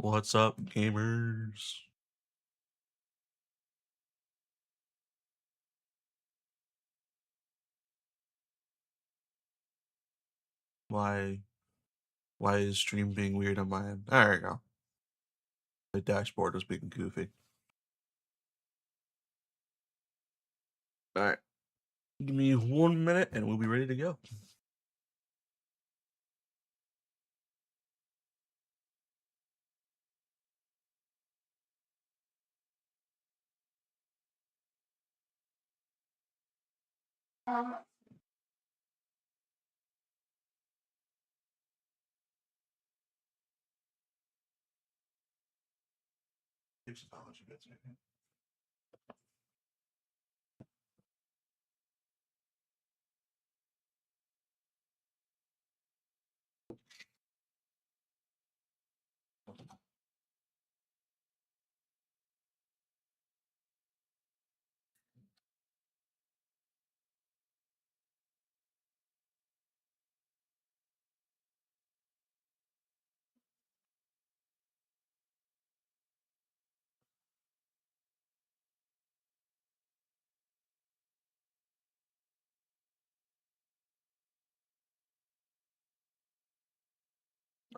What's up, gamers? Why why is stream being weird on my end? There you go. The dashboard was being goofy. Alright. Give me 1 minute and we'll be ready to go.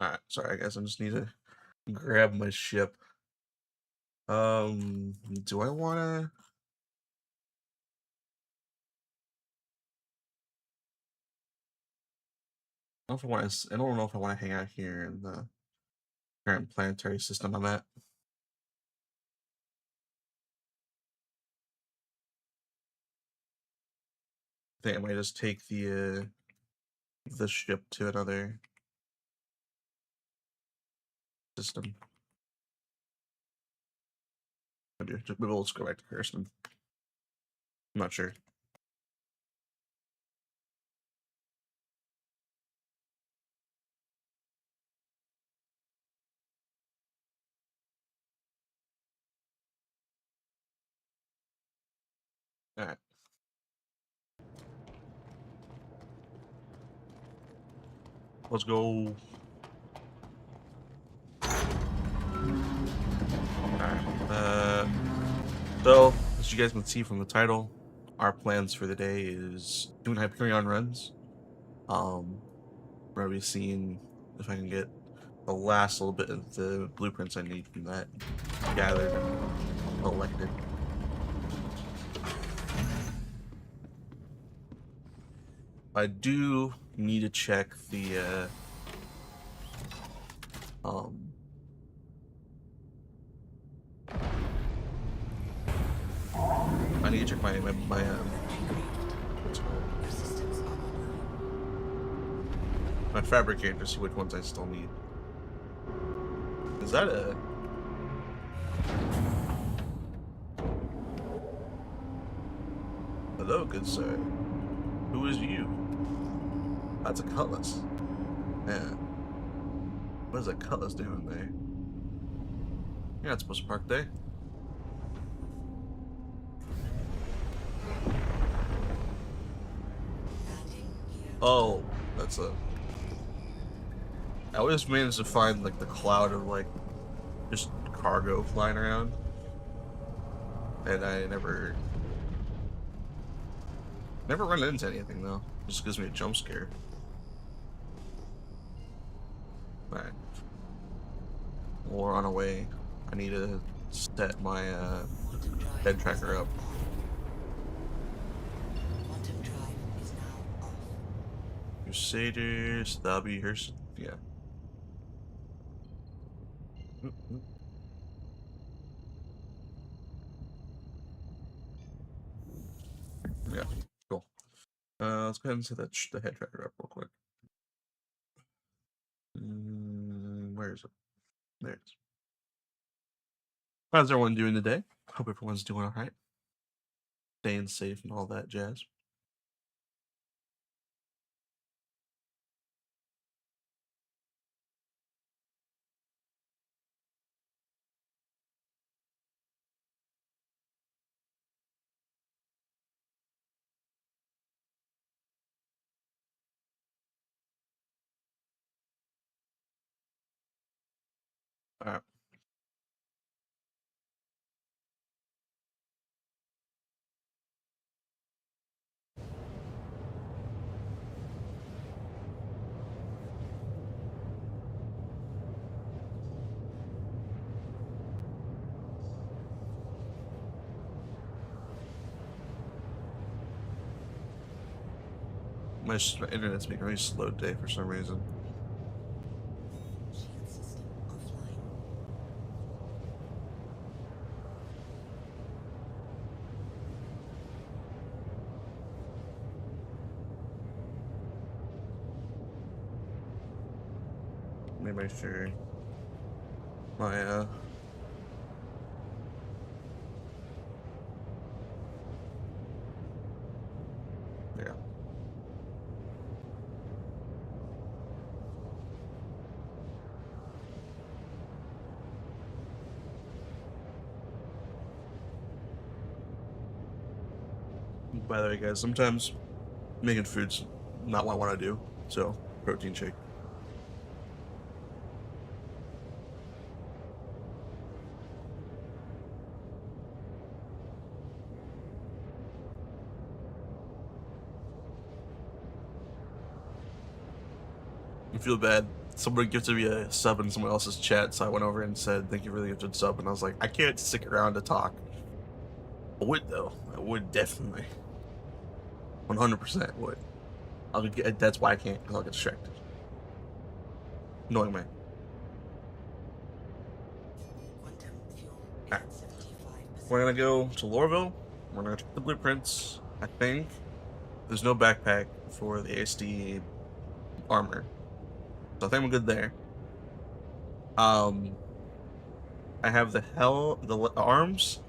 Alright, sorry guys, I just need to grab my ship. Do I wanna I don't know if I wanna hang out here in the current planetary system I'm at. I think I might just take the ship to another system. Maybe we'll just go back to Kirsten. I'm not sure. Alright. Let's go. Alright. So, as you guys can see from the title, our plans for the day is doing Hyperion runs. We're gonna be seeing if I can get the last little bit of the blueprints I need from that gathered and collected. I do need to check the I need to check my fabricator to see which ones I still need. Is that a hello, good sir? Who is you? That's a cutlass. Man, what is a cutlass doing there? You're not supposed to park there. Oh, that's a. I always managed to find like the cloud of like just cargo flying around, and I never run into anything though. It just gives me a jump scare. Alright, we're on our way. I need to set my head tracker up. Crusaders, that'll be her. Yeah. Yeah, cool. Let's go ahead and set the head tracker up real quick. Where is it? There it is. How's everyone doing today? Hope everyone's doing all right. Staying safe and all that jazz. All right. My internet's being really slow today for some reason. Shield system offline. Let me make sure my yeah. By the way, guys, sometimes making food's not what I want to do, so protein shake. I feel bad. Somebody gifted me a sub in someone else's chat, so I went over and said, "Thank you for the gifted sub," and I was like, I can't stick around to talk. I would though. I would definitely. 100% would. I'll get. That's why I can't, because I'll get distracted. Annoying me. Quantum fuel Right. at 75%. We're gonna go to Lorville. We're gonna check the blueprints. I think there's no backpack for the ASD armor, so I think I'm good there. I have the arms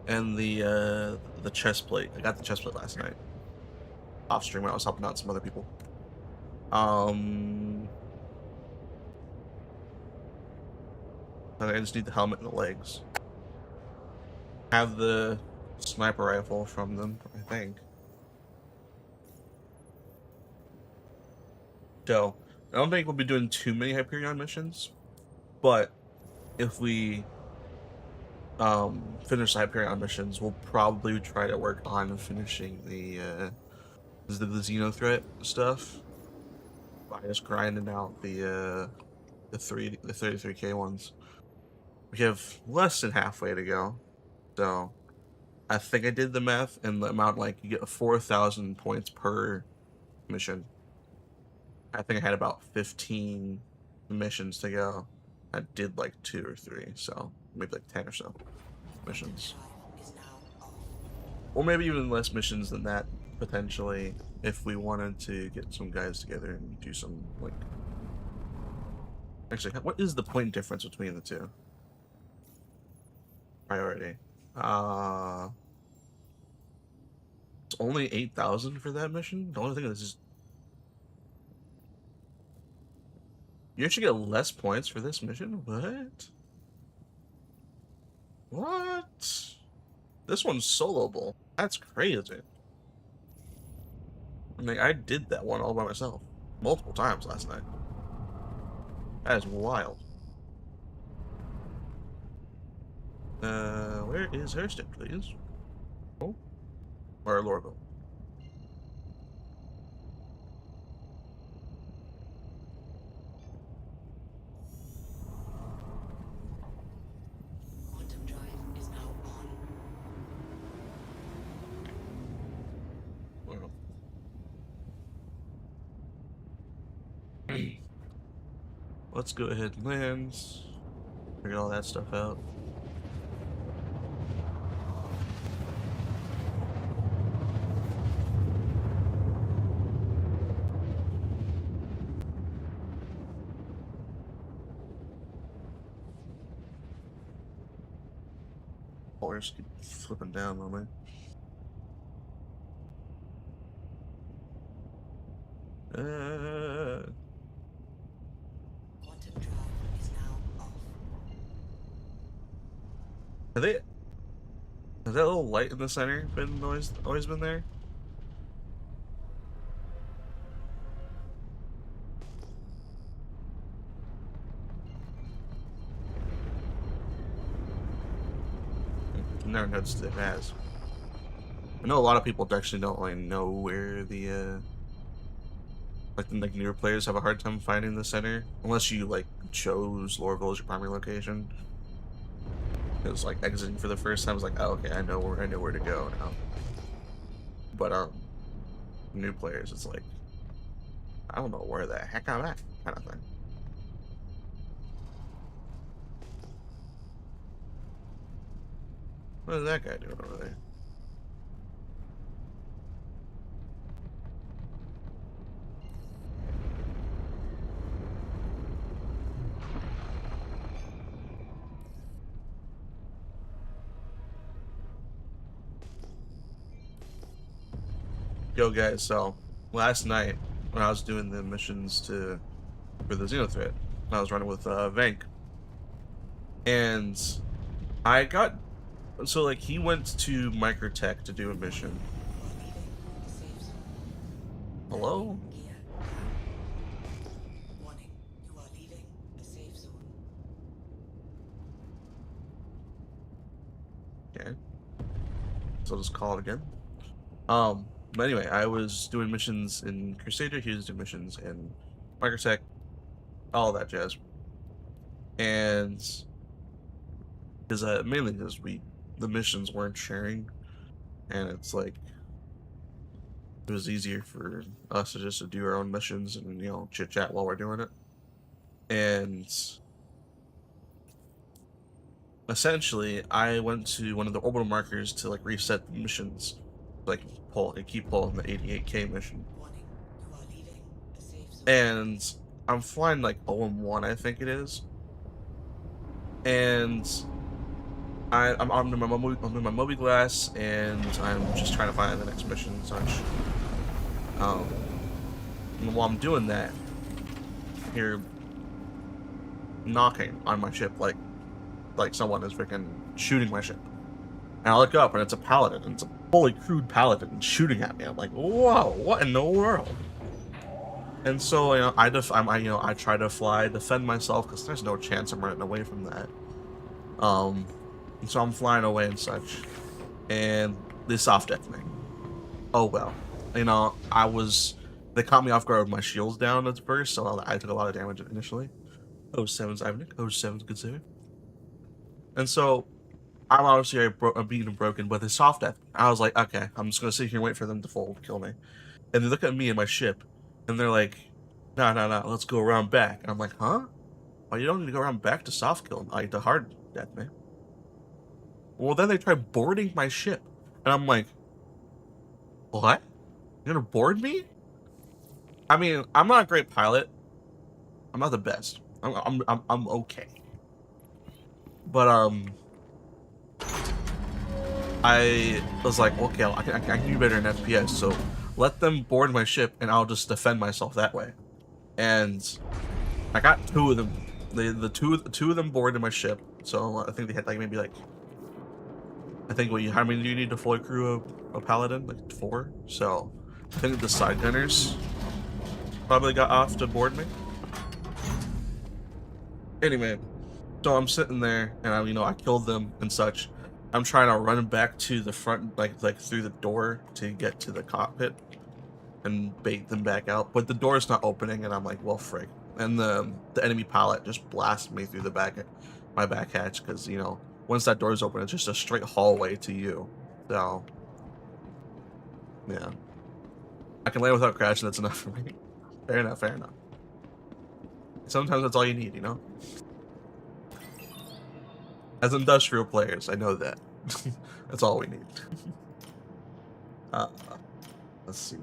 and the chest plate. I got the chest plate last night off stream when I was helping out some other people. I just need the helmet and the legs. Have the sniper rifle from them, I think. So I don't think we'll be doing too many Hyperion missions, but if we finish the Hyperion missions, we'll probably try to work on finishing the Xeno threat stuff by just grinding out the 33k ones. We have less than halfway to go, so I think I did the math, and the amount, like, you get 4,000 points per mission. I think I had about 15 missions to go. I did like 2 or 3, so maybe like 10 or so missions. Drive is now off. Or maybe even less missions than that, potentially, if we wanted to get some guys together and do some, like... Actually, what is the point difference between the two? Priority. It's only 8,000 for that mission? The only thing is... You actually get less points for this mission? What? What? This one's soloable. That's crazy. I mean, I did that one all by myself multiple times last night. That is wild. Where is Herstick, please? Oh, or Lorville. Quantum drive is now on. Wow. Let's go ahead and land. Figure all that stuff out. Oh, I just keep flipping down on me. Quantum drive is now off. Have they? Has that little light in the center been always been there? I've never noticed it has. I know a lot of people actually don't really know where the like the newer players have a hard time finding the center unless you like chose Lorville as your primary location. It was like exiting for the first time. I was like, oh, okay, I know where to go now. But new players, it's like, I don't know where the heck I'm at, kind of thing. What is that guy doing over there? Yo, guys, so last night when I was doing the missions for the Xenothreat, I was running with Vank, and I got so like he went to Microtech to do a mission. The safe zone. Hello? Gear down. Warning, you are leaving the safe zone. Okay, so I'll just call it again. But anyway, I was doing missions in Crusader. He was doing missions in Microtech, all that jazz, and because mainly because the missions weren't sharing, and it's like it was easier for us to just do our own missions and chit chat while we're doing it. And essentially, I went to one of the orbital markers to like reset the missions, like keep pulling the 88K mission. Warning, you are leaving the safe zone. And I'm flying like 0-1, I think it is. And I'm in my Moby Glass, and I'm just trying to find the next mission and such. And while I'm doing that, I hear knocking on my ship, like someone is freaking shooting my ship. And I look up, and it's a paladin, and it's a fully crewed paladin shooting at me. I'm like, whoa, what in the world? And so I try to defend myself because there's no chance I'm running away from that. And so I'm flying away and such, and they soft deck me. Oh well, they caught me off guard with my shields down at first, so I took a lot of damage initially. 07's Ivanic, 07's good save. And so I'm obviously I'm beaten and broken, but they soft deck me. I was like, okay, I'm just gonna sit here and wait for them to fold, kill me. And they look at me and my ship, and they're like, no, let's go around back. And I'm like, huh? Oh, you don't need to go around back to soft kill, like to hard death me. Well, then they try boarding my ship, and I'm like, what? You're gonna board me? I mean, I'm not a great pilot. I'm not the best. I'm okay. But I was like, okay, I can do better in FPS. So let them board my ship, and I'll just defend myself that way. And I got two of them. The two of them boarded my ship. So I think they had like maybe like. I think how many do you need to fully crew a paladin? Like 4. So I think the side gunners probably got off to board me. Anyway, so I'm sitting there and I killed them and such. I'm trying to run back to the front, like through the door to get to the cockpit and bait them back out, but the door's not opening, and I'm like, well, frick. And the enemy pilot just blasted me through my back hatch, because once that door's open, it's just a straight hallway to you. So yeah, I can land without crashing. That's enough for me. Fair enough. Sometimes that's all you need, As industrial players, I know that. That's all we need. Let's see.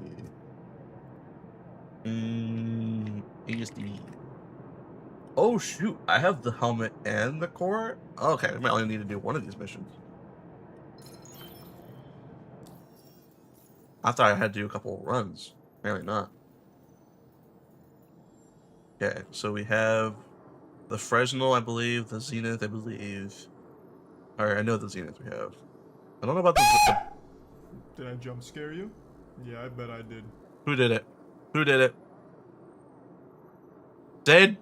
ESD. Oh shoot, I have the helmet and the core? Okay, I might only need to do one of these missions. I thought I had to do a couple of runs. Apparently not. Okay, so we have the Fresnel, I believe, the Zenith, I believe. Alright, I know the Zenith we have. I don't know about the... Did I jump scare you? Yeah, I bet I did. Who did it? Who did it? Did?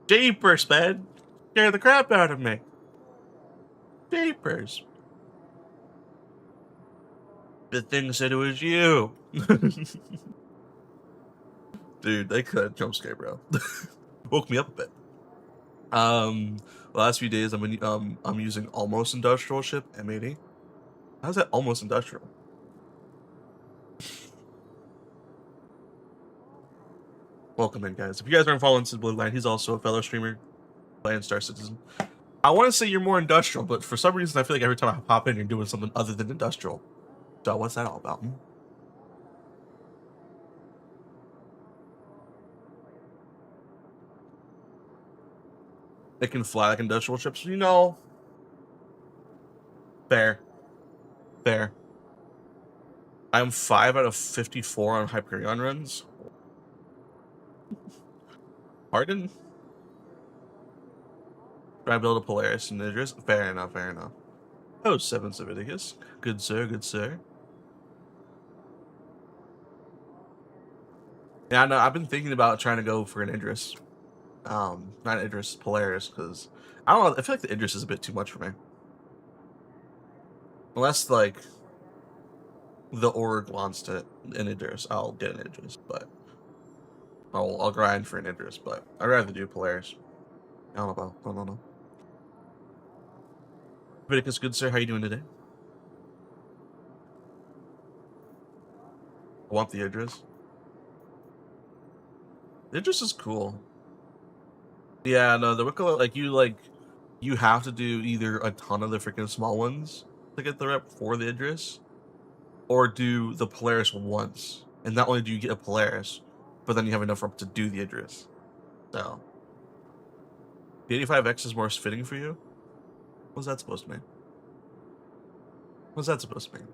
Jeepers, man. Scared the crap out of me. Jeepers. Good thing said it was you. Dude, they could have jump scare, bro. Woke me up a bit. The last few days I'm using almost industrial ship M80. How's that almost industrial? welcome in, guys. If you guys aren't following Sid Blue Line, he's also a fellow streamer, playing Star Citizen. I want to say you're more industrial, but for some reason I feel like every time I pop in, you're doing something other than industrial. So what's that all about? They can fly like industrial ships, you know. Fair. Fair. I'm 5 out of 54 on Hyperion runs. Pardon? Try to build a Polaris and Idris. Fair enough, fair enough. Oh, 7 Civiticus. Good sir, good sir. Yeah, no, I've been thinking about trying to go for an Idris. Not Idris, Polaris, because I don't know, I feel like the Idris is a bit too much for me. Unless, like, the org wants to an Idris, I'll get an Idris, but I'll grind for an Idris, but I'd rather do Polaris. I don't know. I don't know. Leviticus, good sir, how you doing today? I want the Idris. The Idris is cool. Yeah, no, the Wicklow, you have to do either a ton of the freaking small ones to get the rep for the Idris, or do the Polaris once. And not only do you get a Polaris, but then you have enough rep to do the Idris. So, the 85X is more fitting for you? What's that supposed to mean? What's that supposed to mean?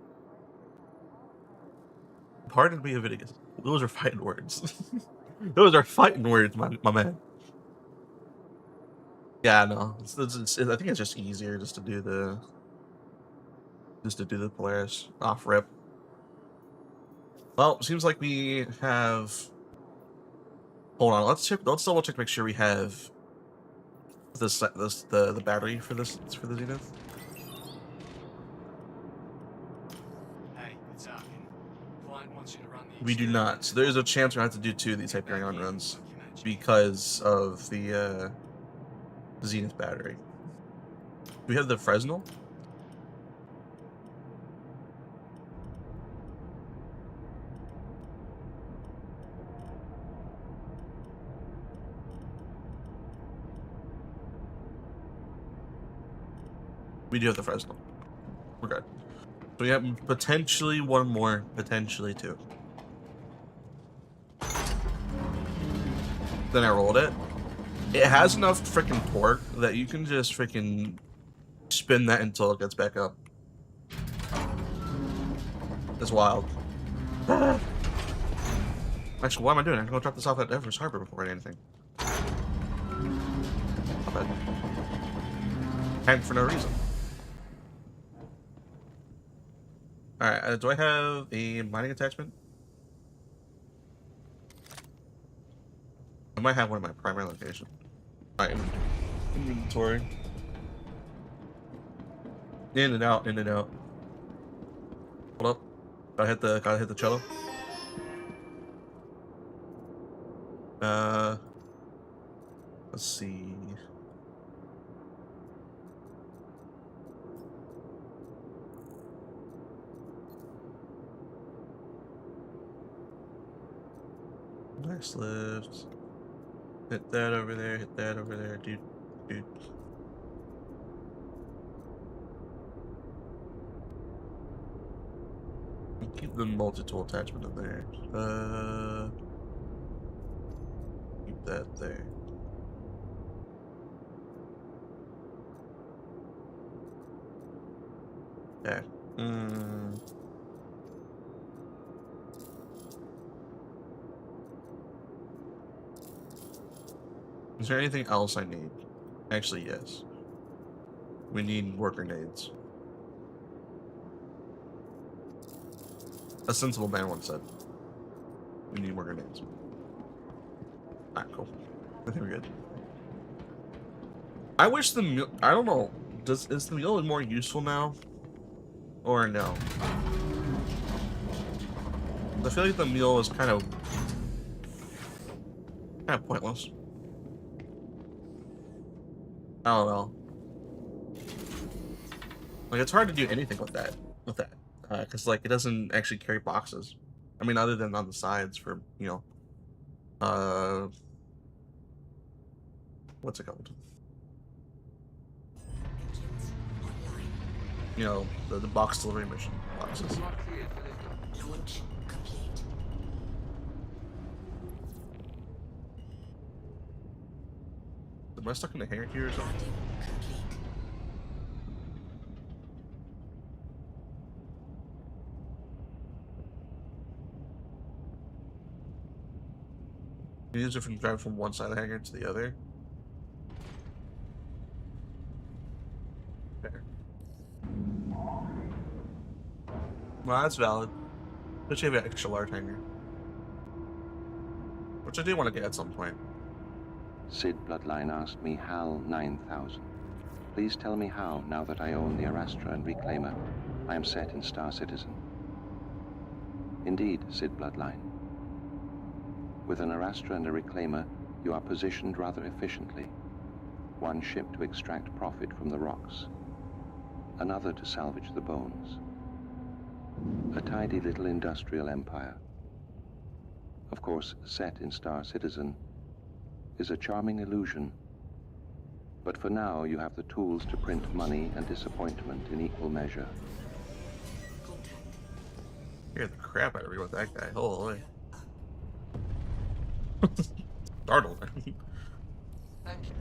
Pardon me, Leviticus. Those are fighting words. Those are fighting words, my man. Yeah, no. I think it's just easier just to do the Polaris off rip. Well, seems like we have. Hold on, let's double check to make sure we have the battery for the Zenith. Hey, it's Arkin. Client wants you to run the We do not. So there's a chance we have to do 2 of these Hyperion runs because of the Zenith battery. Do we have the Fresnel? We do have the Fresnel. We're good. So we have potentially 1 more, potentially 2. Then I rolled it. It has enough freaking torque that you can just freaking spin that until it gets back up. That's wild. Actually, what am I doing? I'm gonna drop this off at Everest Harbor before I do anything. Not bad. Hang for no reason. Alright, do I have a mining attachment? I might have one in my primary location. Alright, inventory. In and out, in and out. Hold up. Gotta hit the cello. Let's see. Nice lift. Hit that over there, dude. Keep the multi-tool attachment in there. Keep that there. Okay. Is there anything else I need? Actually, yes. We need worker nades. A sensible man once said. We need worker nades. Alright, cool. I think we're good. I wish the mule. I don't know. Is the mule more useful now? Or no? I feel like the mule is kind of pointless. I don't know. Like, it's hard to do anything with that. Because, like, it doesn't actually carry boxes. I mean, other than on the sides for, you know, What's it called? Engines online. You know, the box delivery mission boxes. Launch complete. Am I stuck in the hangar here or something? Landing complete. You use it from driving from one side of the hangar to the other. Fair. Well, that's valid. Especially if you have an extra large hangar. Which I do want to get at some point. Sid Bloodline asked me HAL 9000. Please tell me how, now that I own the Arastra and Reclaimer, I am set in Star Citizen. Indeed, Sid Bloodline. With an Arastra and a Reclaimer, you are positioned rather efficiently. One ship to extract profit from the rocks, another to salvage the bones. A tidy little industrial empire. Of course, set in Star Citizen is a charming illusion. But for now, you have the tools to print money and disappointment in equal measure. Contact. Scared the crap out of me with that guy. Holy. Startled. Thank you.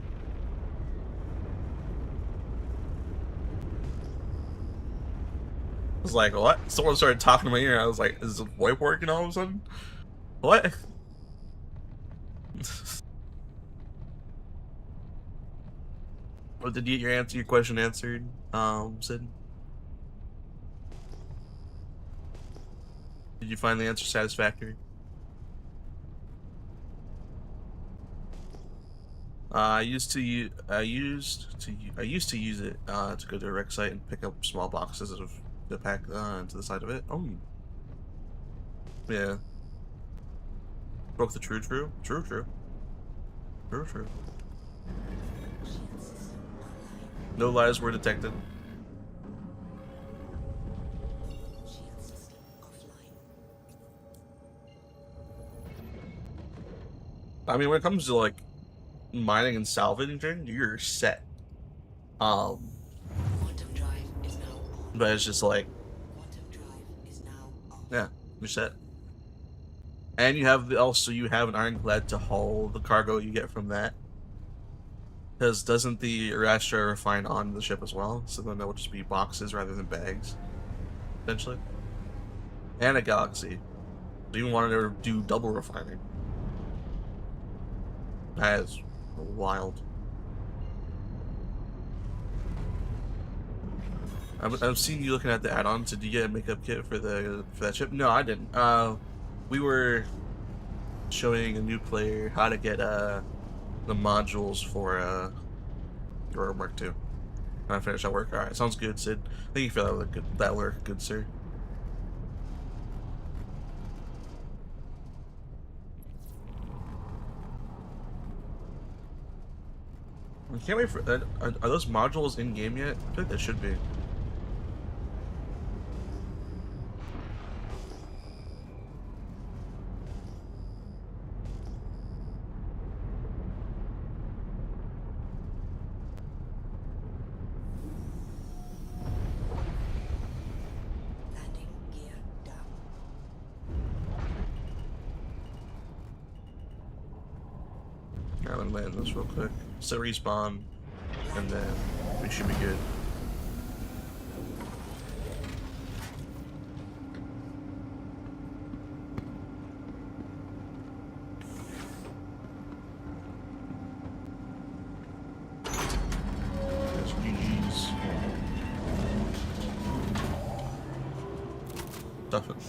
I was like, what? Someone started talking to my ear. I was like, is the VoIP working all of a sudden? What? Or did you get your question answered, Sid? Did you find the answer satisfactory? I used to use it to go to a rec site and pick up small boxes of the pack into the side of it. Oh, yeah. Broke the true. No lies were detected. Shield system offline. I mean, when it comes to like mining and salvaging, you're set. Quantum drive is now on. But it's just like, Quantum drive is now on. yeah, you're set. And you have you have an ironclad to haul the cargo you get from that. Because doesn't the Arastra refine on the ship as well? So then that would just be boxes rather than bags, essentially. And a galaxy. So you wanted to do double refining. That is wild. I've seen you looking at the add-ons. Did you get a makeup kit for that ship? No, I didn't. We were showing a new player how to get the modules for your Mark II. When I finish that work. Alright, sounds good, Sid. Thank you for that work, good sir. I can't wait for that. Are those modules in game yet? I feel like they should be. Landing gear down. I'm gonna land this real quick. So respawn, and then we should be good. That's GG's. Definitely.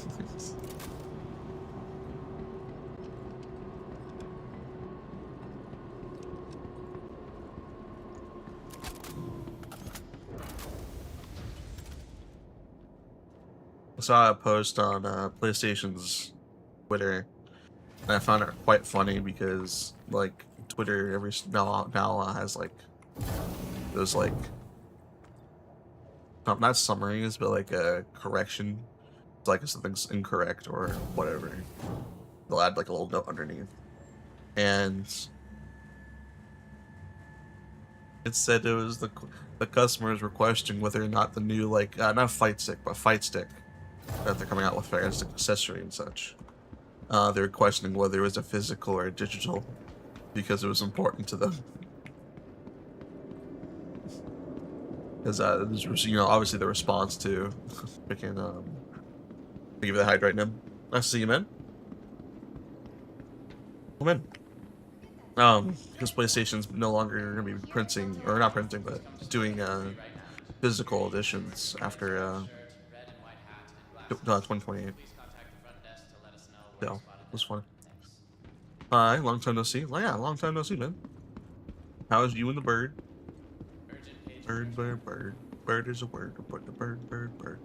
I saw a post on PlayStation's Twitter, and I found it quite funny because, like, Twitter now has like those like not summaries, but like a correction, it's like if something's incorrect or whatever. They'll add like a little note underneath. and it said it was the customers were questioning whether or not the new like not fight stick but fight stick that they're coming out with for as an accessory and such. They were questioning whether it was a physical or a digital because it was important to them. Because this was, you know, obviously the response to freaking thank you for the hydrate, Nim. Nice to see you, man. Come in. Because PlayStation's no longer gonna be printing, or not printing, but doing physical editions after 2028. So it was fun. Hi, long time no see. Well, yeah, long time no see, man. How's you and the bird? Bird, bird, bird. Bird is a word. But the bird, bird, bird.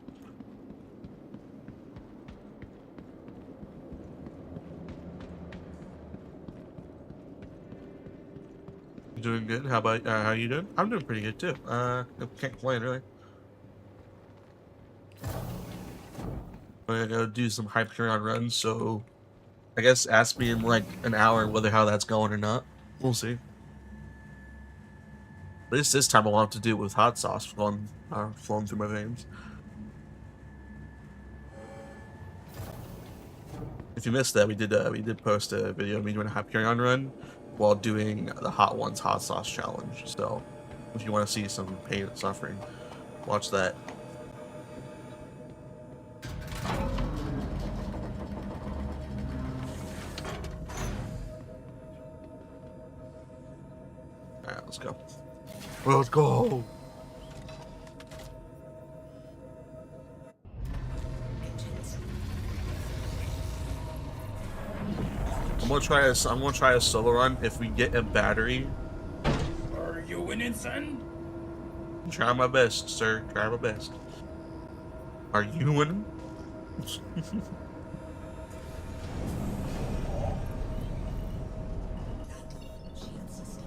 You doing good? How about how you doing? I'm doing pretty good too. Can't complain really. I'm gonna go do some Hyperion runs, so I guess ask me in like an hour whether how that's going or not. We'll see. At least this time I want to do it with hot sauce flowing through my veins. If you missed that, we did post a video of me doing a Hyperion run while doing the Hot Ones hot sauce challenge. So if you want to see some pain and suffering, watch that. Alright, let's go. Let's go! Engines. I'm gonna try a solo run. If we get a battery, Are you winning, son? try my best, sir. Try my best. Are you winning? Shield system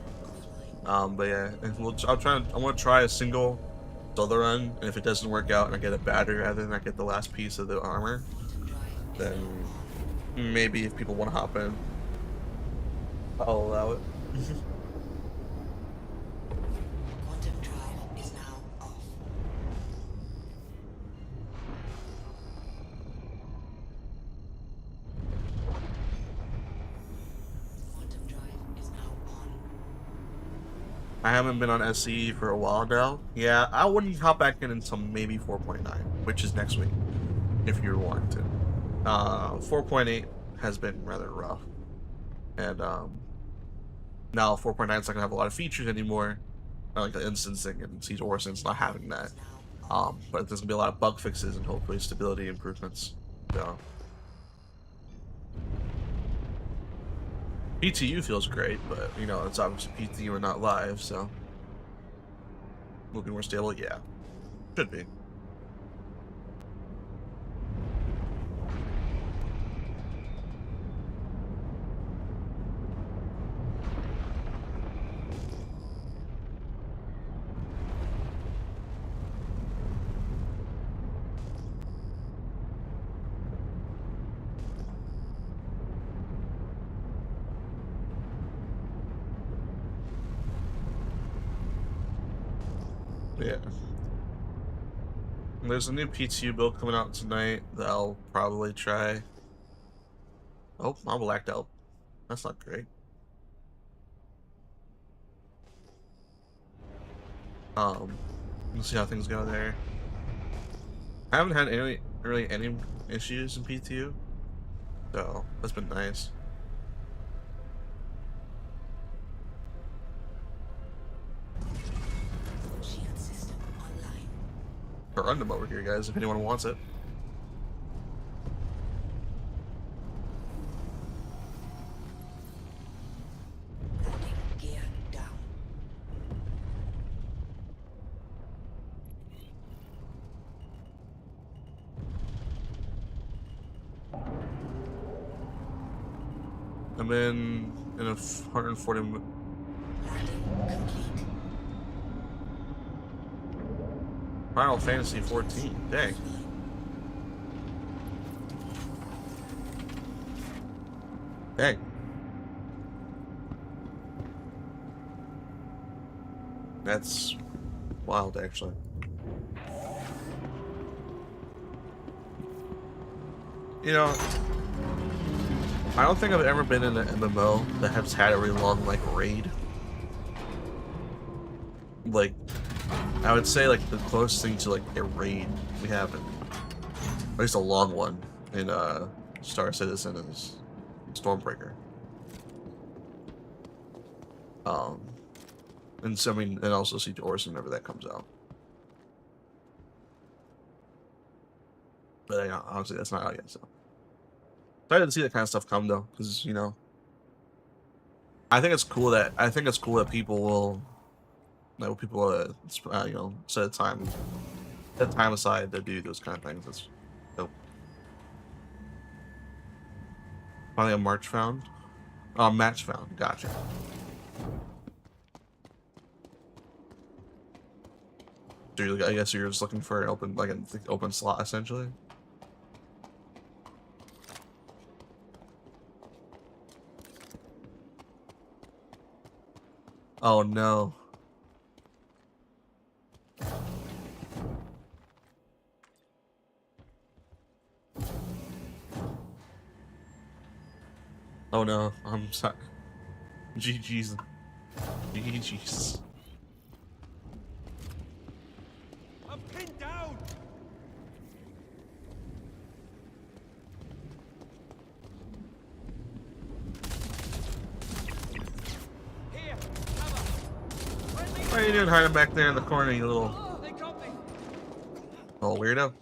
offline. But yeah, and I want to try a single solo run, and if it doesn't work out and I get a battery rather than I get the last piece of the armor, Drive is then maybe if people want to hop in, I'll allow it. quantum drive is now off. Quantum drive is now on. I haven't been on SE for a while now. Yeah, I wouldn't hop back in until maybe 4.9, which is next week, if you're wanting to. 4.8 has been rather rough, and now 4.9 is not gonna have a lot of features anymore, like the instancing and Siege Orson's not having that. But there's gonna be a lot of bug fixes and hopefully stability improvements. So PTU feels great, but you know it's obviously PTU and not live, so will be more stable. Yeah, should be. Yeah. There's a new PTU build coming out tonight that I'll probably try. Oh, I'm blacked out. That's not great. Let's see how things go there. I haven't had really any issues in PTU, so that's been nice. Shield system online. Random over here, guys, if anyone wants it. Landing gear down. I'm in a 140. Landing complete. Final Fantasy 14. Dang. Dang. That's wild, actually. You know, I don't think I've ever been in an MMO that has had a really long, like, raid. Like, I would say, like, the closest thing to, like, a raid we have, at least a long one, in, Star Citizen is Stormbreaker. And so, I mean, and also Siege Orson whenever that comes out. But, obviously that's not out yet, so. Excited to see that kind of stuff come, though, because, you know, I think it's cool that people will, you know, set time aside to do those kind of things. That's dope. Finally, a match found. Gotcha. So I guess you're just looking for an open, like an open slot, essentially. Oh no. Oh no, I'm sorry. GG's. GG's. I'm pinned down. Here, cover. What are you doing hiding back there in the corner, you little They got me. weirdo?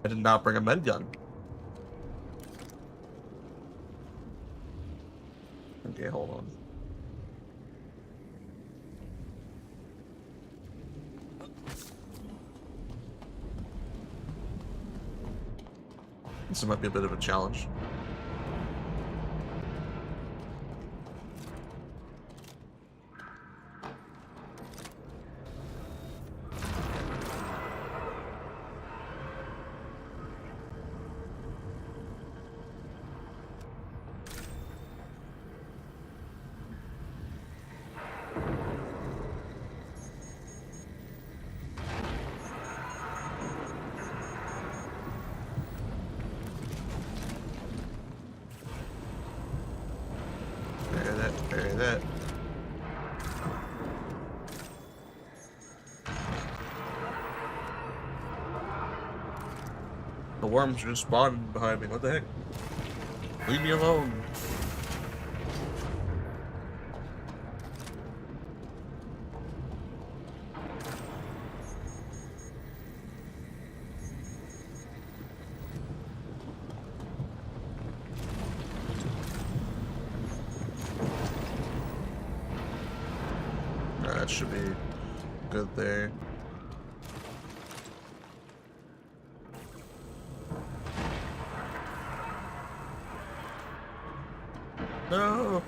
I did not bring a med gun. Okay, hold on. This might be a bit of a challenge. Bury that. The worms just spawned behind me. What the heck? Leave me alone. That should be good there. No.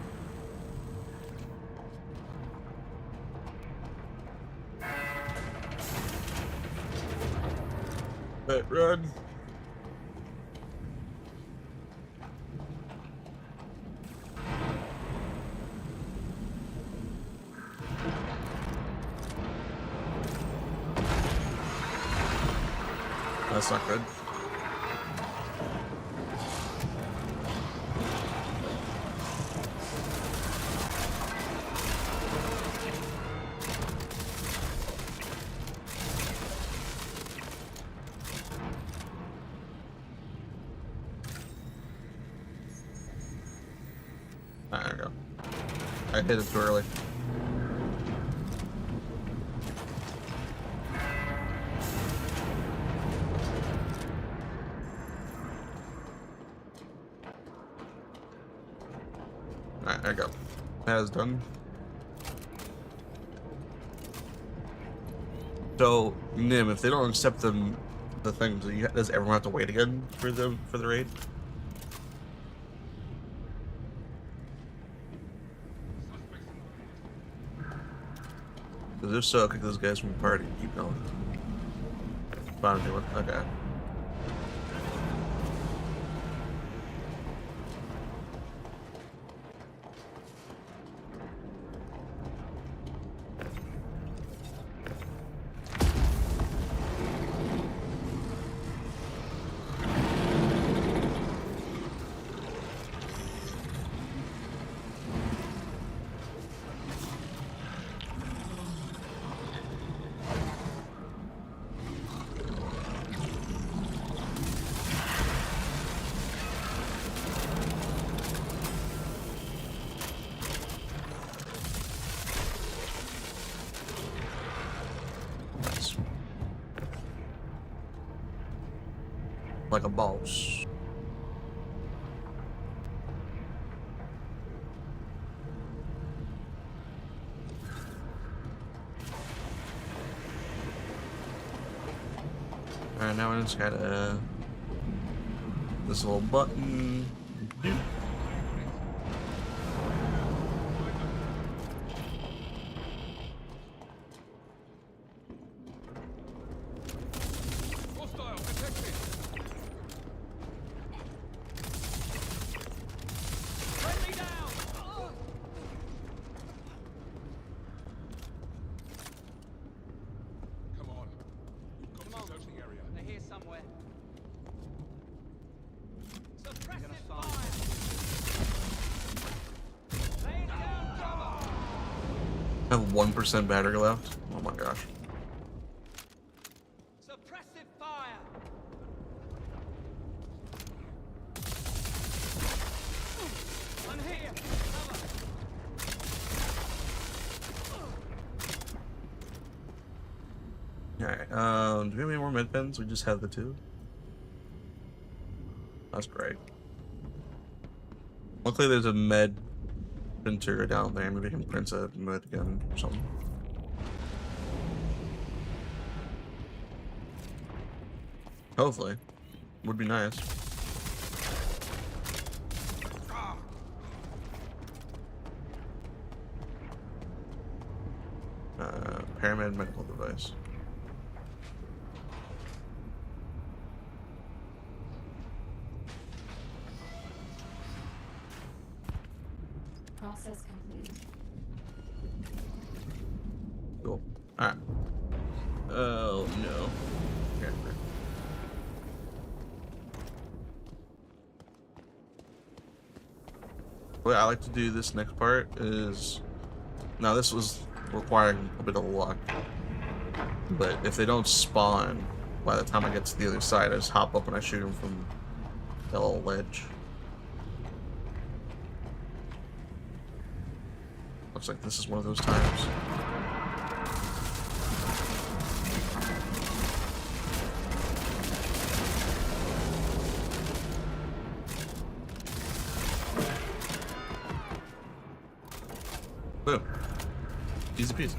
But run. That's not good. There we go. I hit it too early. Alright, there we go. That is done. So, Nim, if they don't accept the thing, does everyone have to wait again for the raid? Because if so, kick those guys from the party and keep going. Found a new one. Okay. like a boss. Alright, now I just gotta this little button. Doop. Hostile, detected. Friendly down. Come on. We've got to search the area. They're here somewhere. Suppressive fire. Laying down cover. I have 1% battery left. Oh my gosh. Suppressive fire. I'm here. Cover. Alright, do we have any more med pens? We just have the 2. That's great. Luckily there's a med printer down there. Maybe I can print a med gun or something. Hopefully. Would be nice. Paramedic medical device. Process complete. Cool. Alright. Oh no. Okay. What I like to do this next part is, now this was requiring a bit of luck, but if they don't spawn by the time I get to the other side, I just hop up and I shoot them from the little ledge. Looks like this is one of those times. Boom. Easy peasy.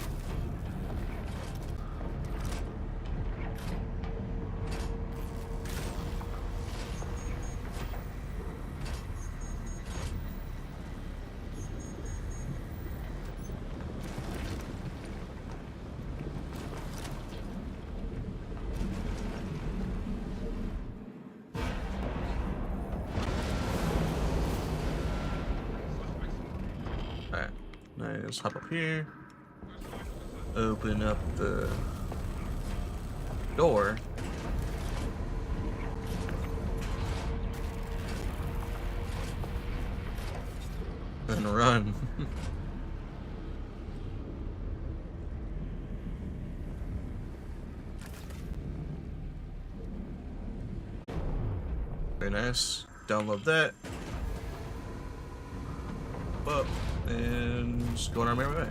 Alright, now I just hop up here, open up the door, and run. Very nice. Download that. Up and just going our merry way.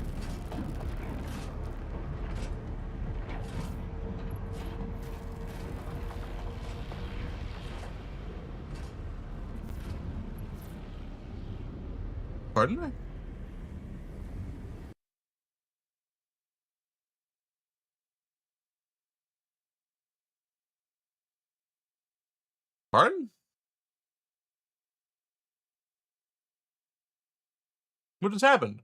Pardon me? Pardon? What just happened?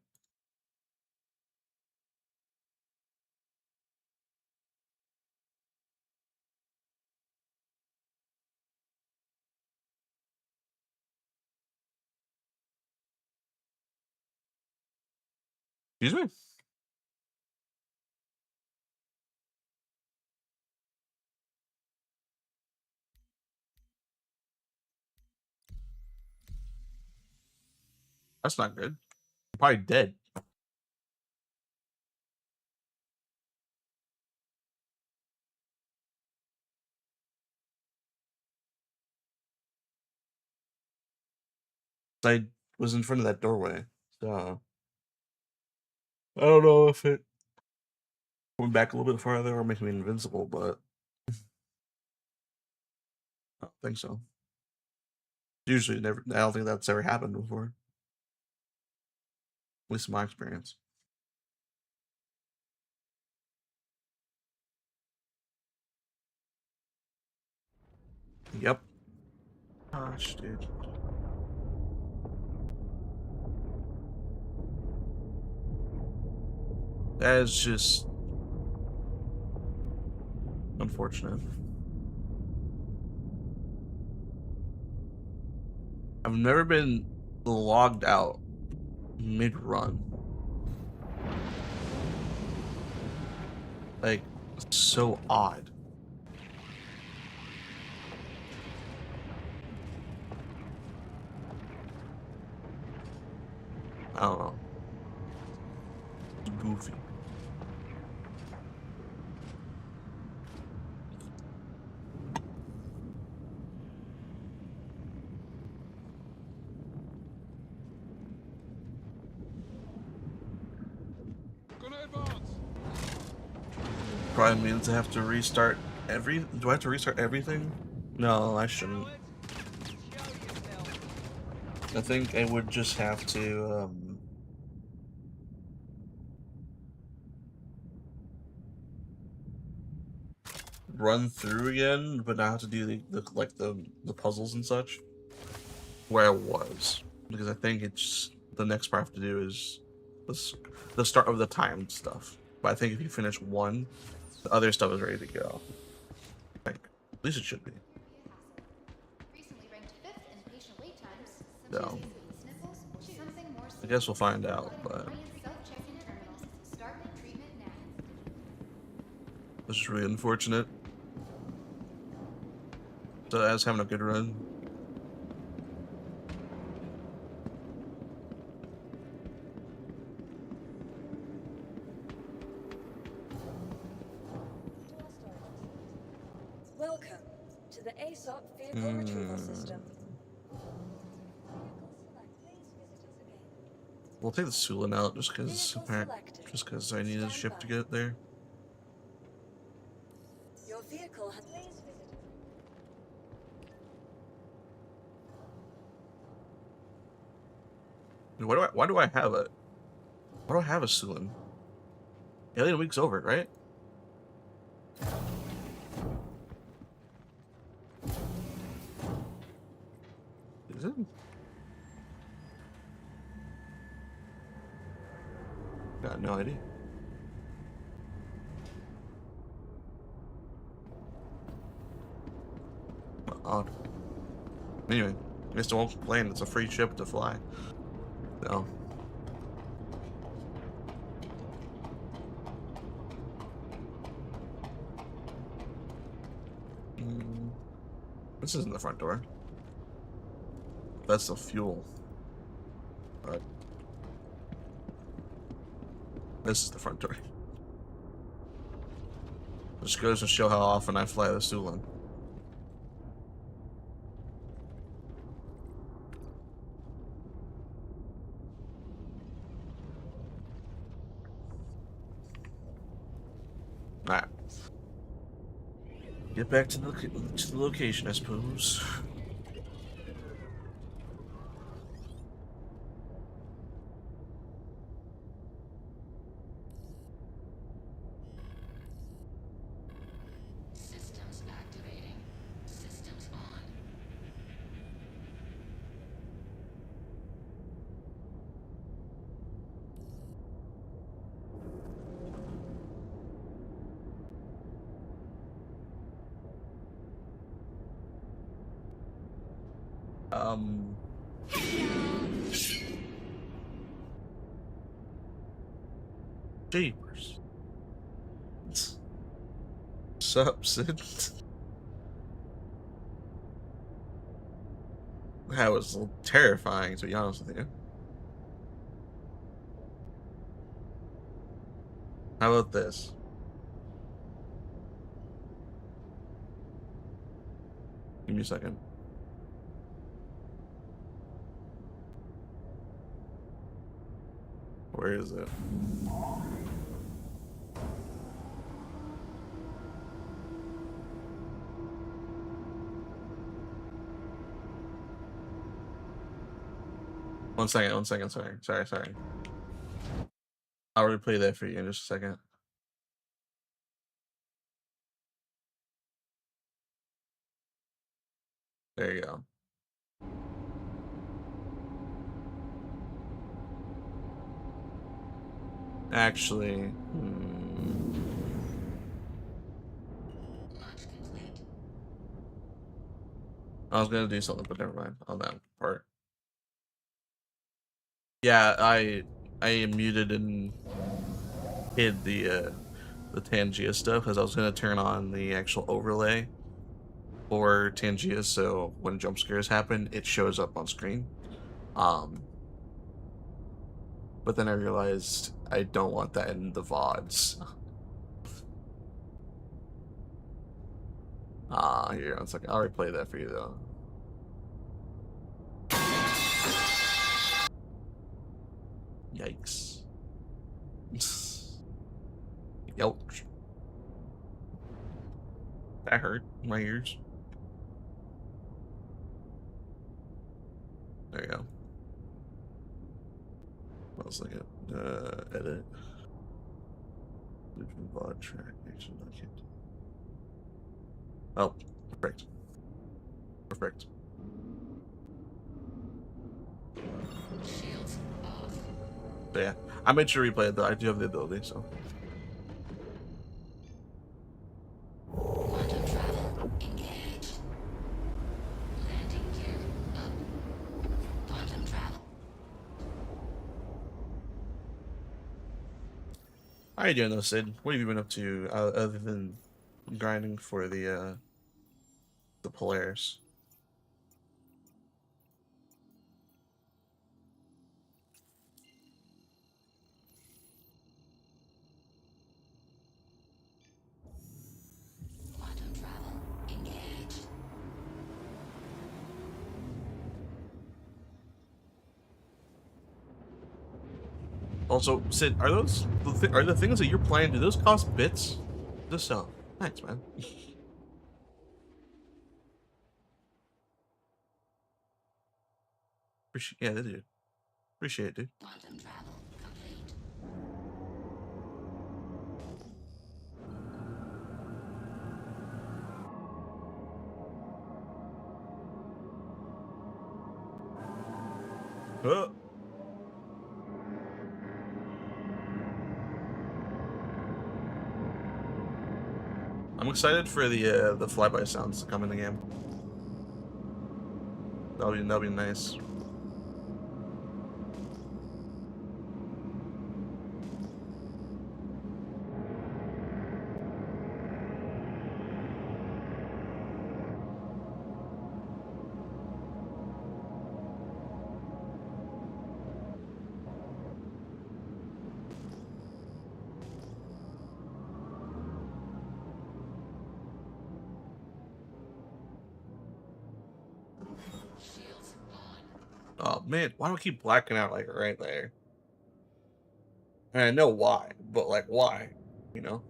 Excuse me? That's not good. I'm probably dead. I was in front of that doorway, so I don't know if it went back a little bit farther or make me invincible, but I don't think so. Usually, never. I don't think that's ever happened before. At least in my experience. Yep. Gosh, dude. That is just unfortunate. I've never been logged out mid-run. Like, it's so odd. I don't know. It's goofy. Gonna advance. Probably means I have to restart every. Do I have to restart everything? No, I shouldn't. Coward. Show yourself. I think I would just have to run through again, but not have to do the puzzles and such. Where I was, because I think it's the next part I have to do is the start of the timed stuff. But I think if you finish one, the other stuff is ready to go. I think. At least it should be. Recently ranked 5th in patient wait times. So Sniffles or something more I guess we'll find out, but self-checking terminals. Start treatment now. this is really unfortunate. So I was having a good run. Welcome to the ASOP vehicle retrieval system. We'll take the Sulin out just because I need a ship to get there. Your vehicle has Why do I have it? Why do I have a Sulin? Alien Week's over, right? Is it? Got no idea. Odd. Anyway, I guess I won't complain. It's a free ship to fly. So. This isn't the front door. That's the fuel. Alright. This is the front door. Just goes to show how often I fly the Sulin. Alright. Get back to the location, I suppose. Systems activating. Systems on. Jeepers. Sup, Sid? That was a little terrifying, to be honest with you. How about this? Give me a second. Where is it? One second, sorry. I'll replay that for you in just a second. There you go. Actually, Launch complete. I was gonna do something, but never mind on that part. Yeah, I muted and hid the Tangia stuff because I was gonna turn on the actual overlay for Tangia, so when jump scares happen, it shows up on screen. But then I realized I don't want that in the VODs. Here, one second. I'll replay that for you though. Yikes. Ouch. That hurt my ears. There you go. What was like edit. VOD track. Oh, perfect. Perfect. Shields off. But yeah, I made sure to replay it though. I do have the ability, so. Quantum travel engaged. Landing gear up. Quantum travel. How are you doing though, Sid? What have you been up to other than grinding for the Polaris? Quantum travel engaged. Also, Sid, are those are the things that you're playing? Do those cost bits? This so. Thanks, man. Appreciate, yeah, they do. Appreciate it, dude. Quantum travel complete. I'm excited for the flyby sounds to come in the game. That'll be nice. Shields on. Oh man, why do I keep blacking out like right there? And I know why, but like why? You know?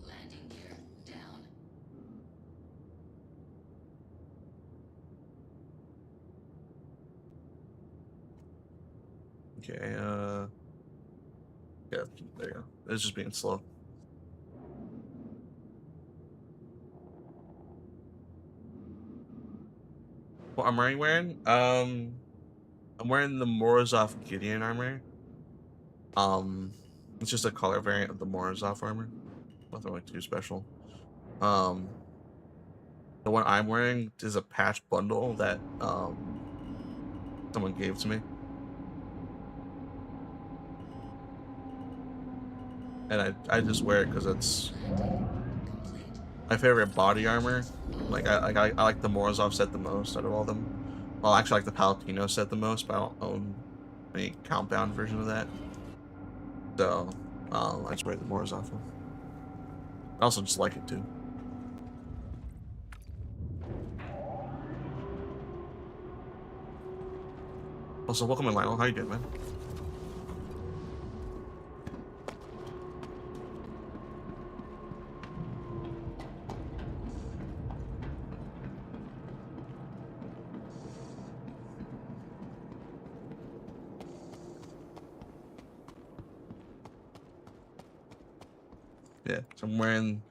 Landing gear down. Okay, yeah, there you go. It's just being slow. What armor are you wearing? I'm wearing the Morozov Gideon armor. It's just a color variant of the Morozov armor. Nothing like too special. The one I'm wearing is a patch bundle that someone gave to me. And I just wear it because it's my favorite body armor. Like I like the Morozov set the most out of all of them. Well, actually, I like the Palatino set the most, but I don't own any compound version of that. So I just wear the Morozov one. I also just like it too. Also, welcome in, Lionel. How you doing, man? Yeah, so I'm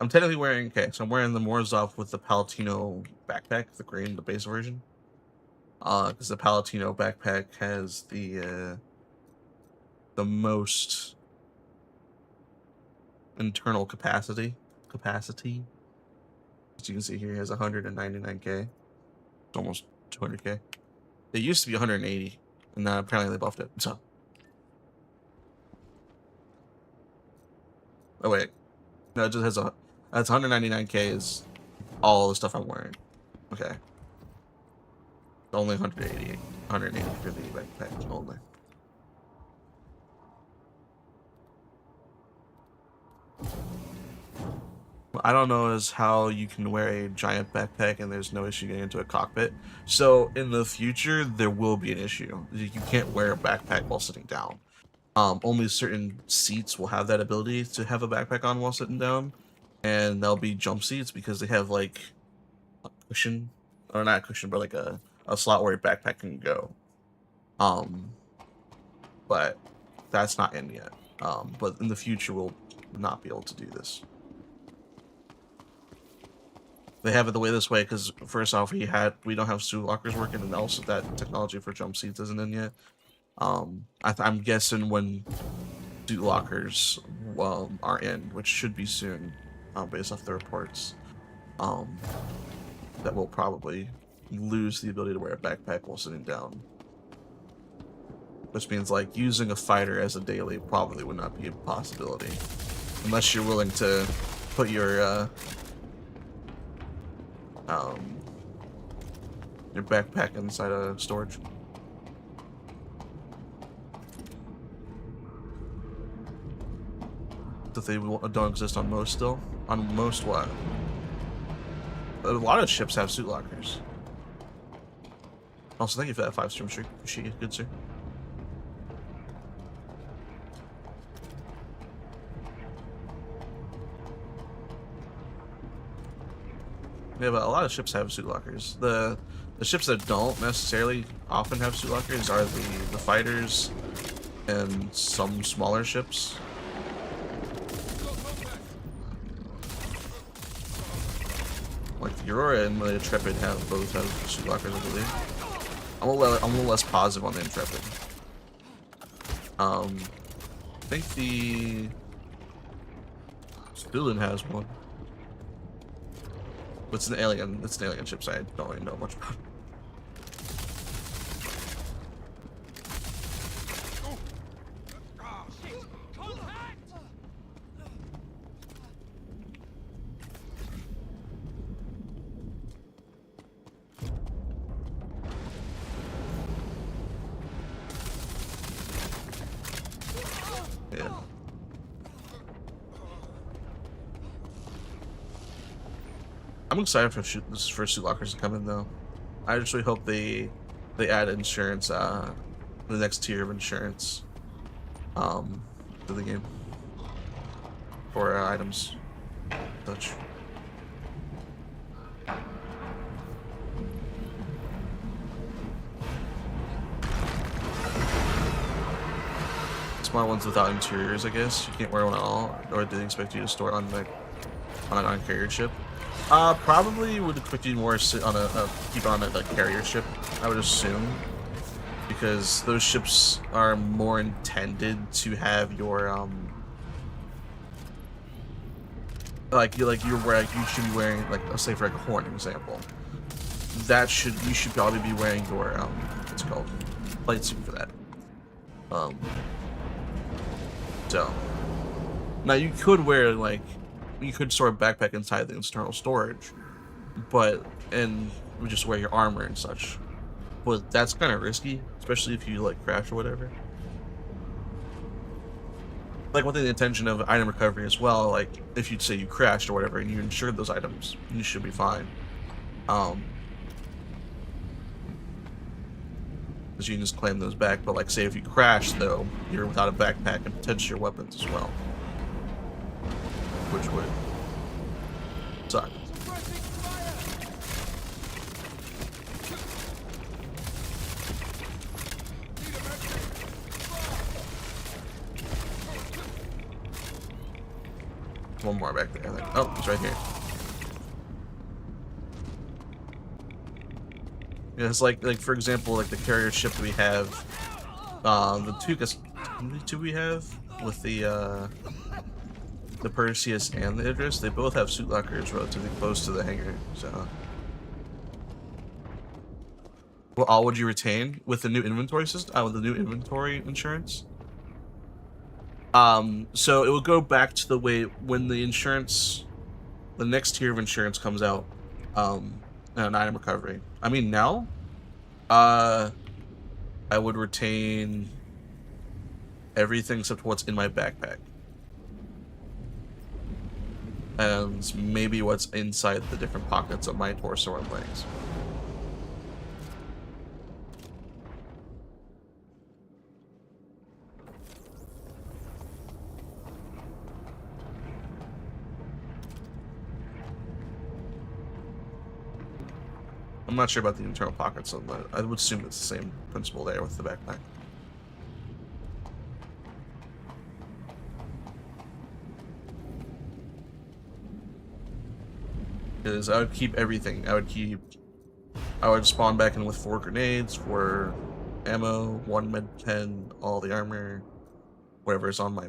technically wearing, okay, so I'm wearing the Morozov with the Palatino backpack, the green, the base version. Because the Palatino backpack has the most internal capacity. As you can see here, it has 199k. It's almost 200k. It used to be 180, and now apparently they buffed it. So, oh wait, no, it just has that's 199k is all the stuff I'm wearing. Okay, only 180 for the backpack only. What I don't know is how you can wear a giant backpack and there's no issue getting into a cockpit. So in the future, there will be an issue. You can't wear a backpack while sitting down. Only certain seats will have that ability to have a backpack on while sitting down, and they'll be jump seats because they have like a cushion, or not a cushion, but like a slot where your backpack can go. But that's not in yet. But in the future, we'll not be able to do this. They have it the way this way because first off, we don't have suit lockers working, and also that technology for jump seats isn't in yet. I'm guessing when suit lockers are in, which should be soon, based off the reports, that we'll probably lose the ability to wear a backpack while sitting down. Which means like using a fighter as a daily probably would not be a possibility, unless you're willing to put your backpack inside a storage. That they don't exist on most still. On most what? A lot of ships have suit lockers. Also, thank you for that 5-stream streak. Appreciate you, good sir. Yeah, but a lot of ships have suit lockers. The ships that don't necessarily often have suit lockers are the fighters and some smaller ships. Like the Aurora and the Intrepid both have suit lockers, I believe. I'm a little less positive on the Intrepid. I think the Student has one. It's an alien ship, so I don't really know much about it. Yeah. I'm excited for this first suit lockers to come in though. I just really hope they add insurance, the next tier of insurance, to the game for items, such. Small ones without interiors, I guess. You can't wear one at all, or do they expect you to store it on like on an carrier ship? Probably would expect you more sit on keep on a carrier ship, I would assume, because those ships are more intended to have your you should be wearing, like, let's say for like a Horn example, you should probably be wearing your what's it called, flight suit for that. So now you could wear you could store a backpack inside the internal storage, and just wear your armor and such. But that's kind of risky, especially if you like crash or whatever. Like, with the intention of item recovery as well, like if you say you crashed or whatever and you insured those items, you should be fine. Because you can just claim those back. But like, say if you crash though, you're without a backpack and potentially your weapons as well, which would suck. one more back there. Oh, it's right here. Yeah, it's like for example, like the carrier ship we have, the two we have with the Perseus and the Idris, they both have suit lockers relatively close to the hangar. So, what all would you retain with the new inventory system? With the new inventory insurance? So it will go back to the way when the insurance, the next tier of insurance comes out, an item recovery. I mean now, I would retain everything except what's in my backpack. And maybe what's inside the different pockets of my torso and legs. I'm not sure about the internal pockets of that. I would assume it's the same principle there with the backpack. Is I would keep everything. I would spawn back in with 4 grenades, 4 ammo, 1 med pen, all the armor, whatever is on my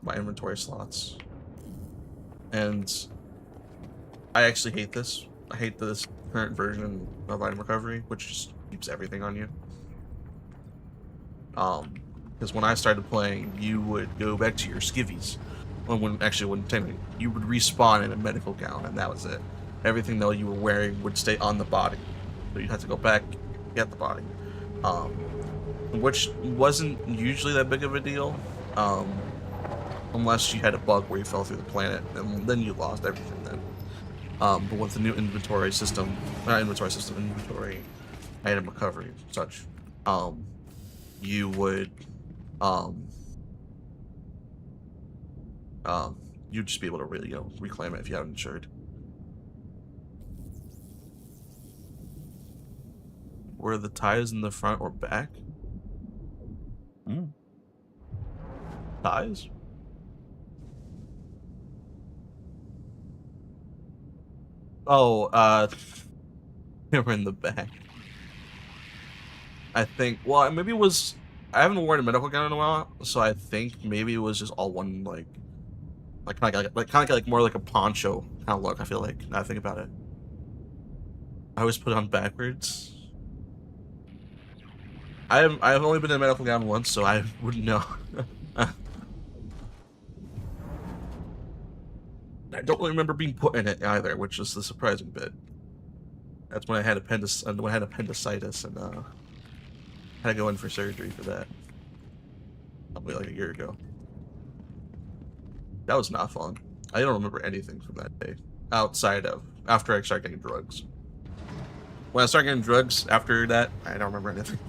my inventory slots. And I actually hate this. I hate this current version of item recovery, which just keeps everything on you. Because when I started playing, you would go back to your skivvies. When technically you would respawn in a medical gown, and that was it. Everything that you were wearing would stay on the body, so you had to go back, get the body, which wasn't usually that big of a deal, unless you had a bug where you fell through the planet, and then you lost everything. Then, but with the new inventory item recovery, and such, you would you'd just be able to really, reclaim it if you haven't insured. Were the ties in the front or back? Ties? Oh, they were in the back. I think, well, maybe it was, I haven't worn a medical gown in a while, so I think maybe it was just all one, kind of like more like a poncho kind of look. I feel like now I think about it. I always put it on backwards. I've only been in a medical gown once, so I wouldn't know. I don't really remember being put in it either, which is the surprising bit. That's when I had appendicitis and had to go in for surgery for that. Probably like a year ago. That was not fun. I don't remember anything from that day outside of after I started getting drugs. When I started getting drugs after that, I don't remember anything.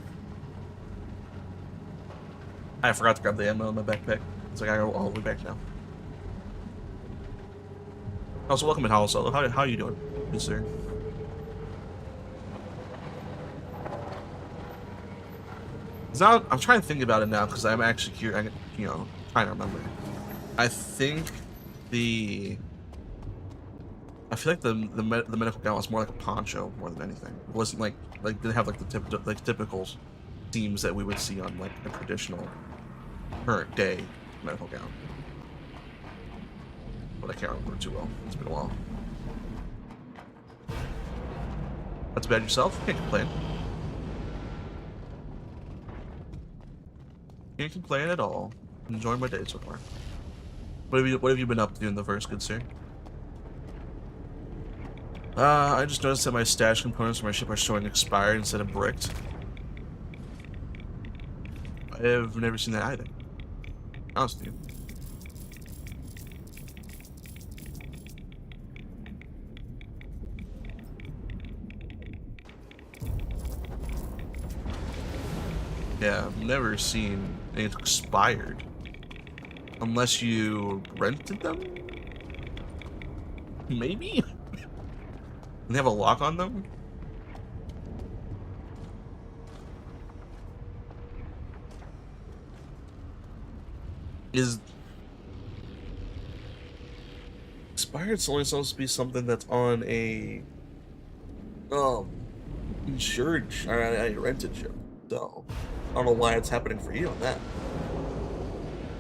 I forgot to grab the ammo in my backpack, so I gotta go all the way back now. Also, welcome in Hollow Solo. How are you doing, good sir? Now, I'm trying to think about it now because I'm actually curious. Trying to remember. I think I feel like the medical gown was more like a poncho more than anything. It wasn't like didn't have like the typical seams that we would see on like a traditional current day medical gown. But I can't remember too well. It's been a while. That's bad yourself? Can't complain. Can't complain at all. Enjoying my day so far. What have you been up to in the first, good sir? I just noticed that my stash components for my ship are showing expired instead of bricked. I have never seen that either. Honestly. Yeah, I've never seen anything expired. Unless you rented them? Maybe? They have a lock on them? Expired's only supposed to be something that's on a insured or a rented ship. So I don't know why it's happening for you on that.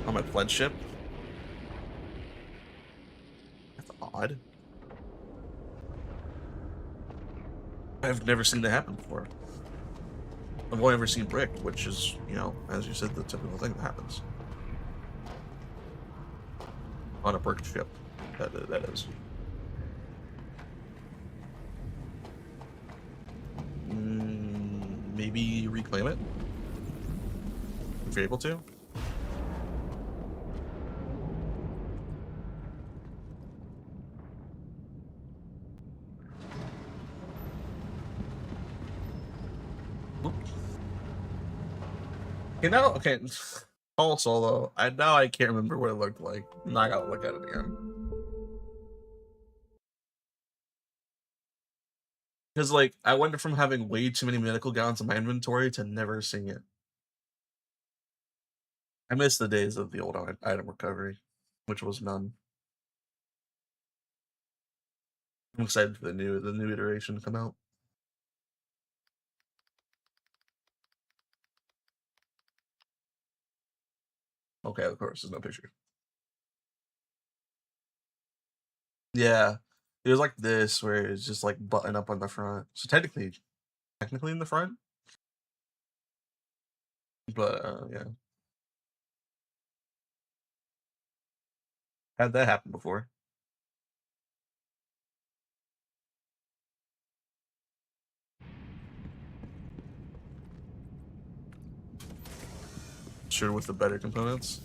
On my pledge ship. That's odd. I've never seen that happen before. I've only ever seen brick, which is, you know, as you said, the typical thing that happens on a brick ship. That is. Maybe reclaim it if you're able to. You know, okay. All solo. Now I can't remember what it looked like. Now I gotta look at it again. Because like I went from having way too many medical gowns in my inventory to never seeing it. I miss the days of the old item recovery, which was none. I'm excited for the new iteration to come out. Okay, of course, there's no picture. Yeah, it was like this, where it's just like button up on the front. So technically in the front, but yeah, had that happen before. Sure, with the better components.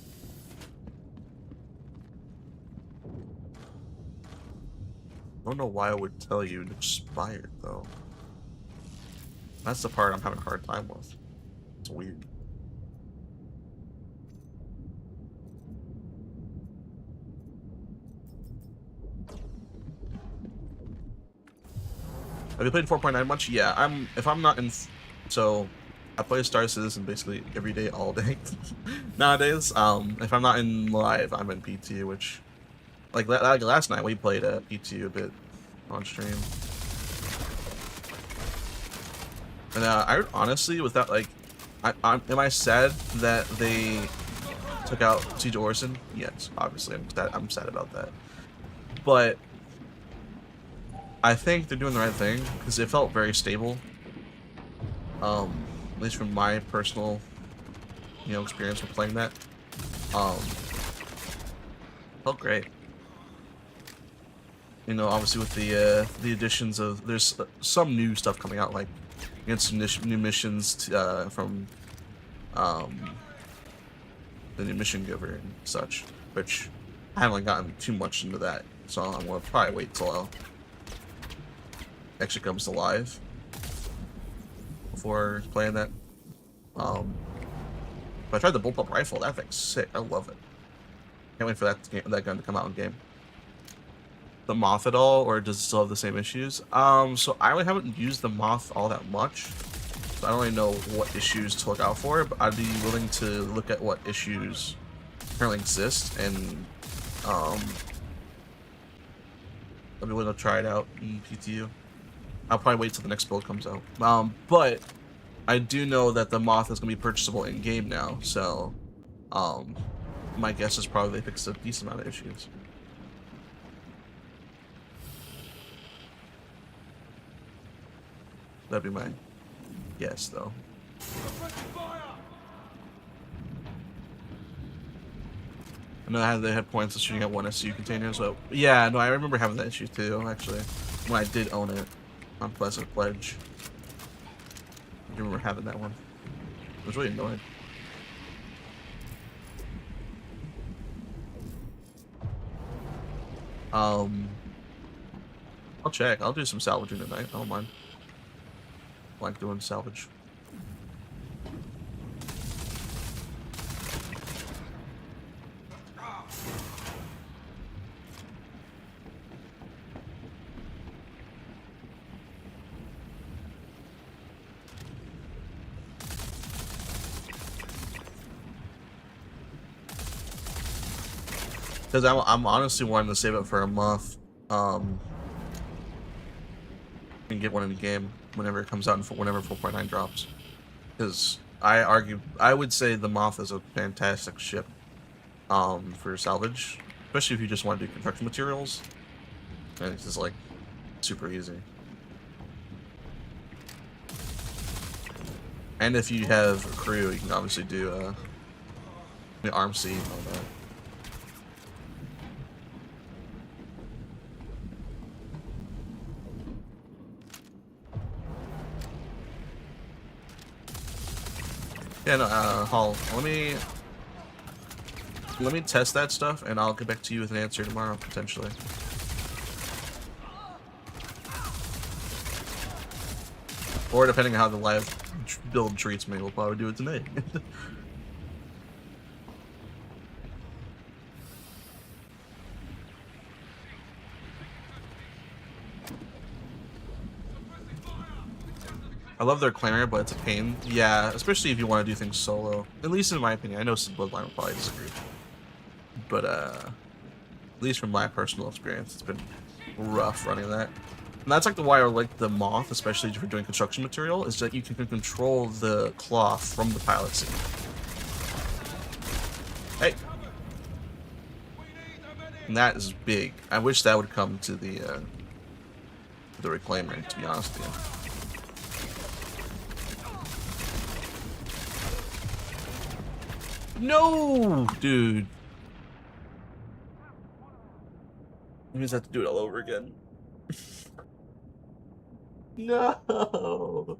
I don't know why I would tell you it expired though. That's the part I'm having a hard time with. It's weird. Have you played 4.9 much? Yeah, if I'm not in, so I play Star Citizen basically every day, all day nowadays. If I'm not in live, I'm in PT, which like last night we played PT a bit on stream. And I honestly, without like, am I sad that they took out Siege Orson? Yes, obviously I'm sad about that. But I think they're doing the right thing because it felt very stable. At least from my personal, you know, experience with playing that. Felt great. You know, obviously with the additions of there's some new stuff coming out, like you get some new missions from the new mission giver and such, which I haven't gotten too much into that, so I'm gonna probably wait till actually comes to live before playing that. But I tried the bullpup rifle. That thing's sick. I love it. Can't wait for that gun to come out in game. The moth at all, or does it still have the same issues? So I really haven't used the moth all that much, so I don't really know what issues to look out for. But I'd be willing to look at what issues currently exist, and I'd be willing to try it out in PTU. I'll probably wait till the next build comes out. But I do know that the moth is going to be purchasable in game now, so my guess is probably they fixed a decent amount of issues. That'd be my guess, though. I know they had points of shooting at one SU container, so yeah, no, I remember having that issue too, actually, when I did own it on Pleasant Pledge. I remember having that one. It was really annoying. I'll check. I'll do some salvaging tonight. I don't mind. I like doing salvage. Because I'm honestly wanting to save it for a month You can get one in the game whenever it comes out, and whenever 4.9 drops. Because I would say the Moth is a fantastic ship for salvage, especially if you just want to do construction materials. And it's just like super easy. And if you have a crew, you can obviously do the arm seat and all that. Yeah, no, Hall, let me test that stuff, and I'll get back to you with an answer tomorrow, potentially. Or depending on how the live build treats me, we'll probably do it tonight. I love their clanger, but it's a pain. Yeah, especially if you want to do things solo. At least in my opinion. I know some Bloodline will probably disagree. But, at least from my personal experience, it's been rough running that. And that's like why I like the Moth, especially for doing construction material, is that you can control the cloth from the pilot seat. Hey! And that is big. I wish that would come to the Reclaimer, to be honest with you. No, dude. We just have to do it all over again. No.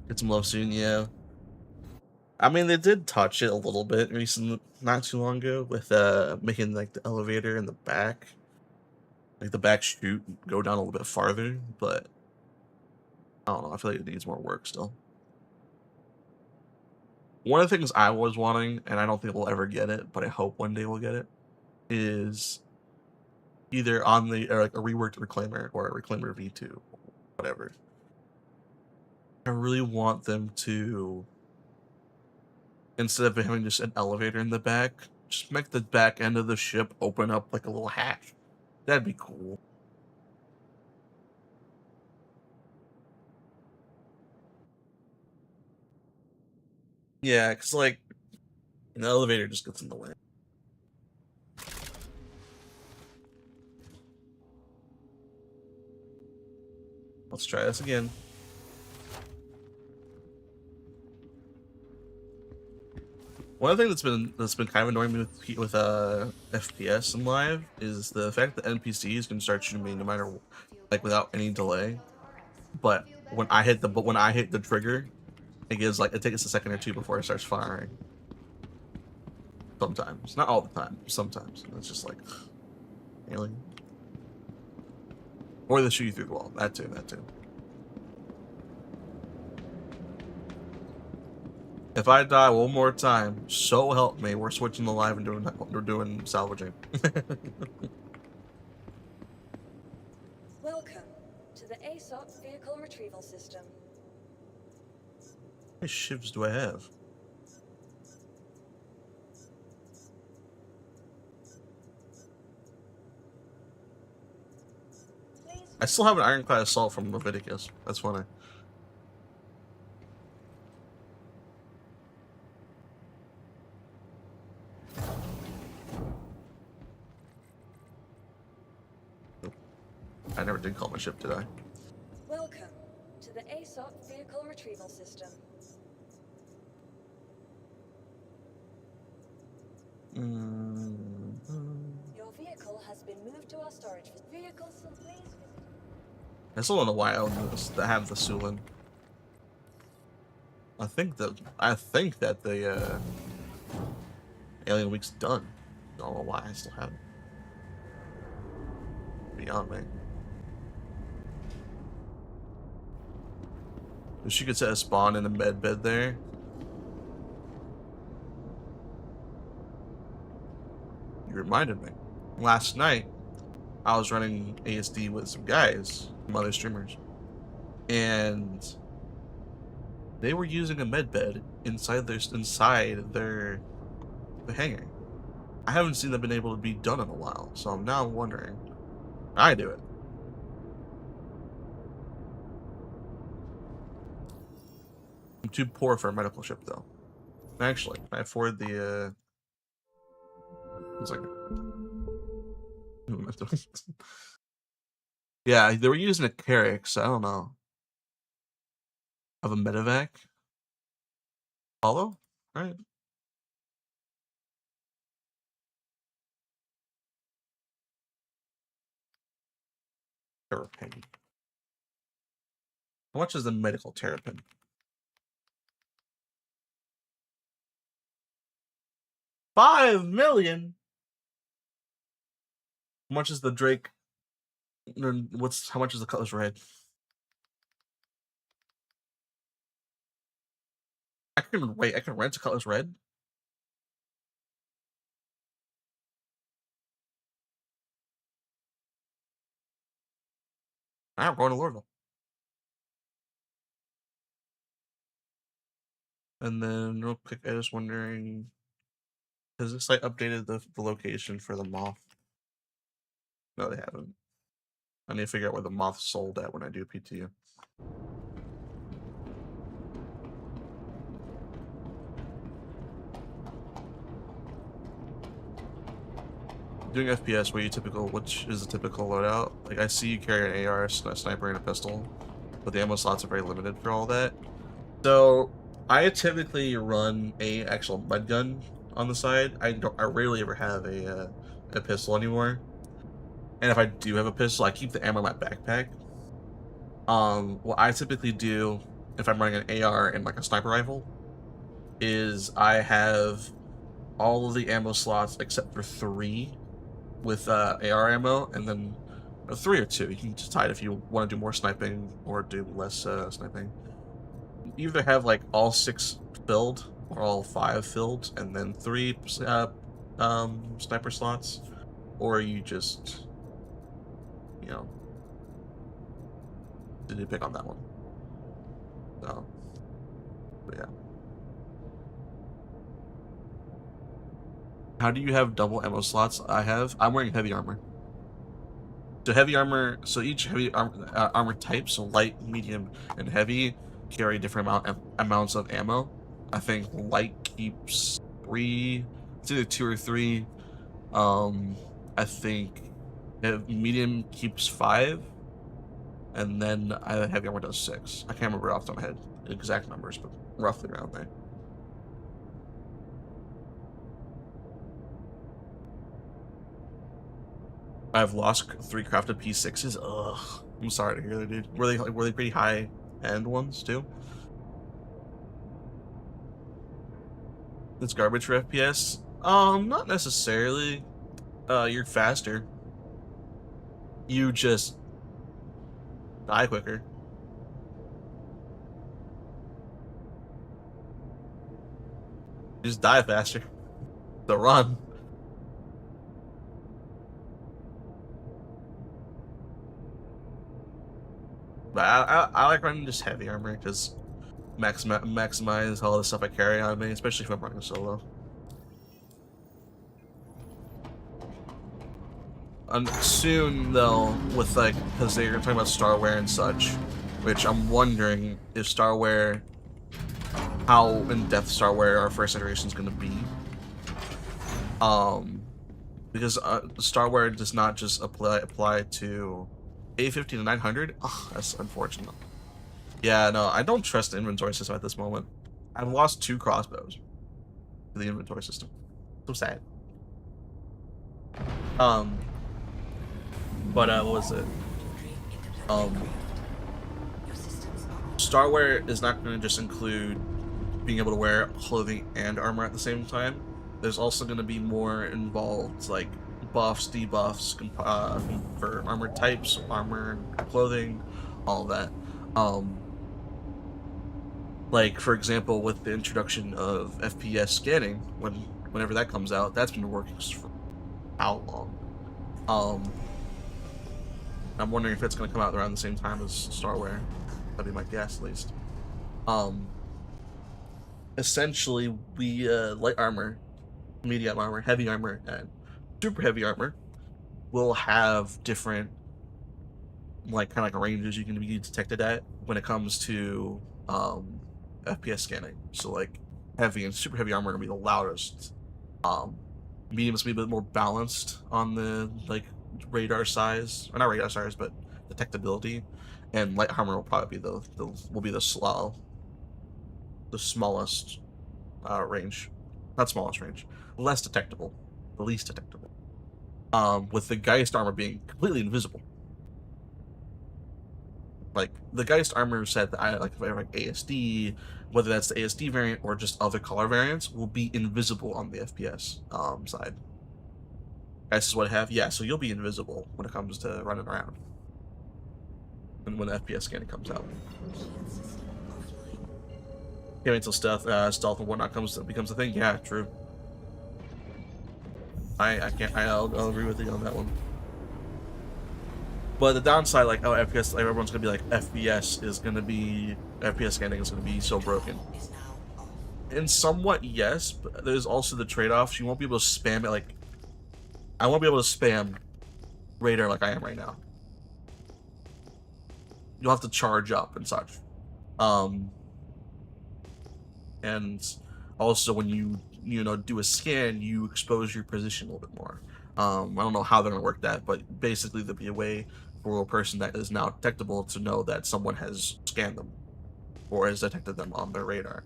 Get some love soon, yeah. I mean, they did touch it a little bit recently, not too long ago, with making like the elevator in the back, like the back chute, go down a little bit farther. But I don't know. I feel like it needs more work still. One of the things I was wanting, and I don't think we'll ever get it, but I hope one day we'll get it, is either on the like a reworked Reclaimer or a Reclaimer V2, whatever. I really want them to, instead of having just an elevator in the back, just make the back end of the ship open up like a little hatch. That'd be cool. Yeah, because like an elevator just gets in the way. Let's try this again. One of the things that's been kind of annoying me with FPS and live is the fact that NPCs can start shooting me no matter, like, without any delay. But when I hit the trigger, it takes a second or two before it starts firing. Sometimes, not all the time. Sometimes it's just like alien, or they shoot you through the wall. That too. If I die one more time, so help me, we're switching the live and doing salvaging. Welcome to the ASOP vehicle retrieval system. How many shivs do I have? I still have an ironclad assault from Leviticus. That's funny. I never did call my ship, did I? Welcome to the ASOP vehicle retrieval system. Your vehicle has been moved to our storage vehicles. Please visit. I still don't know why I have the Sulin. I think that the Alien Week's done. I don't know why I still have it. Beyond me. Wish you could set a spawn in a med bed there. You reminded me. Last night, I was running ASD with some guys, some other streamers, and they were using a med bed inside their hangar. I haven't seen that been able to be done in a while, so I'm now wondering. I do it. I'm too poor for a medical ship, though. Actually, can I afford the, It's like... Yeah, they were using a Carrick, so I don't know. Of a medevac? Hollow? Alright. Terrapin. How much is the medical terrapin? $5 million? How much is the Drake? How much is the Cutlass Red? I can rent a Cutlass Red? I'm going to Lordville. And then real quick, I was wondering, has this site updated the location for the moth? No, they haven't. I need to figure out where the moth sold at when I do PTU. Doing FPS, which is the typical loadout? Like, I see you carry an AR, a sniper, and a pistol, but the ammo slots are very limited for all that. So, I typically run a actual mud gun on the side. I rarely ever have a pistol anymore. And if I do have a pistol, I keep the ammo in my backpack. What I typically do if I'm running an AR and like a sniper rifle is I have all of the ammo slots except for 3 with AR ammo, and then 3 or 2. You can decide if you want to do more sniping or do less sniping. You either have like all 6 filled or all 5 filled, and then 3 sniper slots, or you just, you know, did you pick on that one? So, but yeah. How do you have double ammo slots? I'm wearing heavy armor. So heavy armor, so each heavy armor type, so light, medium, and heavy, carry different amounts of ammo. I think light keeps 3, it's either 2 or 3. I think medium keeps 5, and then heavy armor does 6. I can't remember off the top of my head the exact numbers, but roughly around there. I've lost 3 crafted P6s. Ugh, I'm sorry to hear that, dude. Were they pretty high end ones too? It's garbage for FPS. Not necessarily. You're faster. You just die quicker. You just die faster. The run. But I like running just heavy armor because maximize all the stuff I carry on me, especially if I'm running solo. Soon though, with like, because they're talking about Starware and such, which I'm wondering if Starware, how in depth Starware our first iteration is going to be. Because Starware does not just apply to 850 to 900. Oh, that's unfortunate. Yeah, no, I don't trust the inventory system at this moment. I've lost 2 crossbows to the inventory system. So sad. But what was it? Starware is not going to just include being able to wear clothing and armor at the same time. There's also going to be more involved, like buffs, debuffs for armor types, armor, clothing, all that. Like for example, with the introduction of FPS scanning, whenever that comes out, that's been working for how long? I'm wondering if it's going to come out around the same time as Starware. That'd be my guess, at least. Essentially, we light armor medium armor, heavy armor, and super heavy armor will have different like kind of like ranges you can be detected at when it comes to FPS scanning. So like heavy and super heavy armor are gonna be the loudest. Medium is gonna be a bit more balanced on the like radar size, or not radar size, but detectability. And light armor will probably be the smallest range, not smallest range, less detectable, the least detectable. With the Geist armor being completely invisible. Like the Geist armor set that I like, if I have like ASD, whether that's the ASD variant or just other color variants, will be invisible on the FPS side. Geist is what I have, yeah. So you'll be invisible when it comes to running around, and when the FPS scanning comes out. Yeah, until stealth and whatnot becomes a thing. Yeah, true. I'll agree with you on that one. But the downside, like, oh, FPS, like, everyone's gonna be like, FPS scanning is gonna be so broken. And somewhat, yes, but there's also the trade-offs. You won't be able to spam it, like, I won't be able to spam radar like I am right now. You'll have to charge up and such. And also when you do a scan, you expose your position a little bit more. I don't know how they're gonna work that, but basically there'll be a way for a person that is now detectable to know that someone has scanned them or has detected them on their radar.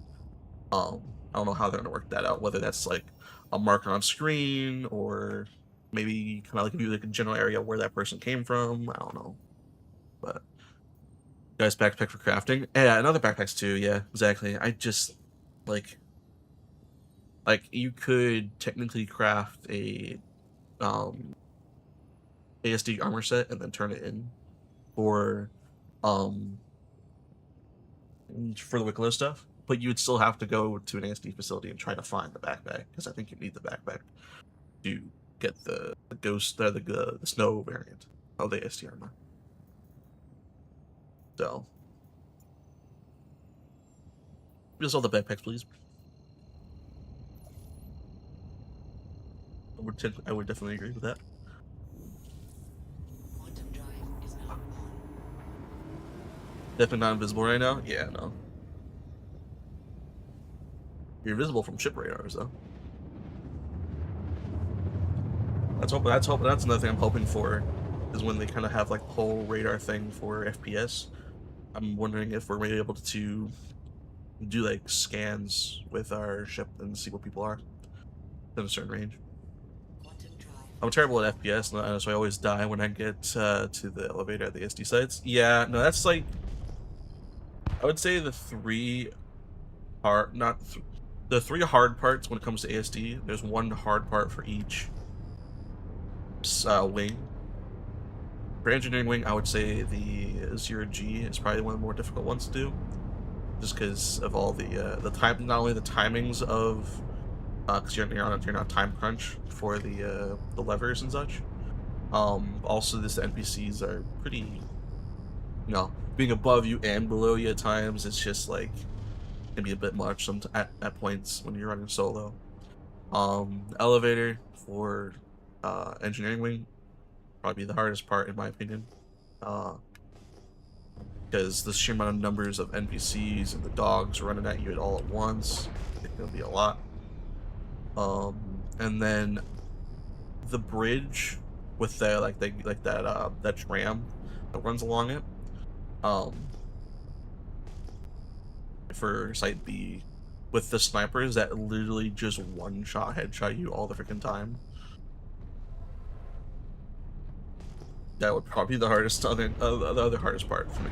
I don't know how they're gonna work that out, whether that's like a marker on screen or maybe kind of like give you like a general area where that person came from. I don't know, but guys, backpack for crafting. Yeah, another backpacks too. Yeah, exactly. I just like you could technically craft a ASD armor set and then turn it in for um the Wicklow stuff, but you would still have to go to an ASD facility and try to find the backpack, because I think you need the backpack to get the ghost the snow variant of the ASD armor. So just all the backpacks, please. I would definitely agree with that. Quantum drive is now on. Definitely not invisible right now. Yeah, no. You're visible from ship radars, though. That's another thing I'm hoping for, is when they kind of have like the whole radar thing for FPS. I'm wondering if we're maybe able to do like scans with our ship and see what people are in a certain range. I'm terrible at FPS, so I always die when I get to the elevator at the SD sites. Yeah, no, that's like, I would say the three hard parts when it comes to ASD. There's one hard part for each wing. For engineering wing, I would say the 0G is probably one of the more difficult ones to do, just because of all the time, not only the timings of, because you're not time crunch for the levers and such. Also, the NPCs are pretty, being above you and below you at times. It's just like can be a bit much at points when you're running solo. Elevator for engineering wing probably the hardest part in my opinion, because the sheer amount of numbers of NPCs and the dogs running at you all at once, it's gonna be a lot. And then the bridge with that tram that runs along it, for Site B, with the snipers that literally just one-shot headshot you all the freaking time. That would probably be the hardest, the other hardest part for me.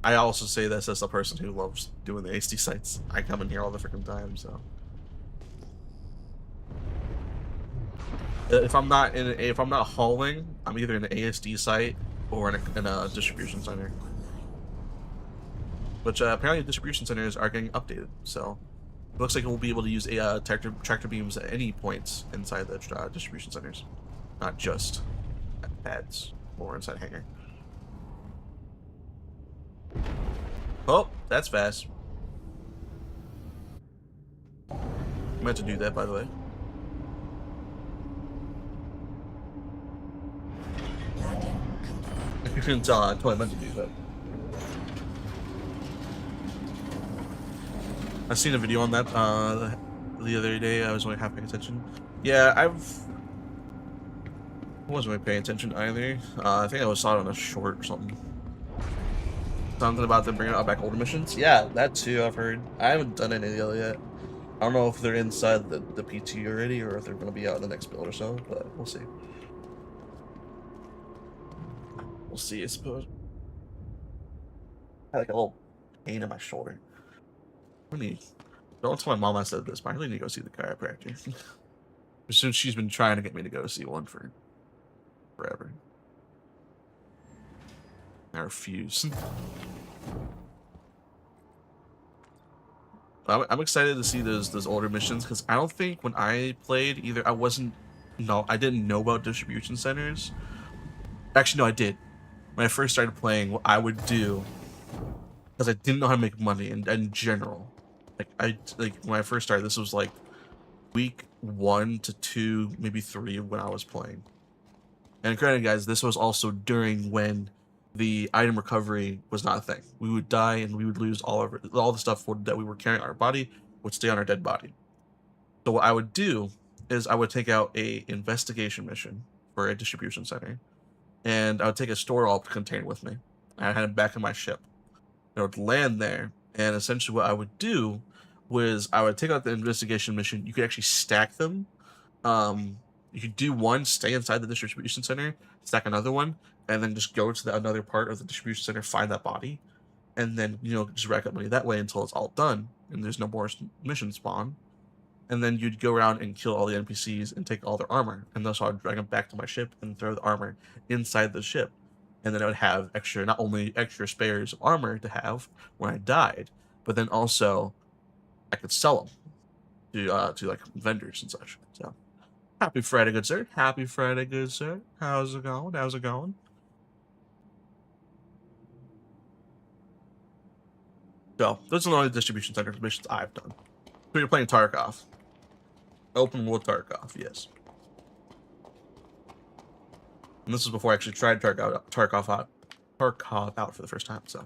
I also say this as a person who loves doing the ASD sites. I come in here all the freaking time, so. If I'm not hauling, I'm either in an ASD site or in a distribution center. Which apparently distribution centers are getting updated, so it looks like we'll be able to use tractor beams at any points inside the distribution centers, not just at pads or inside hangar. Oh, that's fast. I meant to do that, by the way. If you couldn't tell, I totally meant to do that. I seen a video on that the other day. I was only half paying attention. Yeah, I wasn't really paying attention either. I think I saw it on a short or something. Something about them bringing out back older missions. Yeah, that too. I've heard. I haven't done any of the other yet. I don't know if they're inside the PT already or if they're going to be out in the next build or so, but we'll see. We'll see, I suppose. I had like a little pain in my shoulder. Don't tell my mom I said this, but I really need to go see the chiropractor. Since she's been trying to get me to go see one for forever. I refuse. I'm excited to see those older missions because I don't think when I played either I didn't know about distribution centers. Actually, no, I did. When I first started playing, what I would do, because I didn't know how to make money in general. Like when I first started, this was like week 1 to 2, maybe 3 when I was playing. And granted, guys, this was also during when the item recovery was not a thing. We would die and we would lose all the stuff that we were carrying on our body would stay on our dead body. So what I would do is I would take out a investigation mission for a distribution center, and I would take a store container with me. I had it back in my ship. I would land there, and essentially what I would do was I would take out the investigation mission. You could actually stack them. You could do one, stay inside the distribution center, stack another one, and then just go to another part of the distribution center, find that body, and then, you know, just rack up money that way until it's all done and there's no more mission spawn. And then you'd go around and kill all the NPCs and take all their armor, and thus I'd drag them back to my ship and throw the armor inside the ship. And then I would have not only extra spares of armor to have when I died, but then also I could sell them to like vendors and such. So happy Friday, good sir. Happy Friday, good sir. How's it going? How's it going? So those are the only distribution center missions I've done. So you're playing Tarkov. Open world Tarkov, yes. And this is before I actually tried Tarkov out for the first time, so.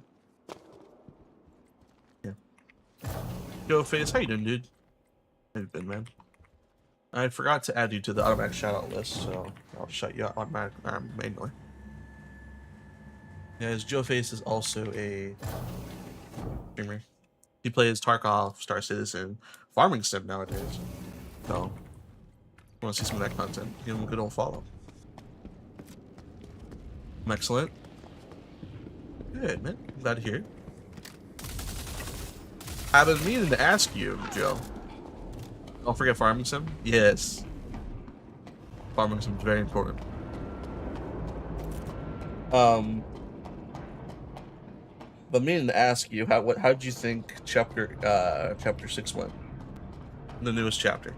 Yeah. Yo, Face, how you doing, dude? How you been, man? I forgot to add you to the automatic shoutout list, so I'll shout you out manually. Yeah, as Joe Face is also a streamer. He plays Tarkov, Star Citizen, Farming Sim nowadays. So, want to see some of that content? Give him a good old follow. Excellent. Good, man. Glad to hear it. I've been meaning to ask you, Joe. Don't forget Farming Sim? Yes. Farming Sim is very important. But meaning to ask you, how did you think chapter 6 went? The newest chapter.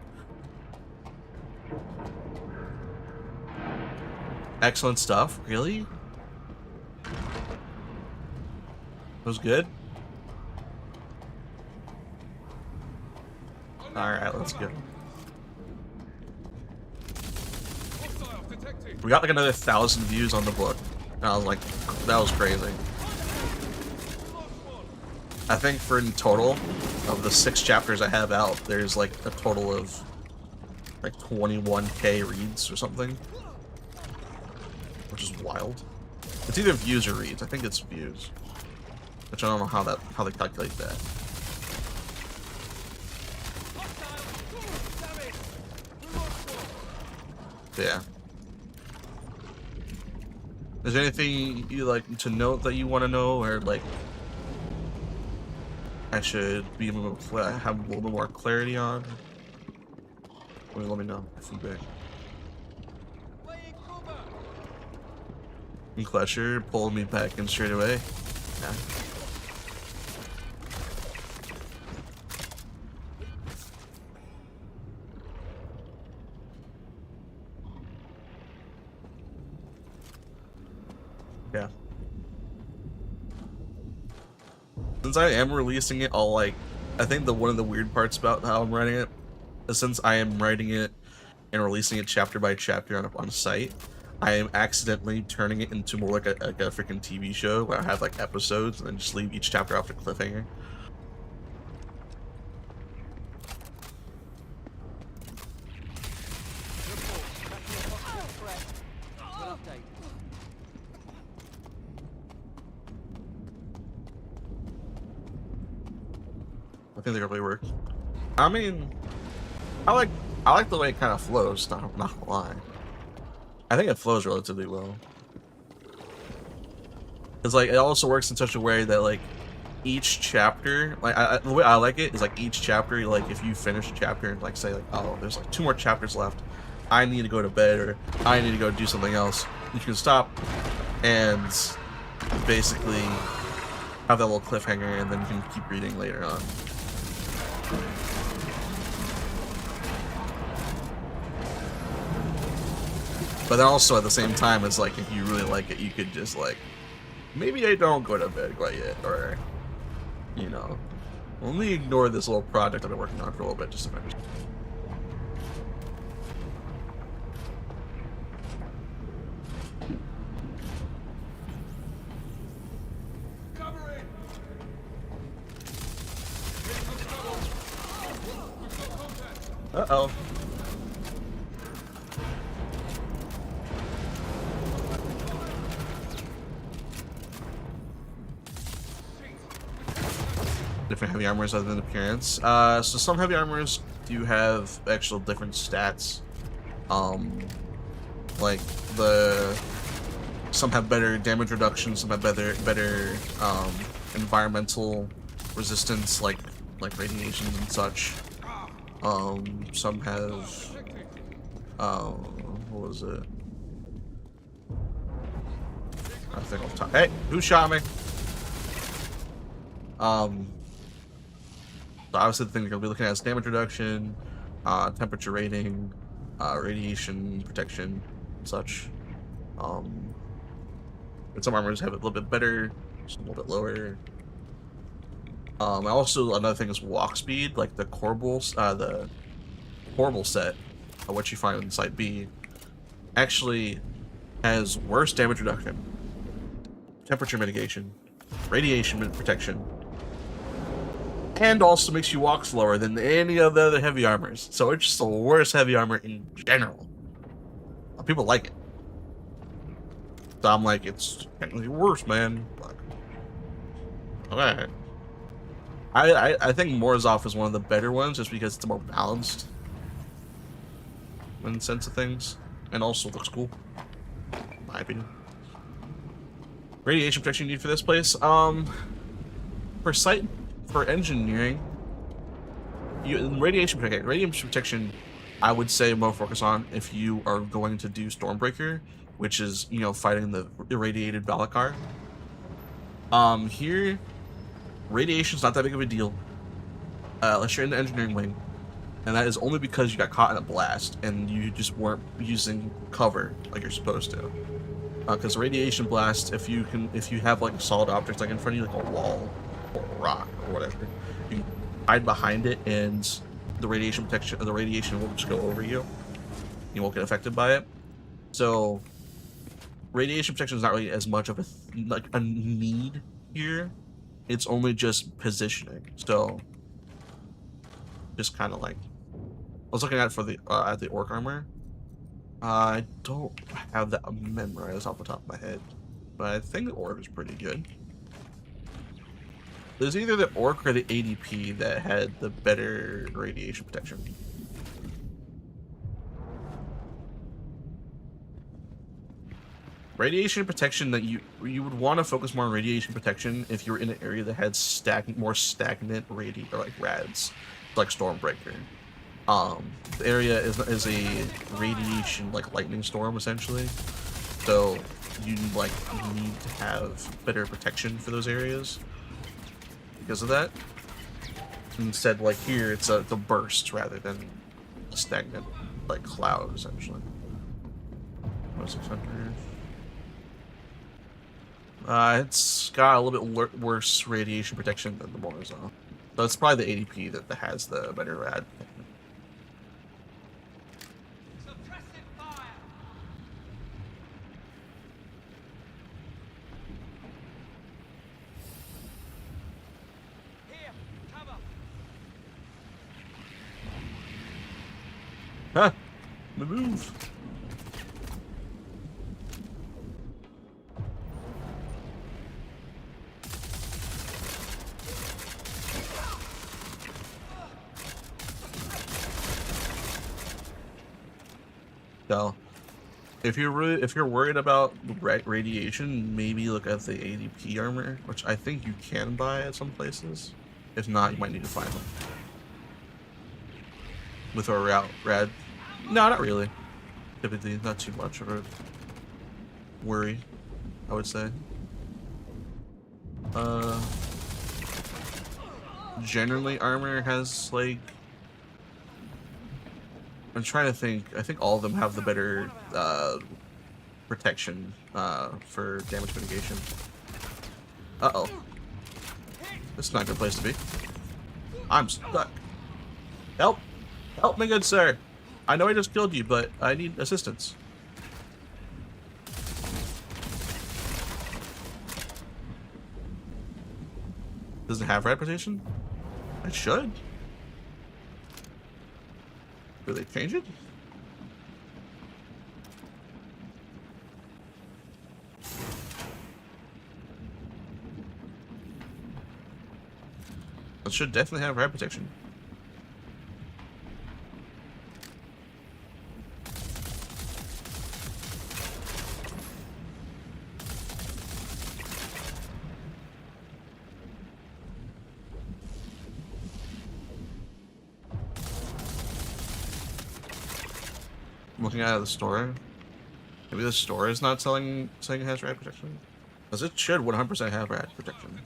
Excellent stuff. Really? It was good? Alright, let's go. We got like another 1,000 views on the book. And I was like, that was crazy. I think for in total of the 6 chapters I have out, there's like a total of like 21k reads or something, which is wild. It's either views or reads. I think it's views, which I don't know how they calculate that. Yeah. Is there anything you like to note that you want to know, or like I should be able to have a little bit more clarity on? Let me know if I'm back. And Clutcher pulled me back in straight away. Yeah. Yeah. Since I am releasing it, I think one of the weird parts about how I'm running it since I am writing it and releasing it chapter by chapter on a site, I am accidentally turning it into more like a freaking TV show where I have like episodes and then just leave each chapter off the cliffhanger. I think they probably work. I mean, I like the way it kind of flows. Not gonna lie. I think it flows relatively well. It's like it also works in such a way that like each chapter, like the way I like it is like each chapter, like if you finish a chapter and like say like, oh, there's like 2 more chapters left, I need to go to bed or I need to go do something else, you can stop and basically have that little cliffhanger and then you can keep reading later on. But then also at the same time, it's like if you really like it, you could just like, maybe I don't go to bed quite yet, or you know, let me ignore this little project I've been working on for a little bit just to finish. Uh-oh. Different heavy armors other than appearance. So some heavy armors do have actual different stats. Like some have better damage reduction, some have better environmental resistance, like radiations and such. Some have what was it? I think I'll talk. Hey, who shot me? So obviously the thing you're gonna be looking at is damage reduction, temperature rating, radiation protection, and such. And some armors have it a little bit better, some a little bit lower. Also another thing is walk speed, like the Corbel set, what you find in Site B, actually has worse damage reduction, temperature mitigation, radiation protection, and also makes you walk slower than any of the other heavy armors. So it's just the worst heavy armor in general. People like it. So I'm like, it's technically worse, man. Like, okay. I think Morozov is one of the better ones just because it's more balanced in the sense of things. And also looks cool, in my opinion. Radiation protection you need for this place. For engineering, radiation protection, I would say more focus on if you are going to do Stormbreaker, which is, you know, fighting the irradiated Valakar. Here, radiation's not that big of a deal, unless you're in the engineering wing, and that is only because you got caught in a blast and you just weren't using cover like you're supposed to. Because radiation blast, if you have like solid objects like in front of you, like a wall or a rock or whatever, you can hide behind it, and the radiation will just go over you. You won't get affected by it. So radiation protection is not really as much of a need here. It's only just positioning. So just kind of like, I was looking at the orc armor. I don't have that memorized off the top of my head, but I think the orc is pretty good. There's either the orc or the ADP that had the better radiation protection. Radiation protection, that you would want to focus more on radiation protection if you were in an area that had more stagnant rads, like Stormbreaker. The area is a radiation lightning storm essentially, so you need to have better protection for those areas because of that. Instead, like here, it's a burst rather than a stagnant cloud essentially. 600. It's got a little bit worse radiation protection than the Morozov. So it's probably the ADP that has the better rad. Huh. Move. So, if you're worried about radiation, maybe look at the ADP armor, which I think you can buy at some places. If not, you might need to find them. With our rad, no, not really. Typically, not too much of a worry, I would say. Generally, armor has like. I'm trying to think. I think all of them have the better protection for damage mitigation. Uh-oh. This is not a good place to be. I'm stuck. Help! Help me, good sir! I know I just killed you, but I need assistance. Does it have reputation? It should. Do they change it? It should definitely have rad protection. Looking at the store. Maybe the store is not saying it has rad protection. Because it should 100% have rad protection.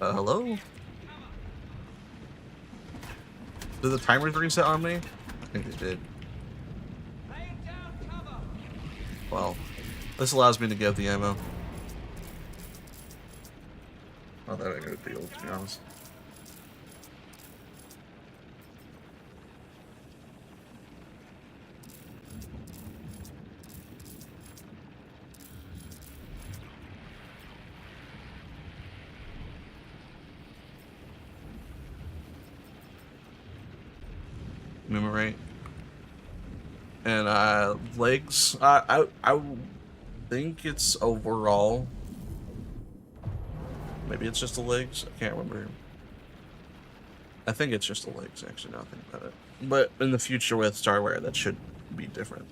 Hello? Did the timers reset on me? I think they did. Well, this allows me to get the ammo. Not that big of a deal, to be honest. Right, and legs. I think it's overall. Maybe it's just the legs. I can't remember. I think it's just the legs. Actually, now I think about it. But in the future with Starware, that should be different.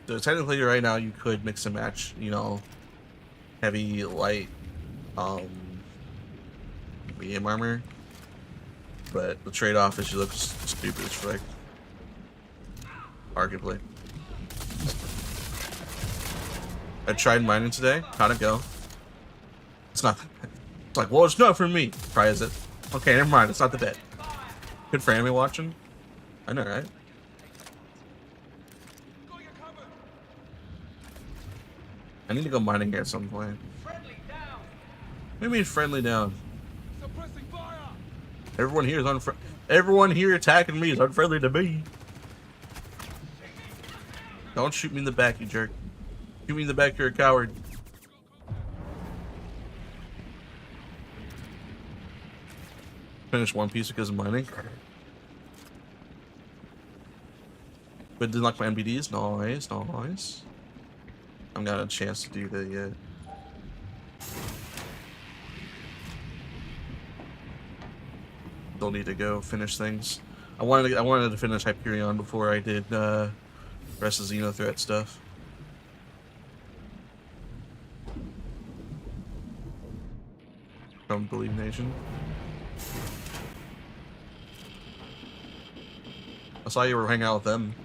So technically, right now you could mix and match. You know, heavy, light. Medium armor, but the trade-off is you look stupid as frick. Arguably. I tried mining today. How'd it go? It's not. It's like, well, it's not for me. Try is it? Okay, never mind. It's not the bed. Good for anime watching. I know, right? I need to go mining here at some point. What do you mean friendly down? Everyone here is everyone here attacking me is unfriendly to me. Don't shoot me in the back, you jerk. Shoot me in the back, you're a coward. Finish one piece because of mining. But didn't like my MBDs? Nice, nice. I haven't got a chance to do that yet. Still need to go finish things. I wanted to finish Hyperion before I did rest of Xenothreat stuff. From Believe Nation. I saw you were hanging out with them.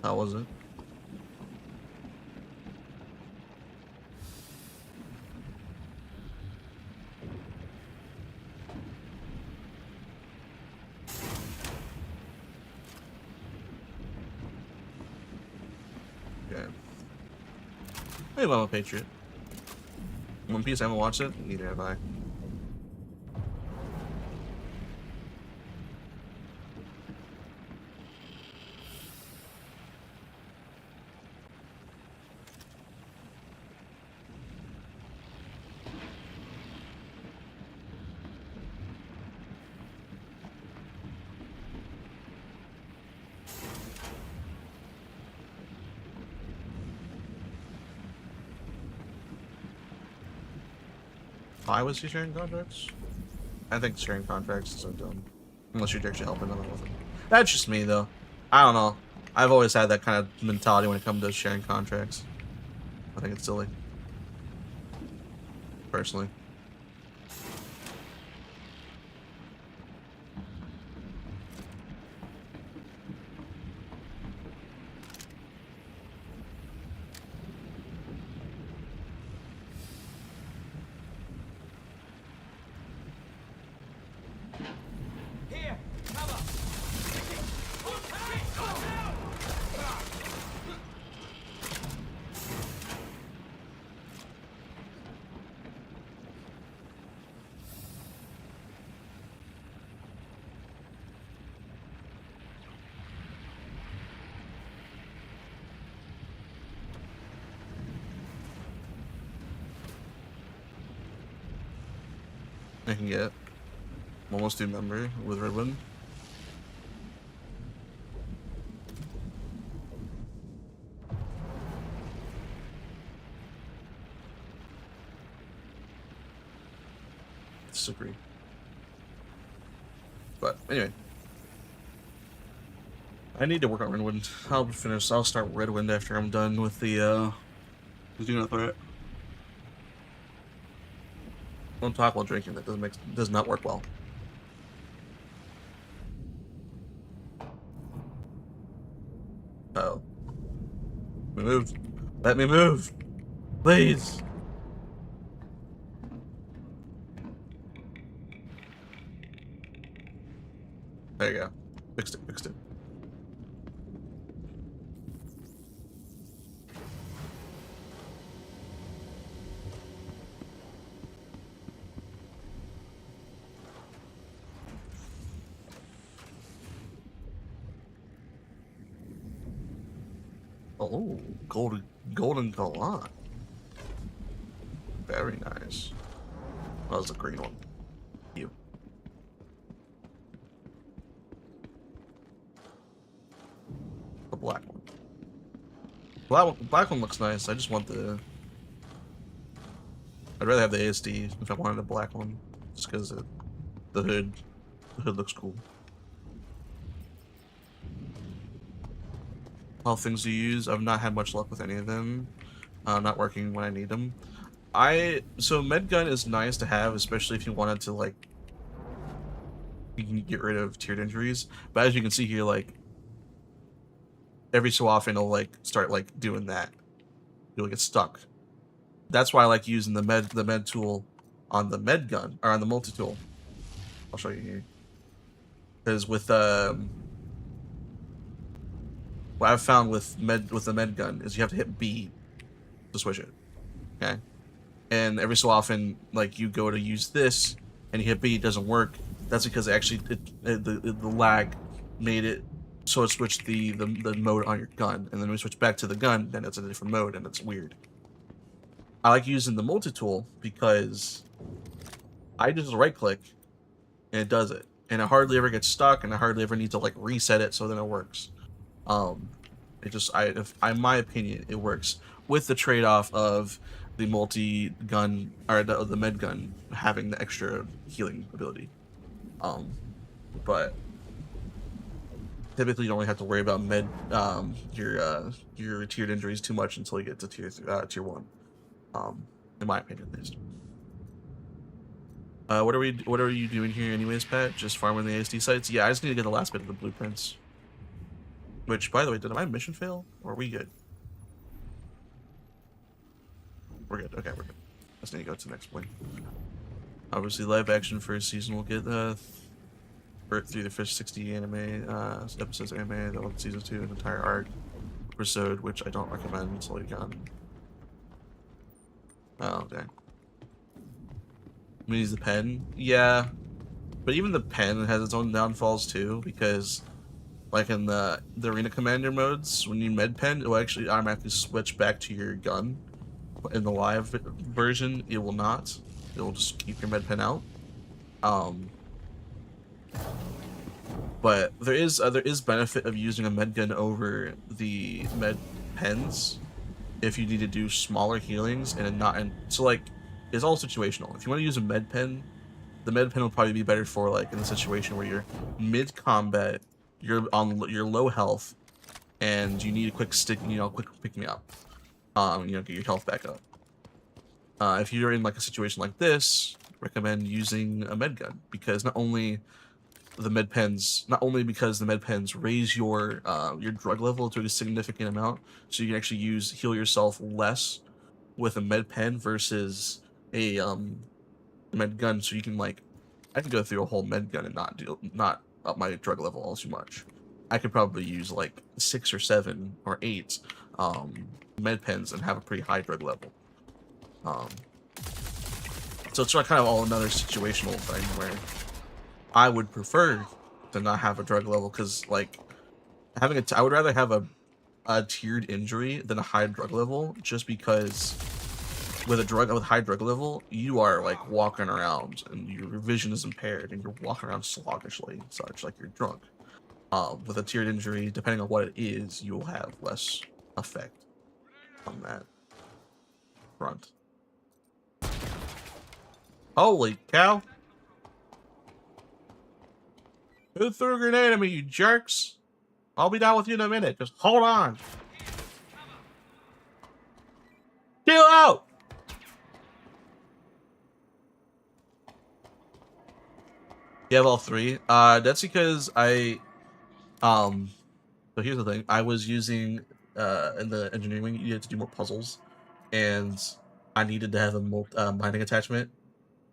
How was it? Okay. Hey, I'm a Patriot. One Piece, I haven't watched it. Neither have I. Why was he sharing contracts? I think sharing contracts is so dumb. Unless you're actually helping them with them. That's just me, though. I don't know. I've always had that kind of mentality when it comes to sharing contracts. I think it's silly. Personally. Here, cover. I can get almost 2 member with ribbon. Disagree. But anyway. I need to work on Redwind. I'll start Redwind after I'm done with the Do Not Threat. Don't talk while drinking. That does not work well. Oh. Move. Let me move. Please. There you go. Fixed it, fixed it. Oh, golden Galan. Very nice. That was the green one. You. The black one. Black one looks nice. I just want the. I'd rather have the ASD if I wanted a black one, just because the hood looks cool. All things to use. I've not had much luck with any of them. Not working when I need them. So med gun is nice to have, especially if you wanted to like you can get rid of tiered injuries. But as you can see here, like every so often it'll like start like doing that. You'll get stuck. That's why I like using the med tool on the med gun or on the multi tool. I'll show you here. Because with what I've found with the med gun is you have to hit B to switch it. Okay? And every so often, like you go to use this and you hit B, it doesn't work. That's because the lag made it so it switched the mode on your gun, and then when we switch back to the gun, then it's a different mode and it's weird. I like using the multi-tool because I just right click and it does it. And it hardly ever gets stuck, and I hardly ever need to like reset it so then it works. It just in my opinion, it works with the trade-off of the multi-gun or the med gun having the extra healing ability. But typically you don't really have to worry about your tiered injuries too much until you get to tier 1. In my opinion, at least. What are you doing here anyways, Pat? Just farming the ASD sites? Yeah, I just need to get the last bit of the blueprints. Which, by the way, did my mission fail? Or are we good? We're good. Okay, we're good. I just need to go to the next point. Obviously, live action first season will get through the first 60 anime episodes of anime, the season 2, an entire arc episode, which I don't recommend until you've gone. Oh, dang. I mean, use the pen? Yeah. But even the pen has its own downfalls too, because like in the arena commander modes, when you med pen, it will actually automatically switch back to your gun. But in the live version, it will not. It will just keep your med pen out. But there is benefit of using a med gun over the med pens if you need to do smaller healings so like it's all situational. If you want to use a med pen, the med pen will probably be better for like in the situation where you're mid combat, you're low health, and you need a quick quick pick me up, get your health back up. If you're in like a situation like this, recommend using a med gun because not only because the med pens raise your drug level to a significant amount, so you can actually heal yourself less with a med pen versus a med gun. So you can I could go through a whole med gun and not up my drug level all too much. I could probably use like 6 or 7 or 8 med pens and have a pretty high drug level. So it's kind of all another situational thing where I would prefer to not have a drug level because like I would rather have a tiered injury than a high drug level, just because with high drug level you are like walking around and your vision is impaired and you're walking around sluggishly and such, like you're drunk. With a tiered injury, depending on what it is, you will have less effect on that front. Holy cow! Who threw a grenade at me, you jerks? I'll be down with you in a minute. Just hold on. Chill out! You have all 3? That's because so here's the thing. I was using, in the engineering wing, you had to do more puzzles. And I needed to have a mining attachment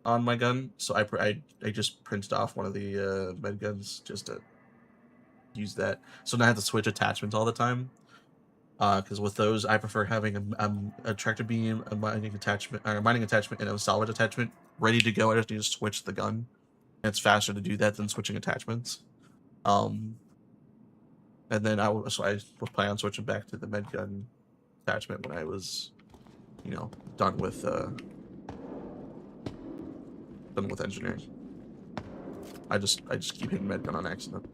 on my gun, so I just printed off one of the med guns just to use that. So now I have to switch attachments all the time. Because with those, I prefer having a tractor beam, a mining attachment, and a salvage attachment ready to go. I just need to switch the gun. And it's faster to do that than switching attachments. And then I was planning on switching back to the med gun attachment when I was, done with engineering. I just keep hitting med gun on accident.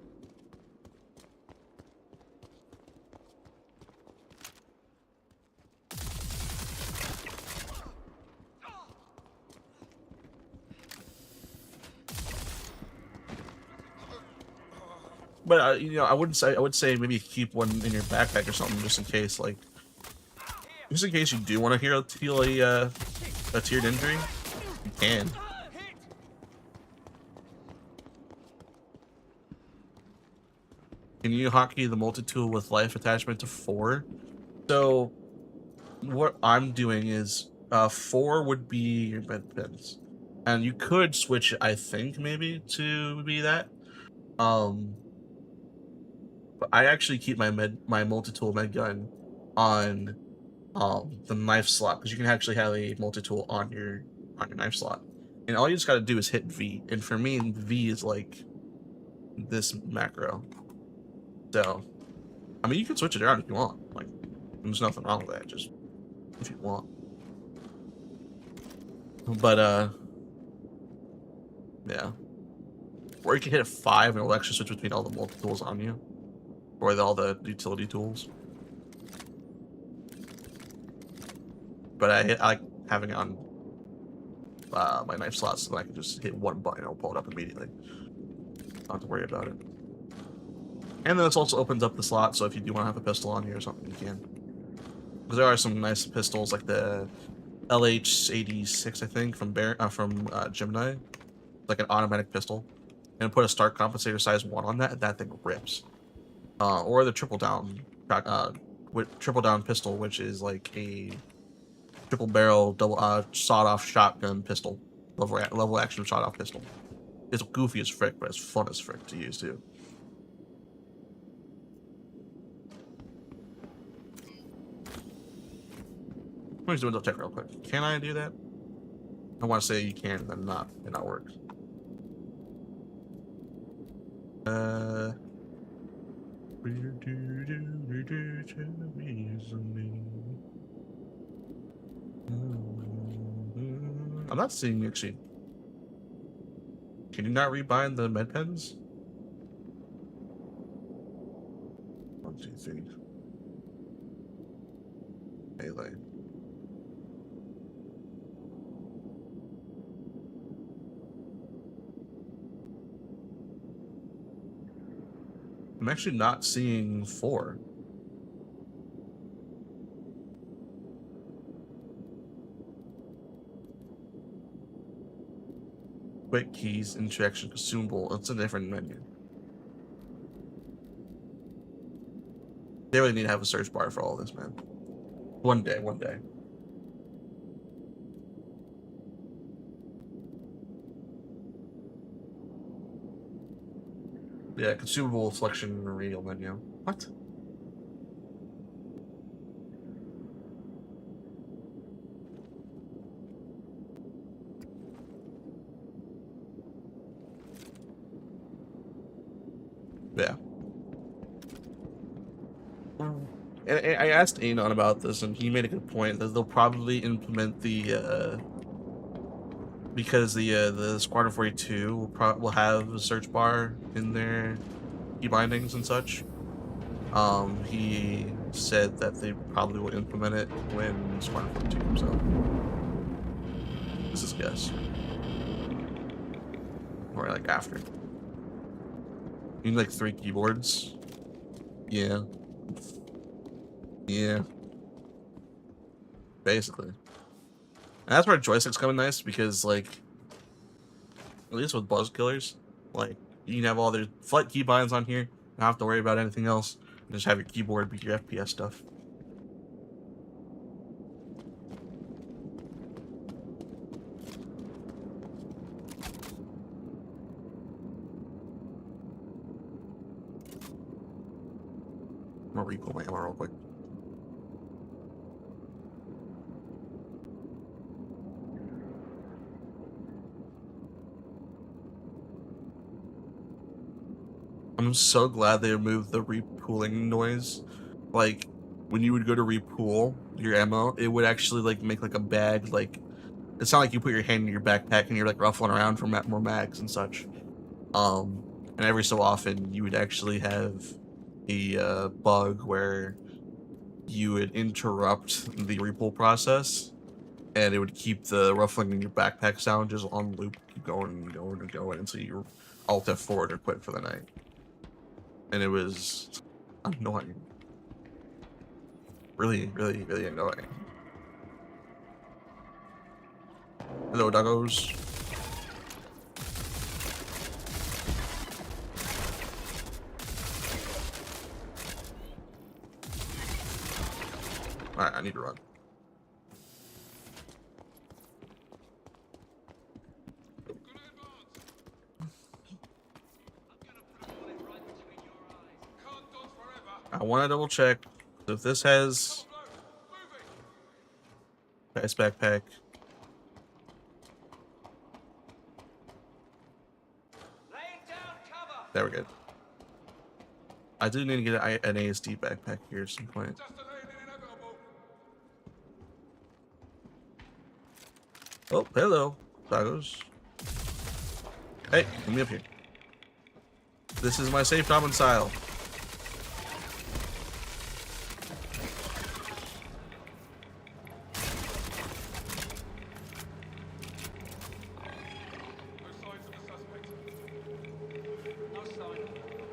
But I would say maybe keep one in your backpack or something just in case, you do want to heal a tiered injury. You can. Can you hotkey the multi-tool with life attachment to 4? So what I'm doing is 4 would be your med pens, and you could switch it, I think, maybe to be that. But I actually keep my multi-tool med gun on the knife slot, because you can actually have a multi-tool on your knife slot, and all you just got to do is hit V. And for me, V is like this macro. So, I mean, you can switch it around if you want. Like, there's nothing wrong with that. Just if you want. But yeah. Or you can hit 5 and it'll actually switch between all the multi-tools on you, or all the utility tools. But I like having it on my knife slots so that I can just hit one button and it'll pull it up immediately. Don't have to worry about it. And then this also opens up the slot, so if you do want to have a pistol on you or something, you can. Because there are some nice pistols, like the LH86, I think, from Gemini. like an automatic pistol, and put a start compensator size 1 on that, that thing rips. Or the triple down pistol, which is like a triple barrel double sawed off shotgun pistol, level action sawed off pistol. It's goofy as frick, but it's fun as frick to use too. Let me just do a window check real quick. Can I do that? I want to say you can, then not. It not works. I'm not seeing actually. Can you not rebind the med pens? 1, 2, 3. Melee. I'm actually not seeing 4. Quick keys, interaction, consumable. It's a different menu. They really need to have a search bar for all this, man. One day, one day. Yeah, consumable selection real menu. What? Yeah. And I asked Anon about this, and he made a good point that they'll probably implement the because the Squadron 42 will have a search bar in their key bindings and such. He said that they probably will implement it when Squadron 42 comes out. This is a guess. Or like after. You need like 3 keyboards. Yeah. Yeah. Basically. And that's where joysticks come in nice, because like at least with buzz killers, like you can have all their flight keybinds on here, not have to worry about anything else, and just have your keyboard be your FPS stuff. I'm gonna recoil my ammo real quick. I'm so glad they removed the repooling noise. Like, when you would go to repool your ammo, it would actually like make like a bag, like it's not like you put your hand in your backpack and you're like ruffling around for more mags and such. And every so often you would actually have a bug where you would interrupt the repool process, and it would keep the ruffling in your backpack sound just on loop, keep going and going and going until you alt F4 or quit for the night. And it was annoying. Really, really, really annoying. Hello, doggos. Alright, I need to run. I want to double check if this has nice backpack. There we go. I do need to get an ASD backpack here at some point. Oh, hello, doggos. Hey, let me up here. This is my safe domicile.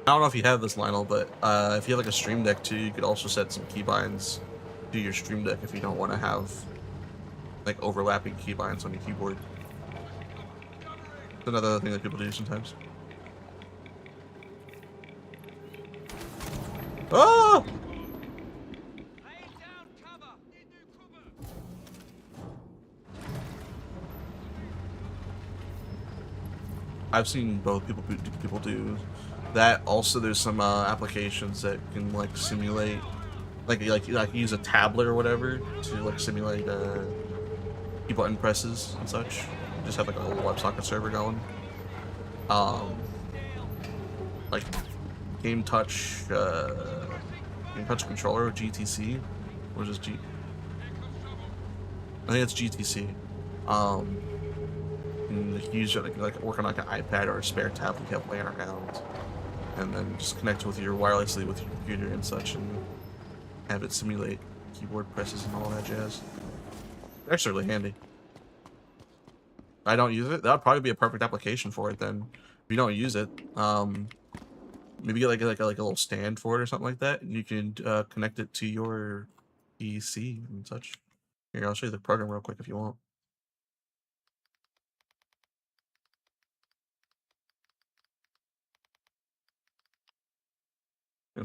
I don't know if you have this, Lionel, but if you have like a stream deck too, you could also set some keybinds to your stream deck if you don't want to have like overlapping keybinds on your keyboard. another thing that people do sometimes. Ah! Lay down cover. I've seen both people do that. Also, there's some applications that can like simulate, like use a tablet or whatever to like simulate key button presses and such. Just have like a little WebSocket server going. Like Game Touch Controller, GTC, or just G. I think it's GTC. And you can use it like work on like an iPad or a spare tablet you have laying around, and then just connect with your wirelessly with your computer and such, and have it simulate keyboard presses and all that jazz. They're actually really handy. I don't use it. That would probably be a perfect application for it then. If you don't use it, maybe get like a little stand for it or something like that, and you can connect it to your PC and such. Here, I'll show you the program real quick if you want.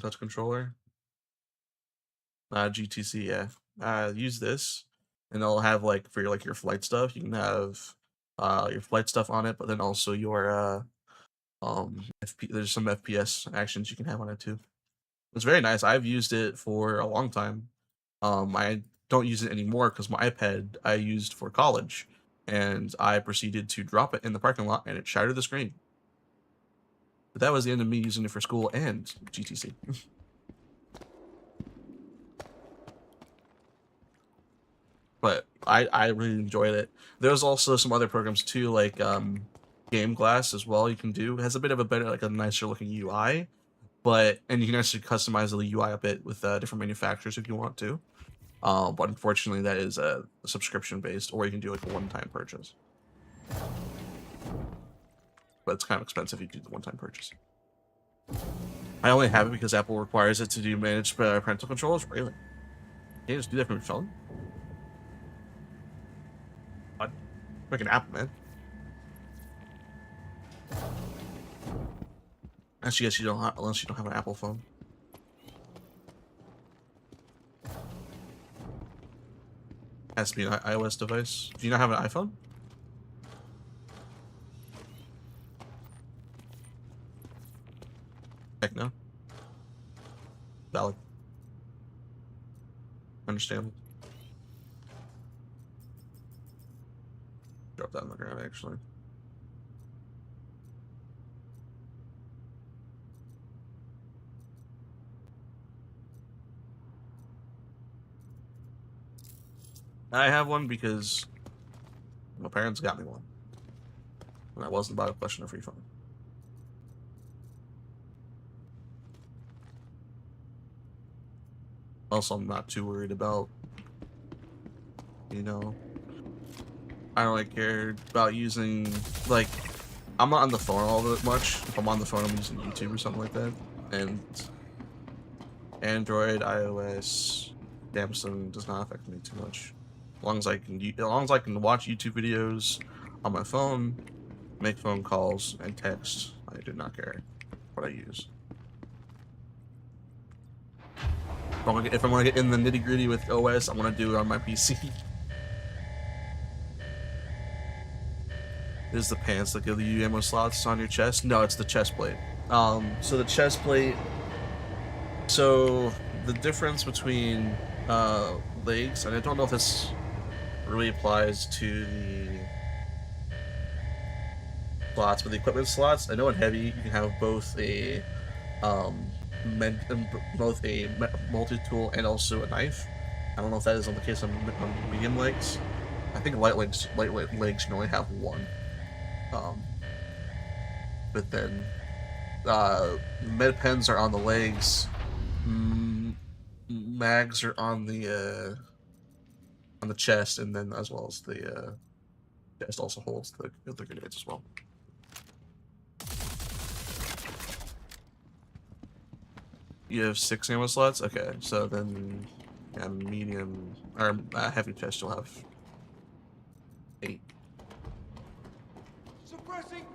Touch controller. GTC, yeah. Use this, and it'll have like for your flight stuff. You can have your flight stuff on it, but then also your there's some FPS actions you can have on it too. It's very nice. I've used it for a long time. I don't use it anymore because my iPad I used for college, and I proceeded to drop it in the parking lot, and it shattered the screen. But that was the end of me using it for school and GTC. But I really enjoyed it. There's also some other programs too, like Game Glass as well. You can do. It has a bit of a better, like a nicer looking UI, and you can actually customize the UI a bit with different manufacturers if you want to. But unfortunately, that is a subscription based, or you can do like a one-time purchase. But it's kind of expensive if you do the one-time purchase. I only have it because Apple requires it to do managed parental controls. Really? You can't just do that from your phone? What? Like an Apple, man. Actually, yes, you don't have, unless you don't have an Apple phone. Has to be an iOS device. Do you not have an iPhone? Heck no. Valid. Understandable. Drop that on the ground, actually. I have one because my parents got me one. And I wasn't about a question of free phone. Also, I'm not too worried about, I don't really care about using, like, I'm not on the phone all that much. If I'm on the phone, I'm using YouTube or something like that. And Android, iOS, Samsung does not affect me too much. As long as I can watch YouTube videos on my phone, make phone calls, and text, I do not care what I use. If I'm gonna get in the nitty gritty with OS, I want to do it on my PC. Is the pants that give you ammo slots on your chest? No, it's the chest plate. So the chest plate. So the difference between legs, and I don't know if this really applies to the slots, but the equipment slots. I know in heavy you can have both a multi-tool and also a knife. I don't know if that is on the case on medium legs. I think lightweight legs can only have one. But then med pens are on the legs. Mags are on the chest, and then as well as the chest also holds the grenades as well. You have 6 ammo slots? Okay, so then medium or heavy chest you'll have 8. Suppressing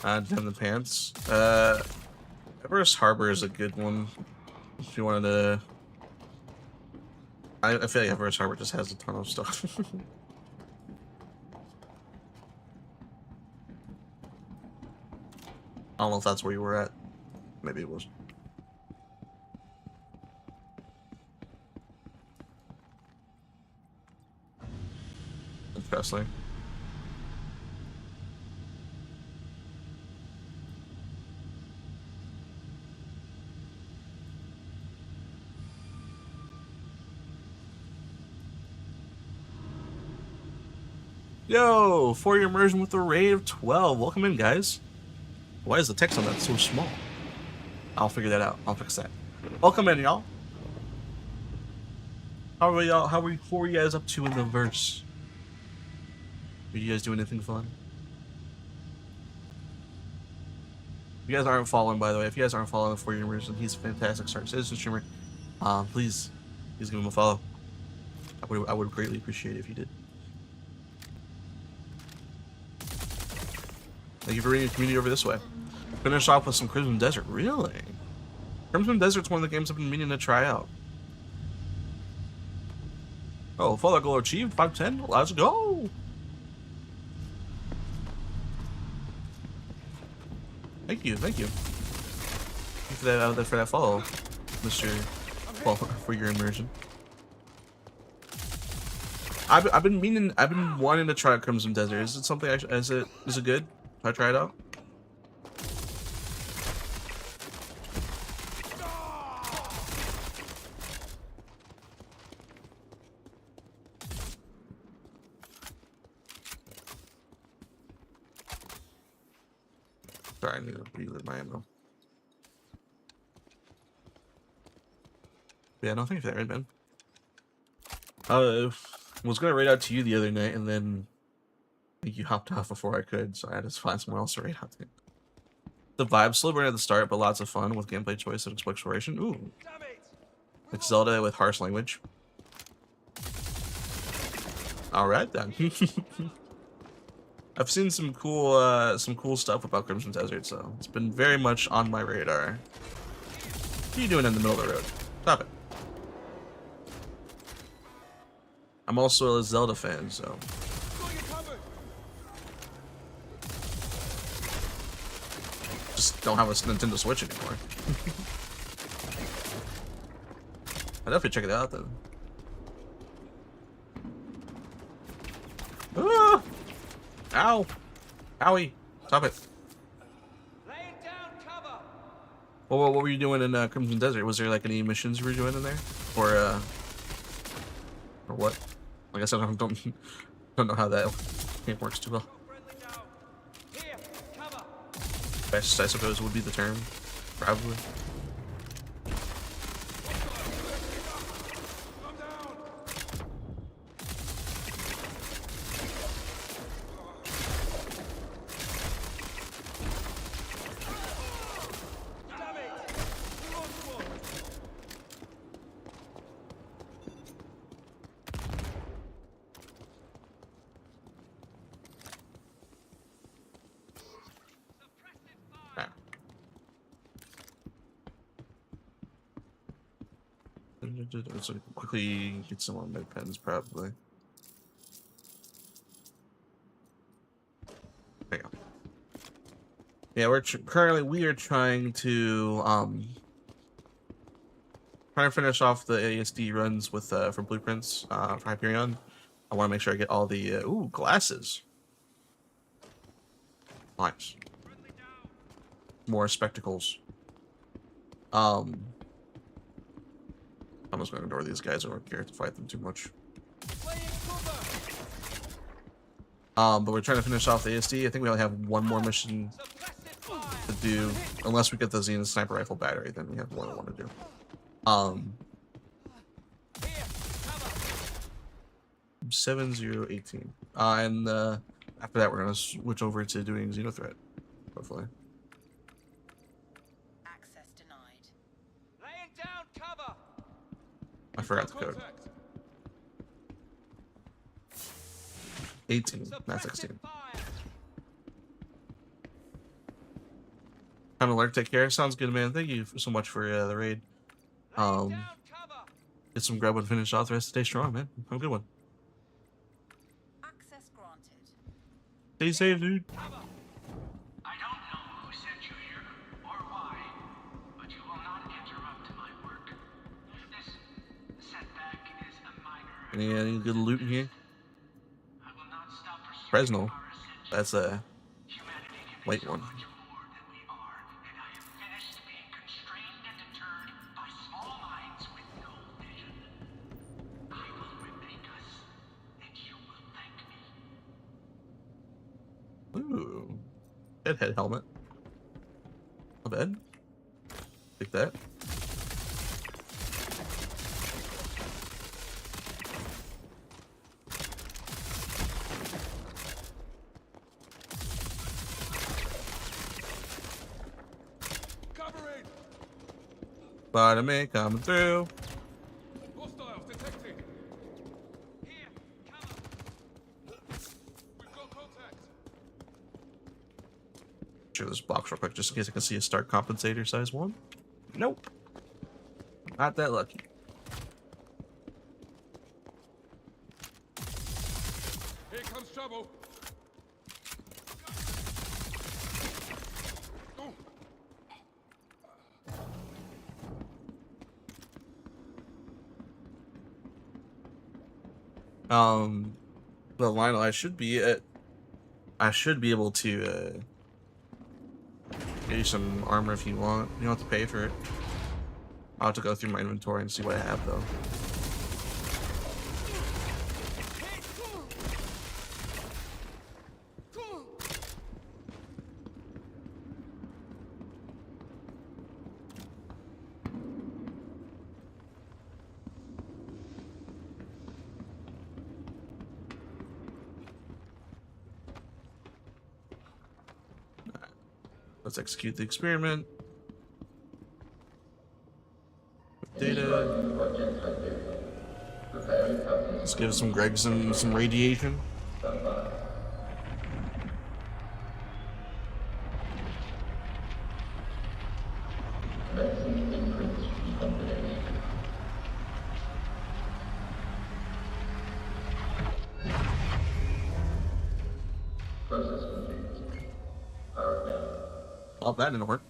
Down the pants. Everest Harbor is a good one. If you wanted to... I feel like Everest Harbor just has a ton of stuff. I don't know if that's where you were at. Maybe it was. Interesting. Yo, 4-year immersion with a rate of 12. Welcome in, guys. Why is the text on that so small? I'll figure that out. I'll fix that. Welcome in, y'all. How are y'all? What are you guys up to in the verse? Are you guys doing anything fun? If you guys aren't following, by the way, if you guys aren't following the 4-year immersion, he's a fantastic Star Citizen streamer. Please give him a follow. I would greatly appreciate it if you did. Thank you for bringing the community over this way. Finish off with some Crimson Desert. Really? Crimson Desert's one of the games I've been meaning to try out. Oh, Fallout goal achieved. 510. Let's go. Thank you. Thank you. Thank you for that follow, Mr. Well, for your immersion. I've been wanting to try Crimson Desert. Is it something is it good? Can I try it out? Sorry, I need to reload my ammo. Yeah, no, thank you for that, man. Was gonna raid out to you the other night, and then I think you hopped off before I could, so I had to find somewhere else to raid out to. The vibe's slow burn at the start, but lots of fun with gameplay choice and exploration. Ooh, it's Zelda with harsh language. All right then. I've seen some cool stuff about Crimson Desert, so it's been very much on my radar. What are you doing in the middle of the road? Stop it. I'm also a Zelda fan, so. Just don't have a Nintendo Switch anymore. I'll definitely check it out then. Ah! Ow! Owie! Stop it. Laying down cover. Well, what were you doing in Crimson Desert? Was there like any missions you were doing in there, or what? I guess I don't know how that game works too well. Here, cover. Best, I suppose, would be the term, probably. So quickly get some on my pens, probably. There you go. Yeah, we are trying to finish off the ASD runs with for blueprints for Hyperion. I want to make sure I get all the ooh, glasses. Nice. More spectacles. I'm just going to ignore these guys. I don't care to fight them too much. But we're trying to finish off the ASD. I think we only have one more mission to do, unless we get the Zenith sniper rifle battery. Then we have one more to do. 7018. And after that, we're gonna switch over to doing Xenothreat, hopefully. Access denied. Laying down cover. I forgot the code. 18, not 16. Time to learn, take care. Sounds good, man. Thank you so much for the raid. Laying down cover. Get some grub and finish off the rest. Stay strong, man. Have a good one. Access granted. Stay safe, dude. Cover. I don't know who sent you here or why, but you will not interrupt my work. This setback is a minor. Any good loot in here? I will not stop pursuing Fresno. our ascension. That's a Humanity can be white so one. much more than we are, and I am finished being constrained and deterred by small minds with no vision. I will remake us, and you will thank me. Ooh. Head helmet. Not bad. Take that. Covering! Spider-Man coming through. Hostiles detected! Here, cover. We've got contact! Check this box real quick just in case I can see a start compensator size 1. Nope. Not that lucky. Here comes trouble! Oh, Well, Lionel, I should be able to get you some armor if you want. You don't have to pay for it. I'll have to go through my inventory and see what I have though. Let's execute the experiment. Data. Let's give some Greg some radiation. Oh, that didn't work.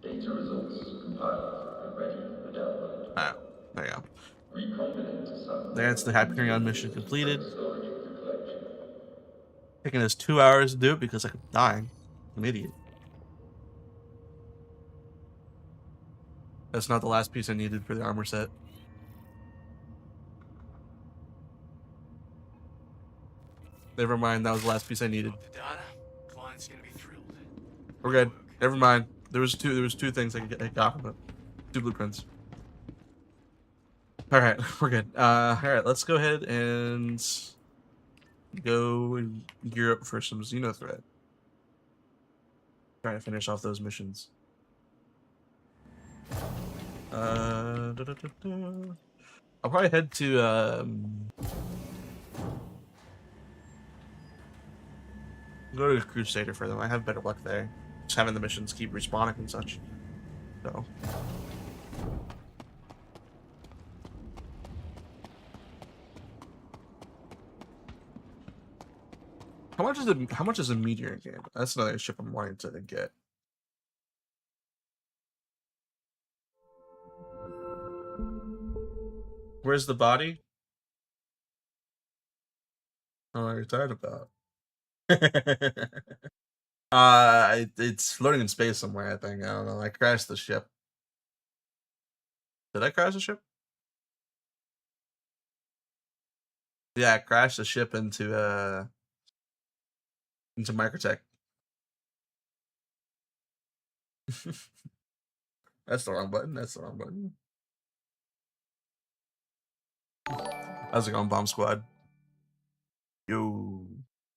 Data results compiled and ready for download. Ah, there you go. Recombinant to some. That's the Hyperion mission completed. Storage of the collection. Taking us 2 hours to do it because I'm dying. I'm an idiot. That's not the last piece I needed for the armor set. Never mind, that was the last piece I needed. The data? Client's gonna be thrilled. We're good. Never mind. There was two things I got from it. 2 blueprints. Alright, we're good. Alright, let's go ahead and go and gear up for some Xenothreat. Trying to finish off those missions. I'll probably head to go to Crusader for them. I have better luck there. Just having the missions keep respawning and such. So how much is a meteor in game? That's another ship I'm wanting to get. Where's the body? I don't know what you're talking about. It's floating in space somewhere, I think. I don't know. I crashed the ship. Did I crash the ship? Yeah, I crashed the ship into Microtech. That's the wrong button. That's the wrong button. How's it going, Bomb Squad? Yo,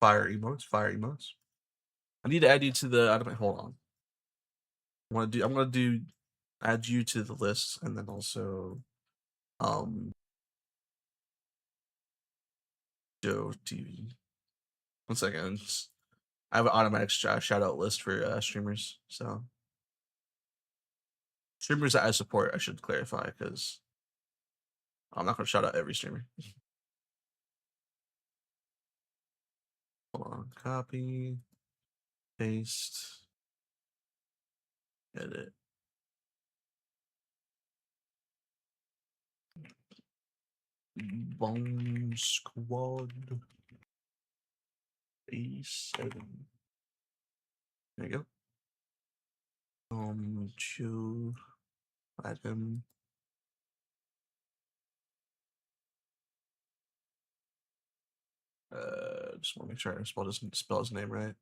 fire emotes, fire emotes. I need to add you to the. Hold on. I'm gonna add you to the list, and then also, Joe TV. 1 second. I have an automatic shout out list for streamers, so Streamers that I support, I should clarify, because I'm not gonna shout out every streamer. Hold on, copy, paste, edit. Bone Squad A7. There you go. Chew, add him. Just want to make sure I spell his name right.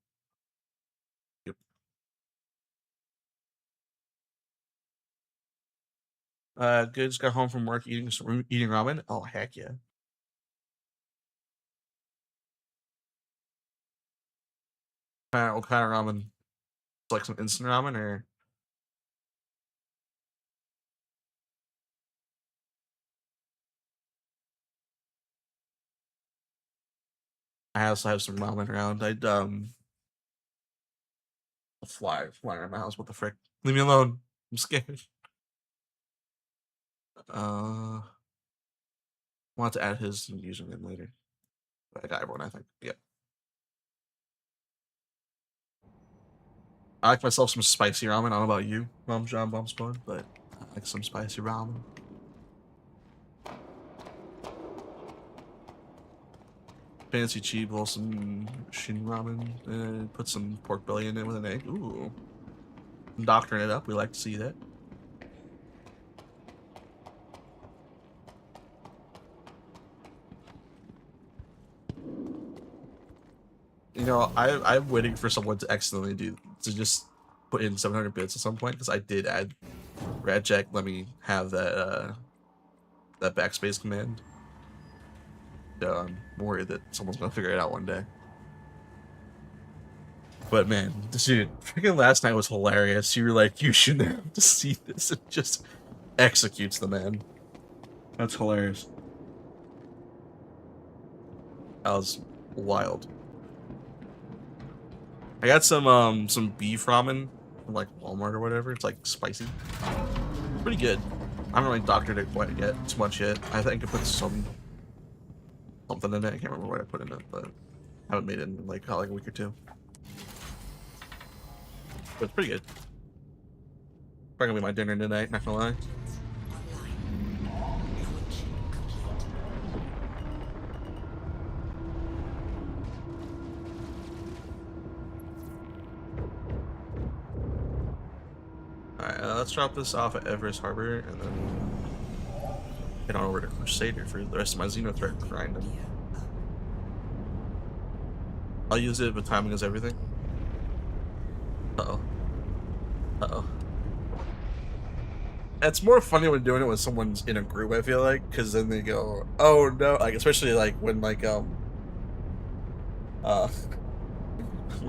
Yep. Good. Just got home from work eating ramen. Oh heck yeah. What kind of ramen? It's like some instant ramen, or I also have some ramen around. I'd a fly flying around my house. What the frick? Leave me alone. I'm scared. Want to add his username later. But I got everyone, I think. Yep. I like myself some spicy ramen. I don't know about you, Mom John Bomb Squad, but I like some spicy ramen. Fancy cheap, some shin ramen, and put some pork belly in it with an egg. Ooh. Doctoring it up. We like to see that. You know, I'm waiting for someone to accidentally just put in 700 bits at some point, because I did add Radjack. Let me have that that backspace command. So I'm worried that someone's gonna figure it out one day. But man, dude, freaking last night was hilarious. You were like, you shouldn't have to see this. It just executes the man. That's hilarious. That was wild. I got some beef ramen from like Walmart or whatever. It's like spicy. Pretty good. I haven't really doctored it quite yet, too much yet. I think I put something in it. I can't remember what I put in it, but I haven't made it in like a week or two. But it's pretty good. Probably gonna be my dinner tonight, not gonna lie. Alright, let's drop this off at Everest Harbor and then head on over to Crusader for the rest of my Xenothreat grinding. I'll use it, but timing is everything. Uh-oh. Uh-oh. It's more funny when doing it when someone's in a group, I feel like, because then they go, oh no, like, especially like when like,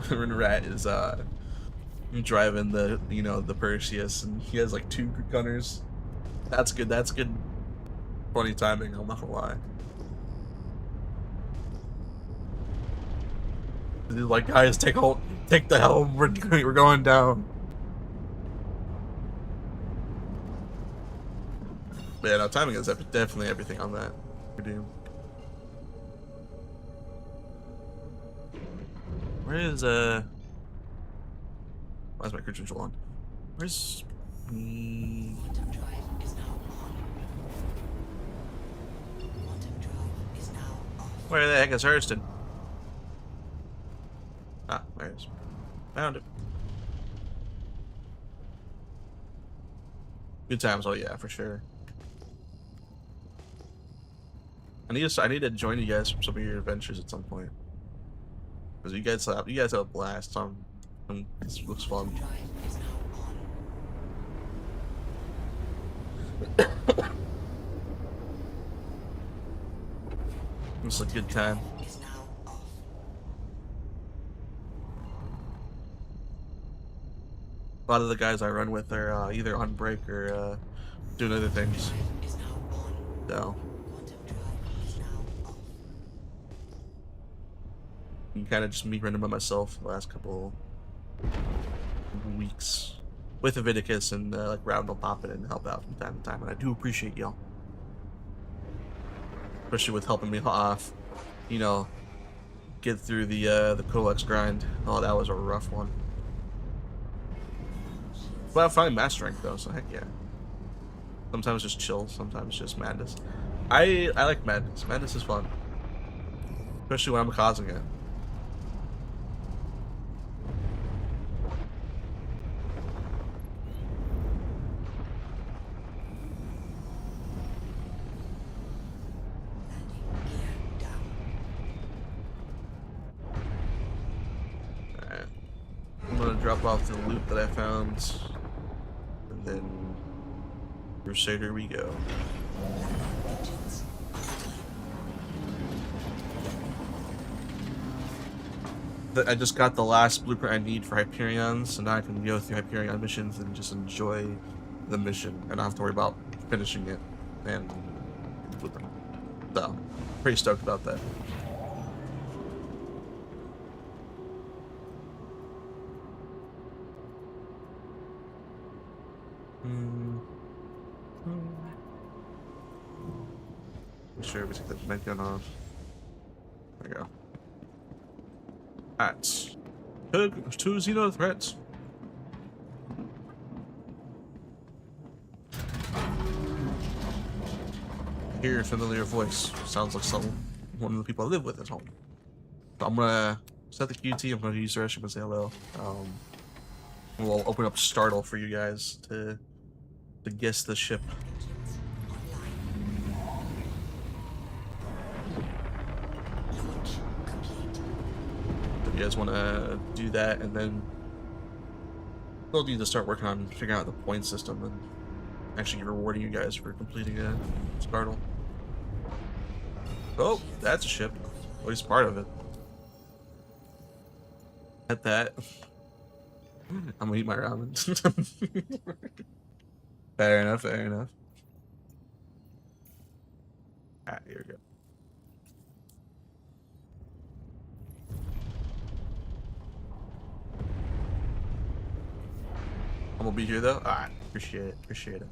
when Rat is, driving the, you know, the Perseus, and he has like 2 gunners. That's good, funny timing, I'm not gonna lie. He's like, guys, take the helm, we're going down. But yeah, no, timing is definitely everything on that. Why is my creature control on? Where's Quantum drive is now on. Quantum drive is now off. where the heck is Hurston? Ah, there it is. Found it. Good times, oh yeah, for sure. I need to join you guys from some of your adventures at some point. Because you guys have a blast. This looks fun. Drive is now on. It's a good time. Is now off. A lot of the guys I run with are either on break or doing other things. Is now on. So Quantum drive is now off. you kind of just me running by myself the last couple weeks. with Leviticus and like Round will pop in and help out from time to time, and I do appreciate y'all, especially with helping me off, you know, get through the Codex grind. Oh, that was a rough one. But I'm finally mastering though, so heck yeah. Sometimes just chill, sometimes just madness. I like madness. Madness is fun, especially when I'm causing it. I'm gonna drop off the loot that I found, and then Crusader we go. I just got the last blueprint I need for Hyperion, so now I can go through Hyperion missions and just enjoy the mission, and not have to worry about finishing it and blueprint. So, pretty stoked about that. Make sure we take that med gun off. There we go. Alright. Two Xeno threats. Hear a familiar voice. Sounds like one of the people I live with at home. So I'm gonna set the QT. I'm gonna use the restroom and say hello. We'll open up Startle for you guys to guess the ship. If you guys want to do that, and then we'll need to start working on figuring out the point system and actually rewarding you guys for completing a Startle. Oh, that's a ship. At least part of it. At that. I'm gonna eat my ramen. Fair enough, fair enough. Alright, here we go. I'm gonna be here though. Alright, appreciate it, appreciate it.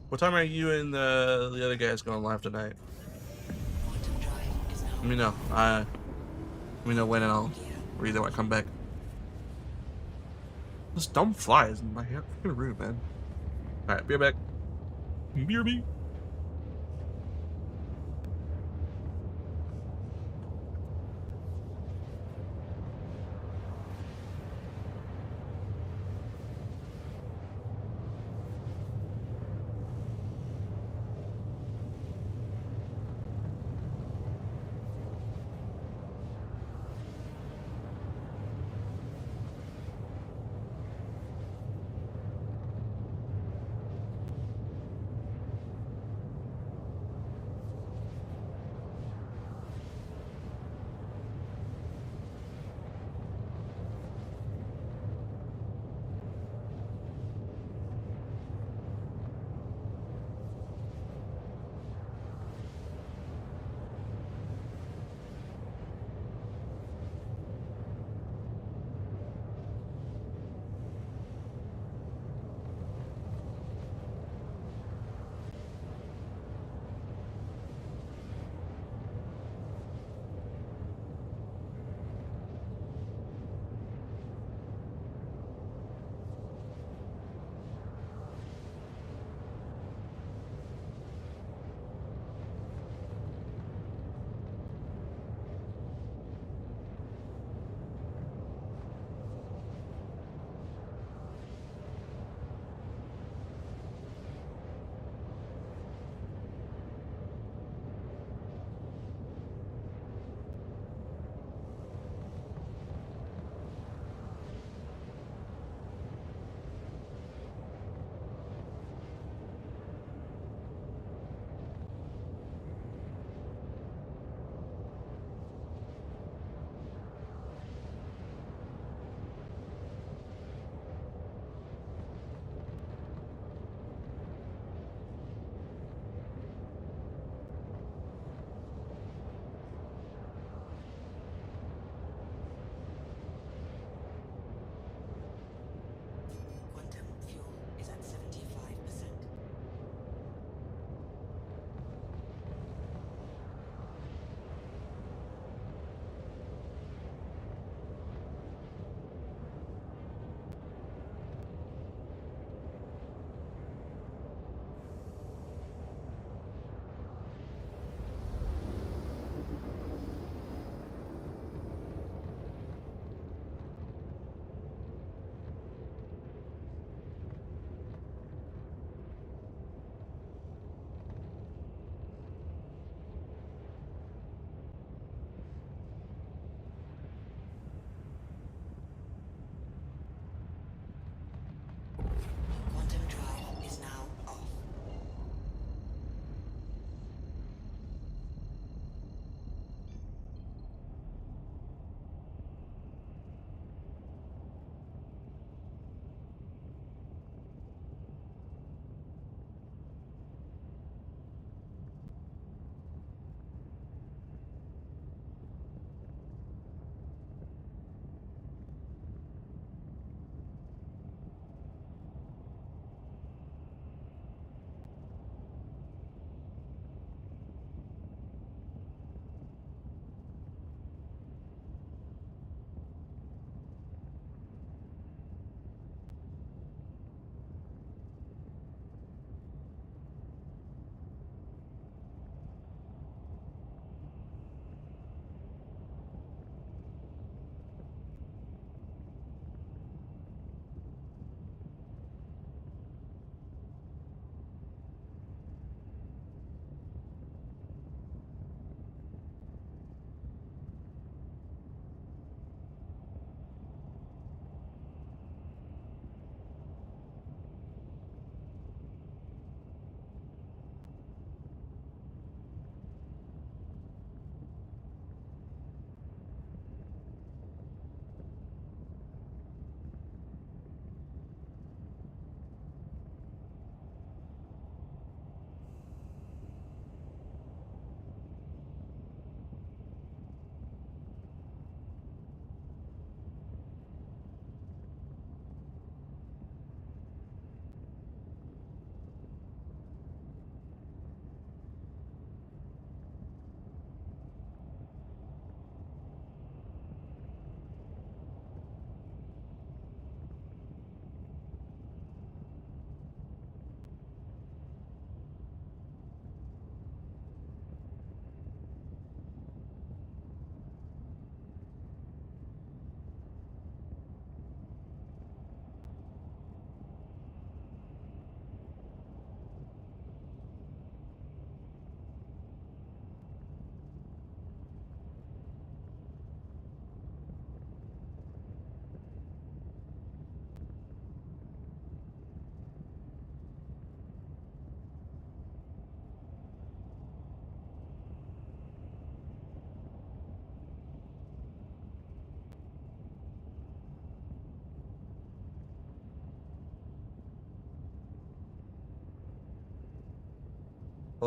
What time are you and the other guys going live tonight? Let me know. Let me know when, and I'll either when I come back. This dumb fly is in my hair. Freaking rude, man. Alright, be right back. BRB.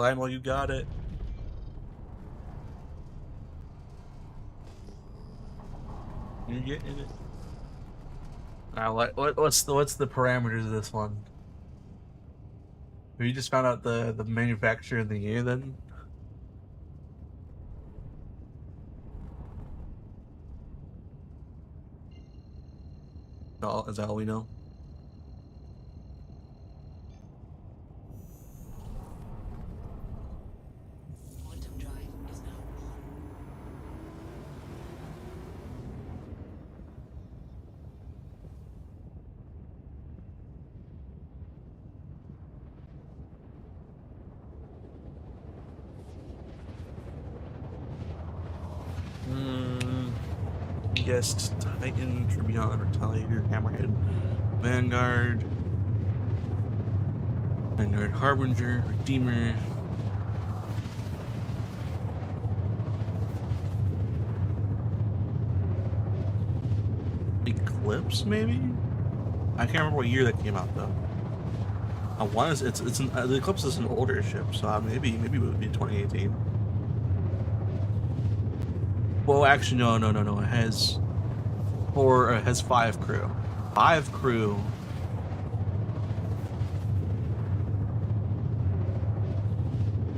Climb while you got it. You're getting it. What's the parameters of this one? Have you just found out the manufacturer of the year then? Oh, is that all we know? Quantum drive is now on. Guest, Titan, Tribune, Retaliator, Hammerhead, Vanguard, Harbinger, Redeemer. Eclipse, maybe? I can't remember what year that came out though. The Eclipse is an older ship, so maybe it would be 2018. Well, actually, no. It has it has 5 crew. 5 crew.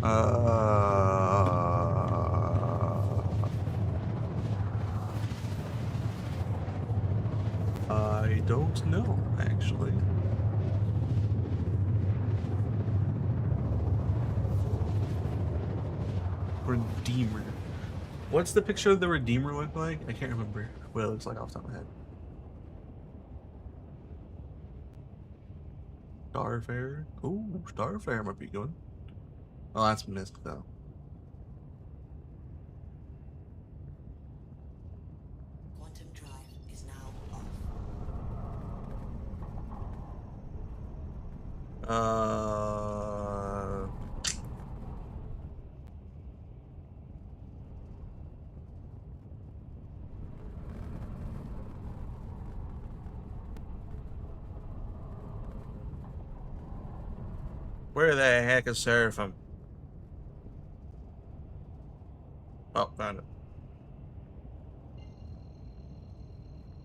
I don't know, actually. Redeemer. What's the picture of the Redeemer look like? I can't remember what it looks like off the top of my head. Starfarer? Ooh, Starfarer might be good. Oh, that's Mist, though. Quantum drive is now off. Where the heck is Seraphim? Oh, found it.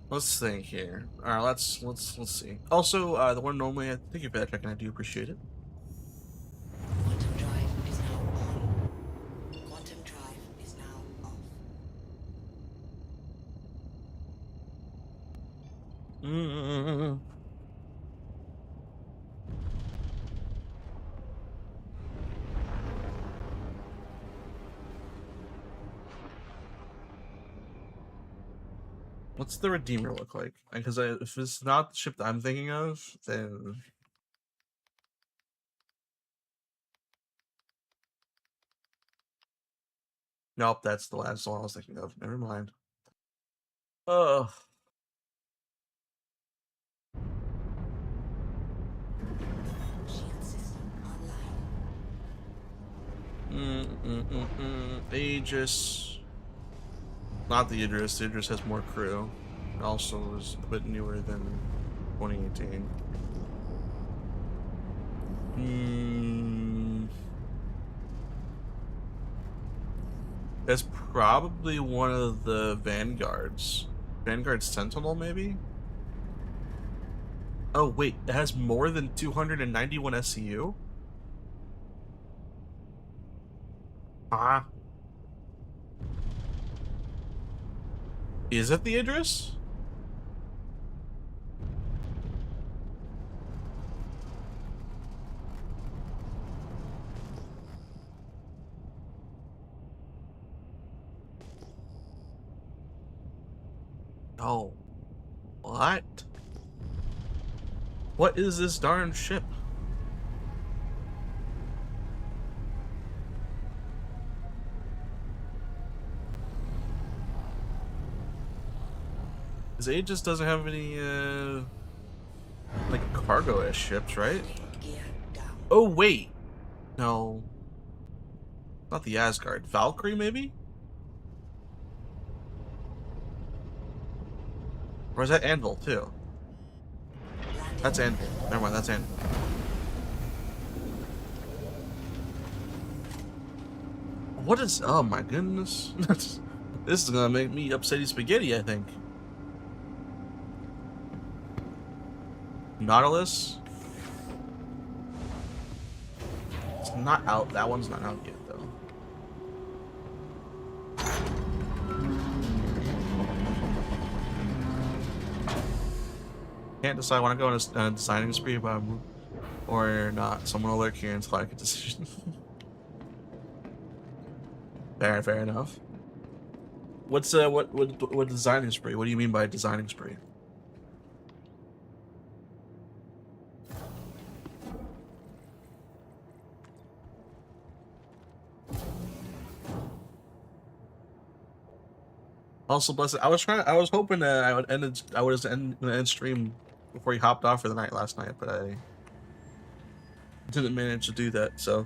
Let's think here. All right, let's see. Also, the one normally, thank you for that check, and I do appreciate it. Quantum drive is now on. Quantum drive is now off. What's the Redeemer look like? Because if it's not the ship that I'm thinking of, then nope, that's the last one I was thinking of. Never mind. Oh. Shield system online. Aegis. Not the Idris. The Idris has more crew. It also is a bit newer than 2018. That's probably one of the Vanguards. Vanguard Sentinel, maybe? Oh, wait. It has more than 291 SCU? Huh? Is it the Idris? Oh. What? What is this darn ship? Because Aegis doesn't have any, like, cargo-ish ships, right? Gear down. Oh, wait. No. Not the Asgard. Valkyrie, maybe? Or is that Anvil, too? That's Anvil. Never mind, that's Anvil. What is? Oh my goodness! This is gonna make me upsetty spaghetti, I think. Nautilus. It's not out. That one's not out yet, though. Can't decide when I go on a designing spree about or not. Someone will lurk here until I make a decision. Fair enough. What's what designing spree? What do you mean by designing spree? Also, blessed. I was hoping I would end stream before he hopped off for the night last night, but I didn't manage to do that. So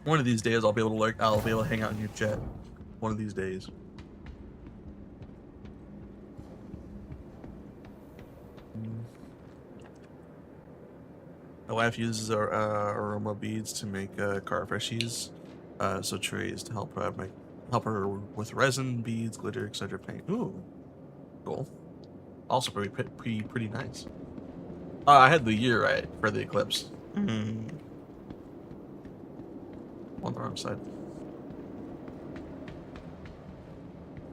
one of these days I'll be able to lurk. I'll be able to hang out in your chat. One of these days. My wife uses aroma beads to make car freshies, so trays to help help her with resin, beads, glitter, etc. paint. Ooh, cool. Also pretty nice. I had the year right for the eclipse. On the wrong side.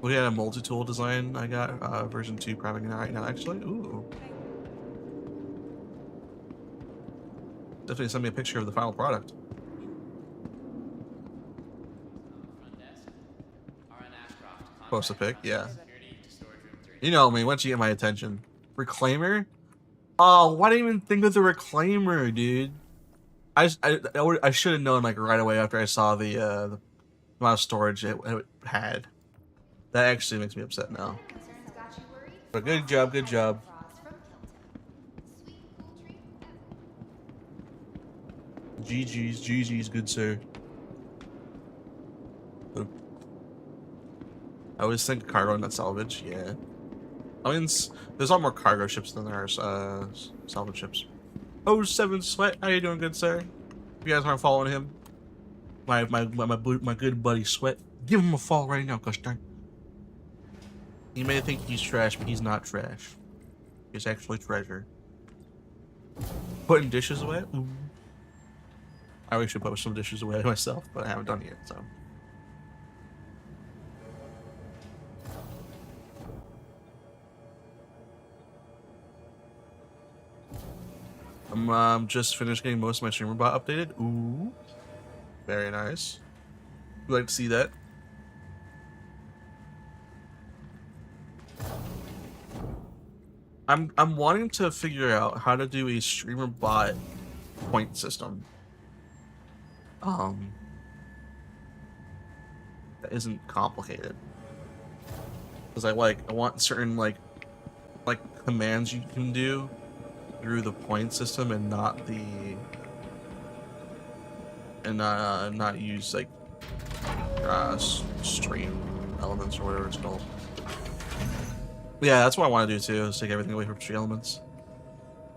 We had a multi-tool design. I got version 2 priming it right now. Actually, ooh. Definitely send me a picture of the final product. Post a pic, yeah. You know me, once you get my attention. Reclaimer? Oh, why didn't I even think of the reclaimer, dude? I should have known like right away after I saw the amount of storage it had. That actually makes me upset now. But good job, good job. GG's, good sir. I always think cargo, not salvage. Yeah. I mean, there's a lot more cargo ships than there are salvage ships. Oh, 7 Sweat, how you doing, good sir? If you guys aren't following him, my good buddy Sweat, give him a follow right now, gosh darn. You may think he's trash, but he's not trash. He's actually treasure. Putting dishes away? Ooh. I really should put some dishes away myself, but I haven't done it yet, so. I'm just finished getting most of my streamer bot updated. Ooh, very nice. Would like to see that. I'm wanting to figure out how to do a streamer bot point system. That isn't complicated. Because I want certain like commands you can do through the point system and not use like stream elements or whatever it's called. Yeah, that's what I want to do too, is take everything away from stream elements.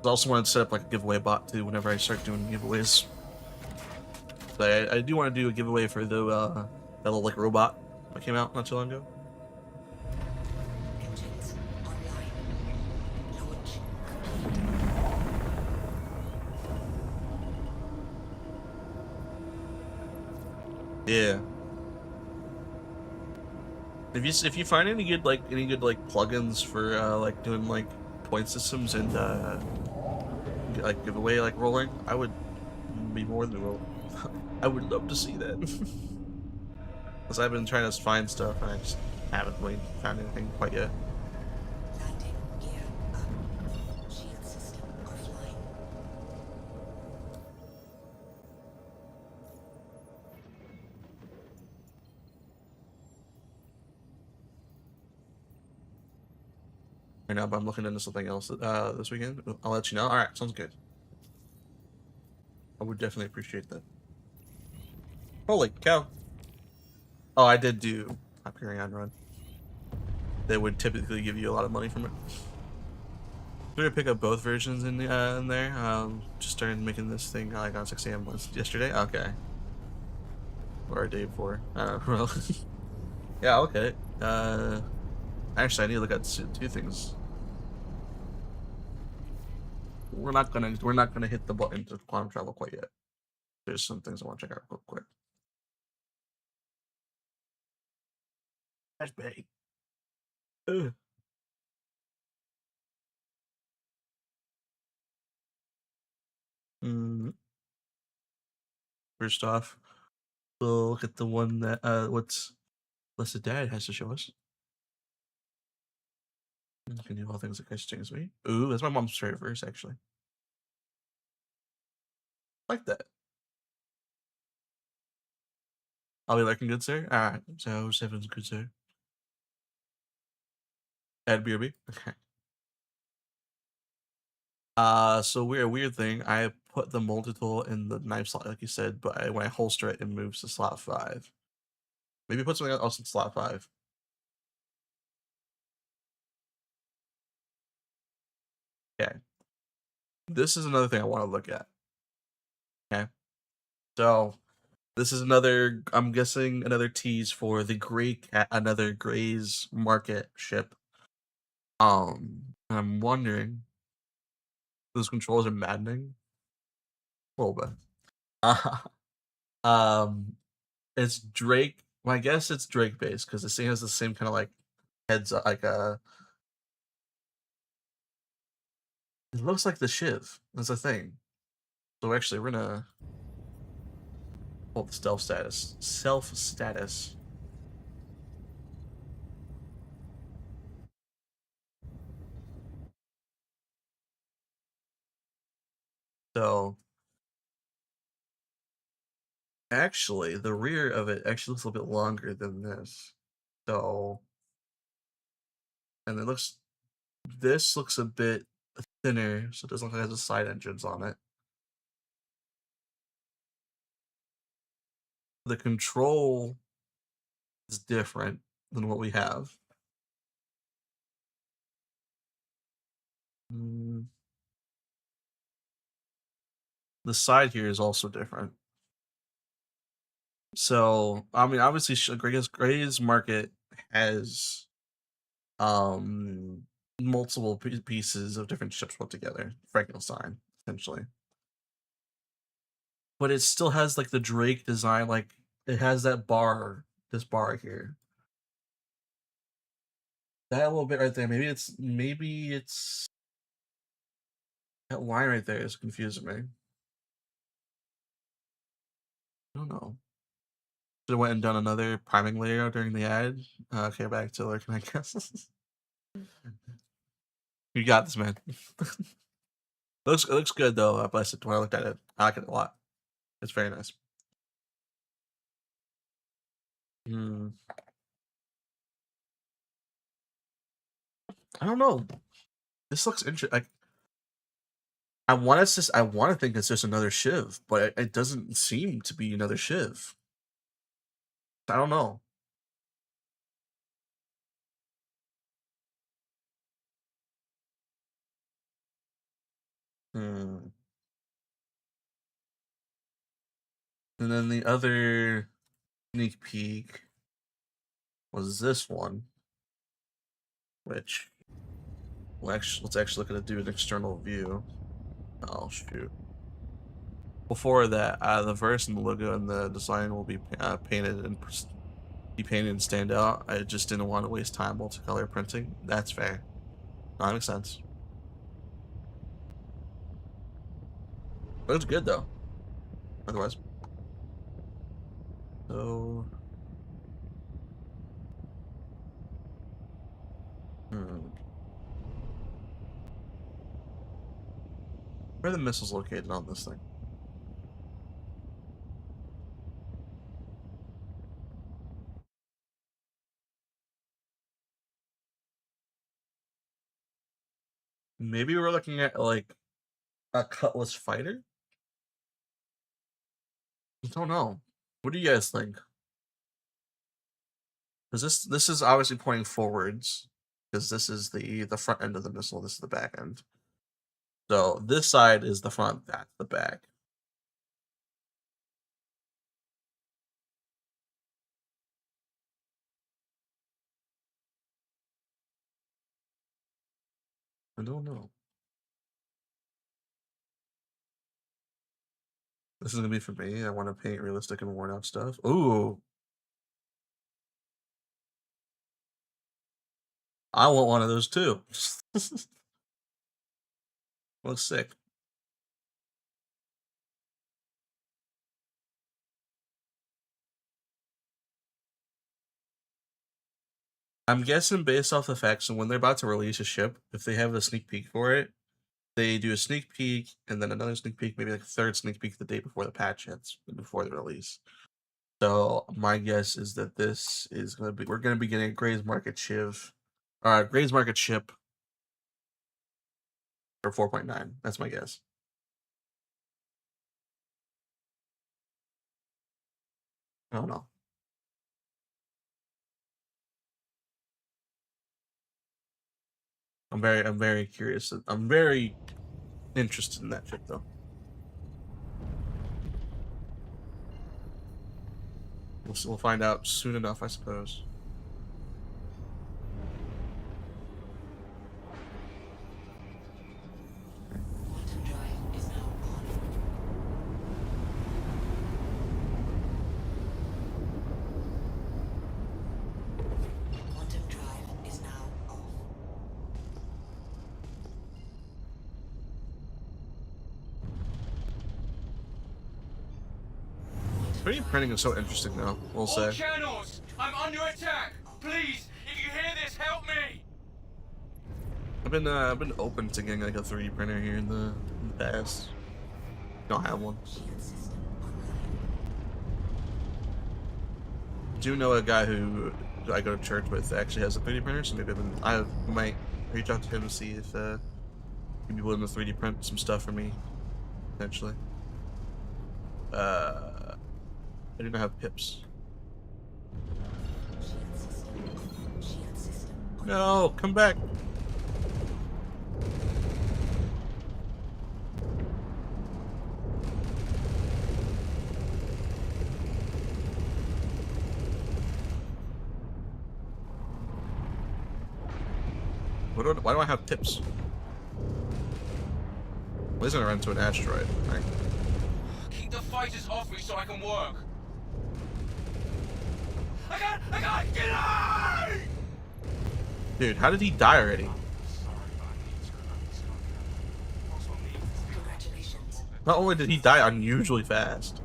I also wanted to set up like a giveaway bot too whenever I start doing giveaways. But I do want to do a giveaway for the that little like robot that came out not too long ago. Engines online. Launch. Yeah. If you find any good plugins for like doing like point systems and like giveaway like rolling, I would be more than willing. I would love to see that. Because I've been trying to find stuff and I just haven't really found anything quite yet. Landing gear up. Shield system offline. Right now, but I'm looking into something else this weekend. I'll let you know. All right, sounds good. I would definitely appreciate that. Holy cow! Oh, I did do Hyperion run. They would typically give you a lot of money from it. We're gonna pick up both versions in there. Just started making this thing like on 6 AM yesterday. Okay. or a day before. I don't know. Yeah, okay. Actually, I need to look at two things. We're not gonna hit the button to quantum travel quite yet. There's some things I want to check out real quick. Flashbang. Ugh. First off, we'll look at the one that what's Blessed Dad has to show us. You can do all things that Christ changes me. Ooh, that's my mom's favorite verse, actually. I like that. I'll be lurking, good sir. Alright, so 7's good sir. Add BRB. Okay. So weird thing. I put the multi-tool in the knife slot, like you said, but when I holster it, it moves to slot 5. Maybe put something else in slot 5. Okay. This is another thing I want to look at. Okay. So this is another, I'm guessing, another tease for the another Gray's Market ship. I'm wondering, those controls are maddening. A little bit. Um, it's Drake. Well, I guess it's Drake based because this thing has the same kind of like heads, like it looks like the Shiv. That's a thing. So actually, we're gonna hold the stealth status. Self status. So actually, the rear of it actually looks a little bit longer than this. So, and it looks, this looks a bit thinner, so it doesn't look like it has a side engines on it. The control is different than what we have. The side here is also different. So, I mean, obviously, Gray's Market has um multiple pieces of different ships put together, Frankenstein, essentially. But it still has like the Drake design, like it has that bar, this bar here. That little bit right there. Maybe it's that line right there is confusing me. I don't know. Should have went and done another priming layer during the ad. Okay, back to lurking, I guess. You got this, man. It looks good though. Blessed. When I looked at it, I like it a lot. It's very nice. Hmm. I don't know. This looks interesting. Like I want to think it's just another Shiv, but it doesn't seem to be another Shiv. I don't know. Hmm. And then the other sneak peek was this one, which let's actually look at it, do an external view. Oh shoot! Before that, the verse and the logo and the design will be painted and stand out. I just didn't want to waste time multicolor printing. That's fair. That makes sense. Looks good though. Otherwise, so where are the missiles located on this thing? Maybe we're looking at like a Cutlass fighter. I don't know. What do you guys think? Because this is obviously pointing forwards, because this is the front end of the missile. This is the back end. So this side is the front. That's the back. I don't know. This is gonna be for me. I want to paint realistic and worn out stuff. Ooh, I want one of those too. Looks sick. I'm guessing based off the facts and when they're about to release a ship, if they have a sneak peek for it, they do a sneak peek and then another sneak peek, maybe like a third sneak peek the day before the patch hits, before the release. So my guess is that this is gonna be we're gonna be getting a Gray's Market Gray's Market ship for 4.9. That's my guess. I don't know. I'm very curious. I'm very interested in that ship though. We'll find out soon enough, I suppose. Quantum drive is now on. Quantum drive is now off. 3D printing is so interesting now, we'll All say. channels, I'm under attack. Please, if you hear this, help me. I've been open to getting like a 3D printer here in the past. Don't have one. Shield system online. Do know a guy who I go to church with that actually has a 3D printer, so maybe I might reach out to him and see if he'd be willing to 3D print some stuff for me, potentially. I do not have pips. Shield system on. Shield system on. No, come back. Why do I have pips? Well, he's gonna run into an asteroid. Right. Keep the fighters off me so I can work. I can't get out! Dude, how did he die already? Congratulations. Not only did he die unusually fast,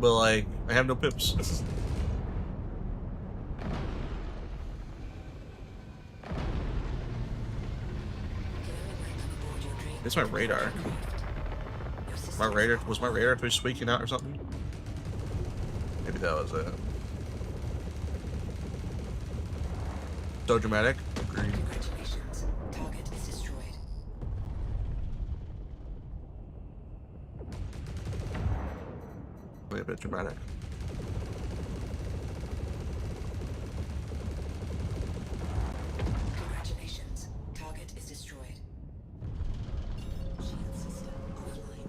but like, I have no pips. It's my radar. Was my radar twitch squeaking out or something? Maybe that was it. So dramatic. Agreed. Congratulations. Target is destroyed. Maybe a bit dramatic. Congratulations. Target is destroyed. Shield system offline.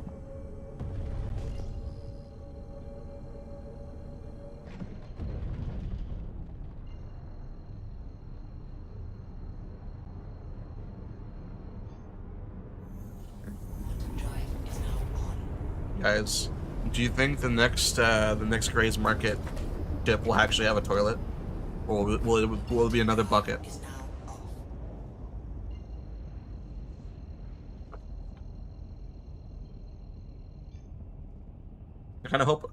Quantum drive is now on. Guys, do you think the next Gray's Market ship will actually have a toilet? Or will it be another bucket? Is now off. I kind of hope.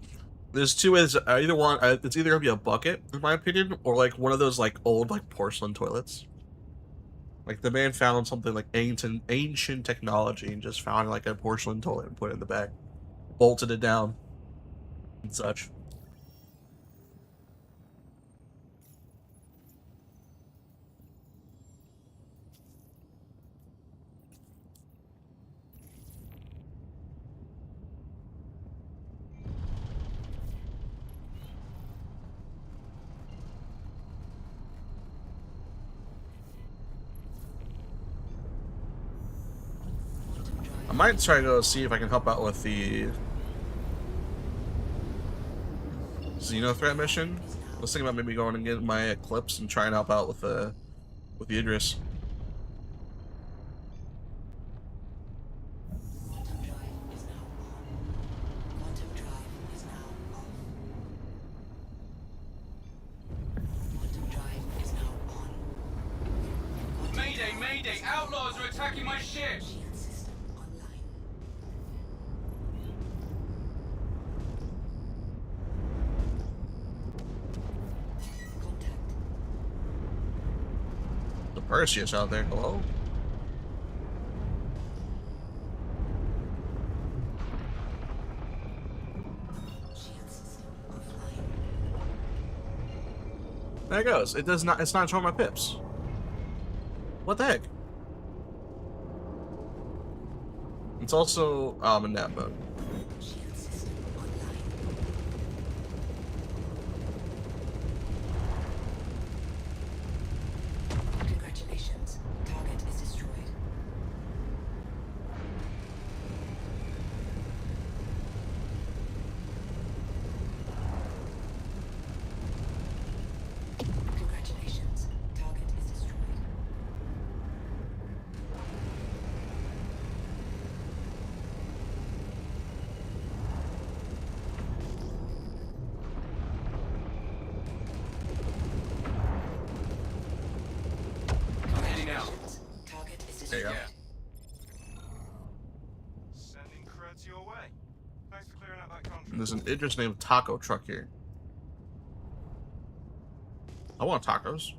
There's two ways. Either one, it's either gonna be a bucket, in my opinion, or like one of those like old like porcelain toilets. Like the man found something like ancient technology and just found like a porcelain toilet and put it in the back, bolted it down, and such. I might try to go see if I can help out with the Xeno threat mission. I was thinking about maybe going and getting my Eclipse and trying to help out with Idris. outlaws are attacking my ship! Shield system online. Contact. The Perseus out there. Hello? Shield system offline. There it goes. It does not. It's not showing my pips. What the heck? It's also in that mode. Shield system online. Congratulations. Target is destroyed. Congratulations. Target is destroyed. I'm heading out. Target is There you destroyed. go. Sending creds your way. Thanks for clearing out that contract. And there's an Idris named Taco Truck here. I want tacos.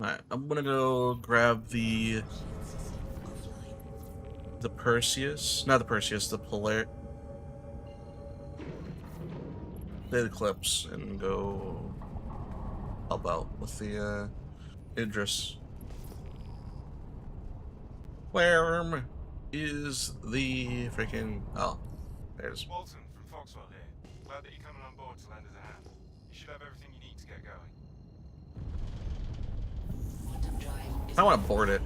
Alright, I'm gonna go grab the Perseus. Not the Perseus, the Eclipse, and go help out with the Idris. Where is the freaking... Oh, there's... Walton from Foxwell here. Glad that you're coming on board to lend us a hand. You should have everything you need to get going. Quantum drive is I want to board it.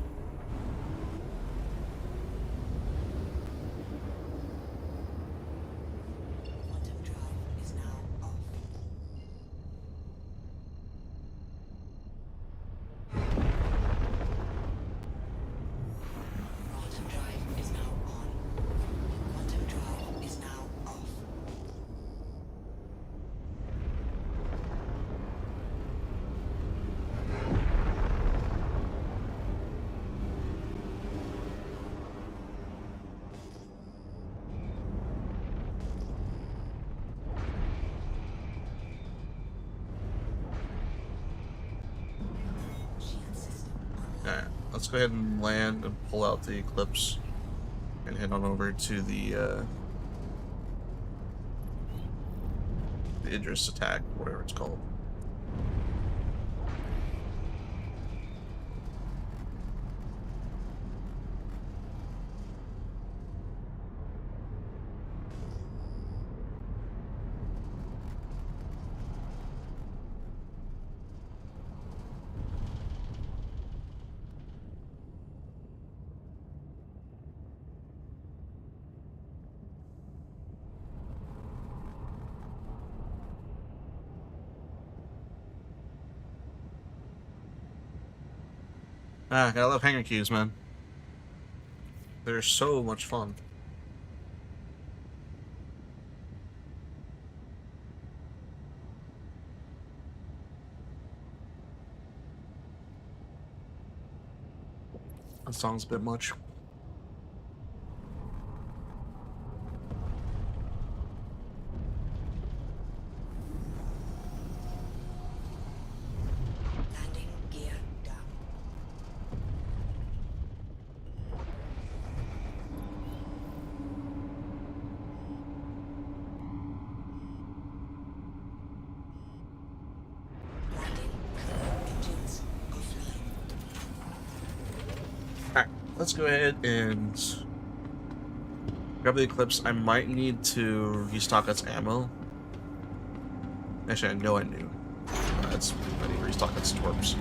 Quantum drive is now off. Quantum drive is now on. Quantum drive is now off. Shield system online. Alright, let's go ahead and land and pull out the Eclipse and head on over to the Idris attack, whatever it's called. Ah, gotta love hanger queues, man. They're so much fun. That song's a bit much. Landing gear down. Landing engines offline. Alright, let's go ahead and grab the Eclipse. I might need to restock its ammo. Actually, I know I do. I need to restock its torps.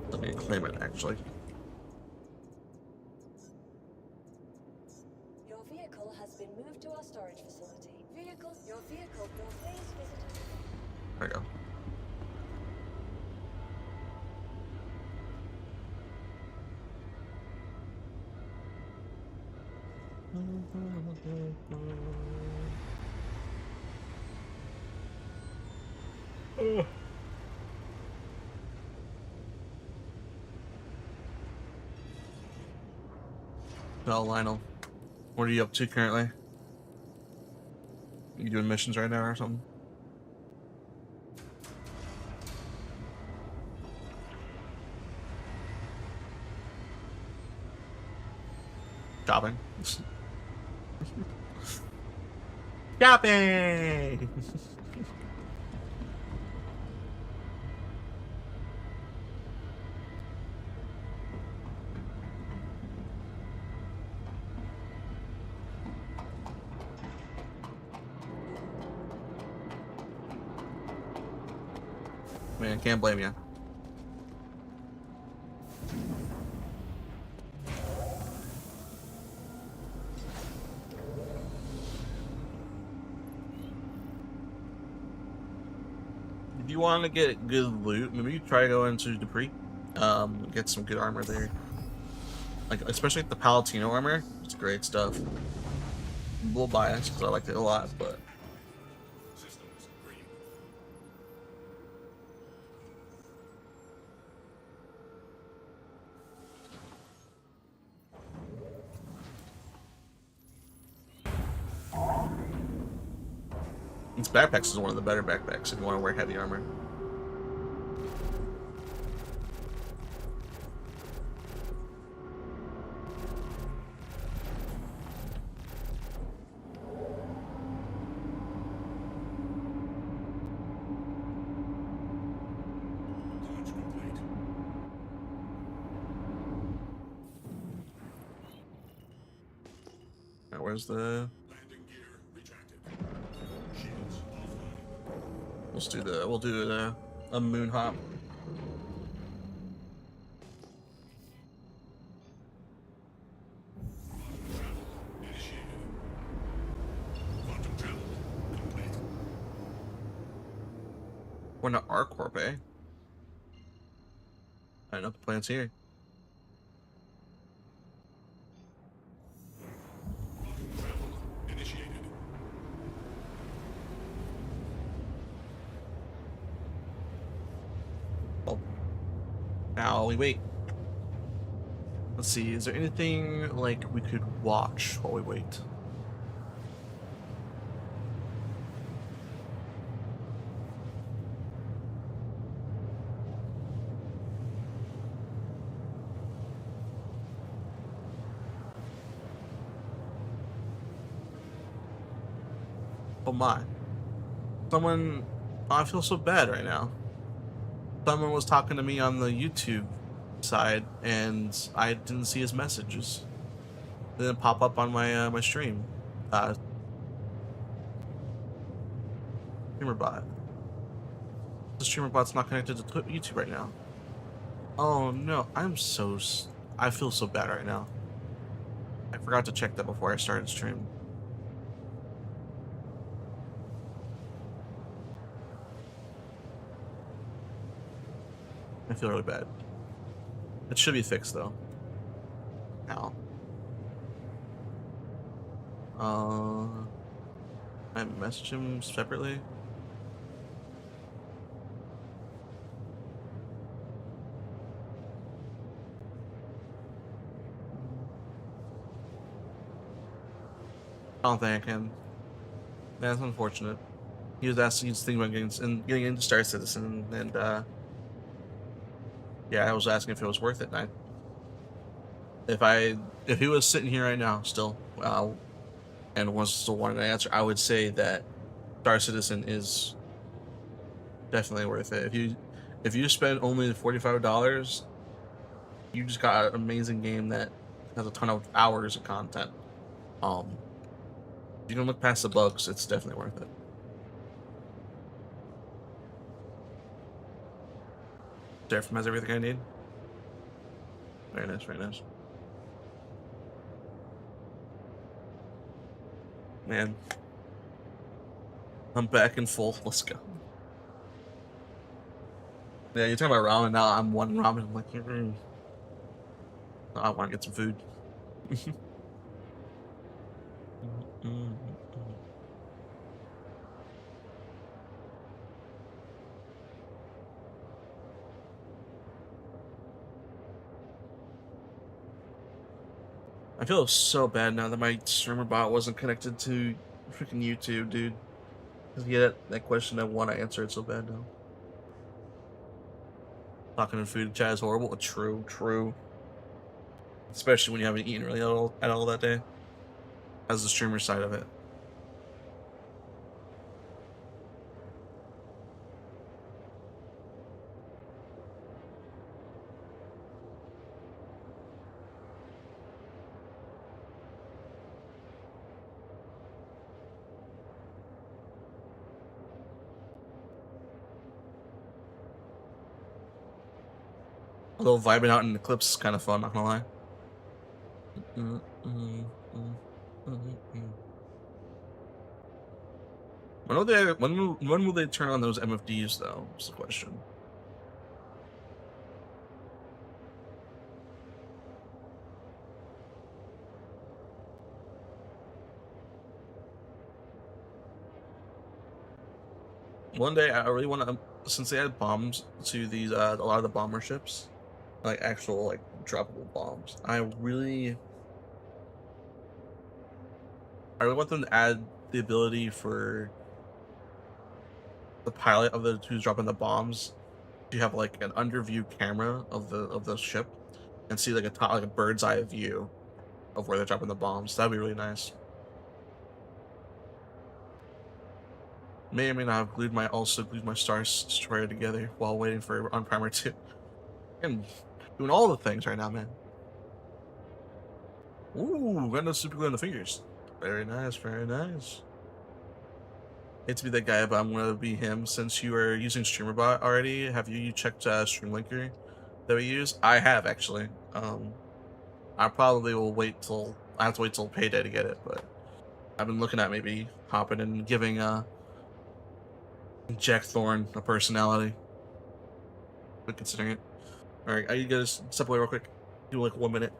Let me claim it, actually. There we go. Well, Lionel, what are you up to currently? You doing missions right now or something? Shopping. Shopping! Man, can't blame you. If you want to get good loot, maybe you try to go into Dupree. Get some good armor there. Like, especially the Palatino armor. It's great stuff. I'm a little biased because I liked it a lot, but... Systems green. These backpacks is one of the better backpacks if you want to wear heavy armor. Launch complete. Now, where's the... Landing gear retracted. Shields offline. We'll do a moon hop. Initiated. Quantum travel complete. We're not ArcCorp, eh? I know the plan's here. Quantum travel initiated. Well, now we wait. Let's see, is there anything like we could watch while we wait? Oh my. Someone... I feel so bad right now. Someone was talking to me on the YouTube side, and I didn't see his messages. They didn't pop up on my my stream. Streamer bot. The streamer bot's not connected to YouTube right now. Oh no, I feel so bad right now. I forgot to check that before I started stream. I feel really bad. It should be fixed though. Now. I messaged him separately. I don't think I can. That's unfortunate. He was asking, he's thinking about getting into Star Citizen, and yeah, I was asking if it was worth it. And if he was sitting here right now still, and was still wanting to answer, I would say that Star Citizen is definitely worth it. If you spend only $45, you just got an amazing game that has a ton of hours of content. If you can look past the bugs, it's definitely worth it. Seraphim has everything I need. Very nice, very nice. Man. I'm back in full. Let's go. Yeah, you're talking about ramen now. I'm one ramen. I'm like, I want to get some food. I feel so bad now that my streamer bot wasn't connected to freaking YouTube, dude. Because yeah, that question I want to answer it so bad now. Talking to food chat is horrible. True, true. Especially when you haven't eaten really at all that day. As the streamer side of it. Although vibing out in the clips is kind of fun, not gonna lie. When will they turn on those MFDs though? Is the question. One day I really want to, since they add bombs to these a lot of the bomber ships, like actual like droppable bombs. I really want them to add the ability for the pilot of the who's dropping the bombs to have like an underview camera of the ship and see like a bird's eye view of where they're dropping the bombs. That'd be really nice. May or may not have glued my Star Destroyer together while waiting for on Primer 2. I'm doing all the things right now, man. Ooh, got no super glue on the fingers. Very nice, very nice. Hate to be that guy, but I'm gonna be him since you are using StreamerBot already. Have you checked Streamlinker that we use? I have actually. I probably will wait till I have to wait till payday to get it, but I've been looking at maybe hopping and giving Jack Thorne a personality. But considering it. Alright, I gotta step away real quick. Do like 1 minute.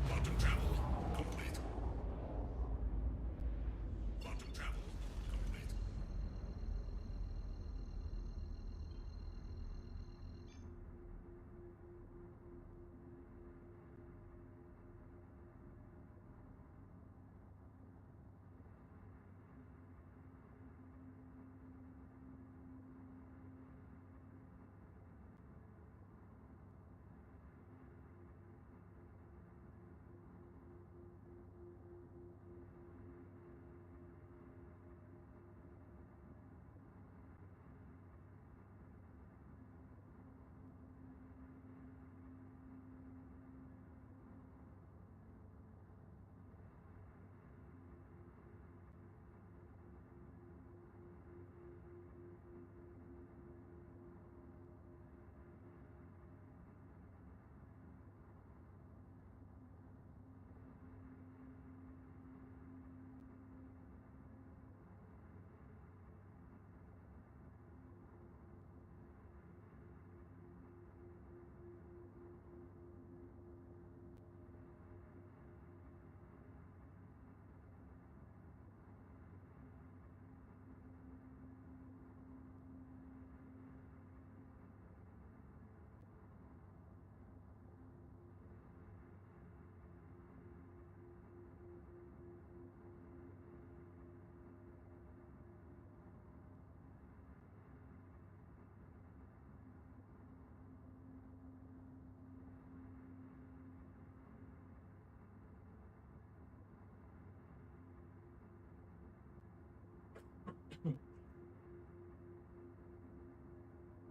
Quantum travel complete. Quantum travel complete.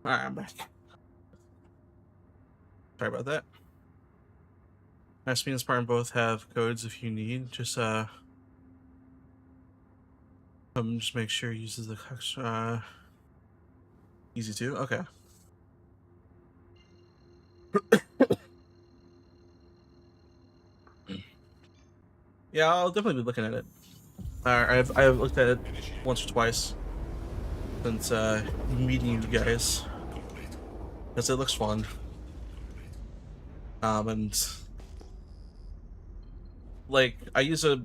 Alright, I'm back. Sorry about that. SP and Spartan both have codes if you need. Just Just make sure it uses the easy to. Okay. Yeah, I'll definitely be looking at it. I've looked at it once or twice since meeting you guys, because it looks fun. And like I use a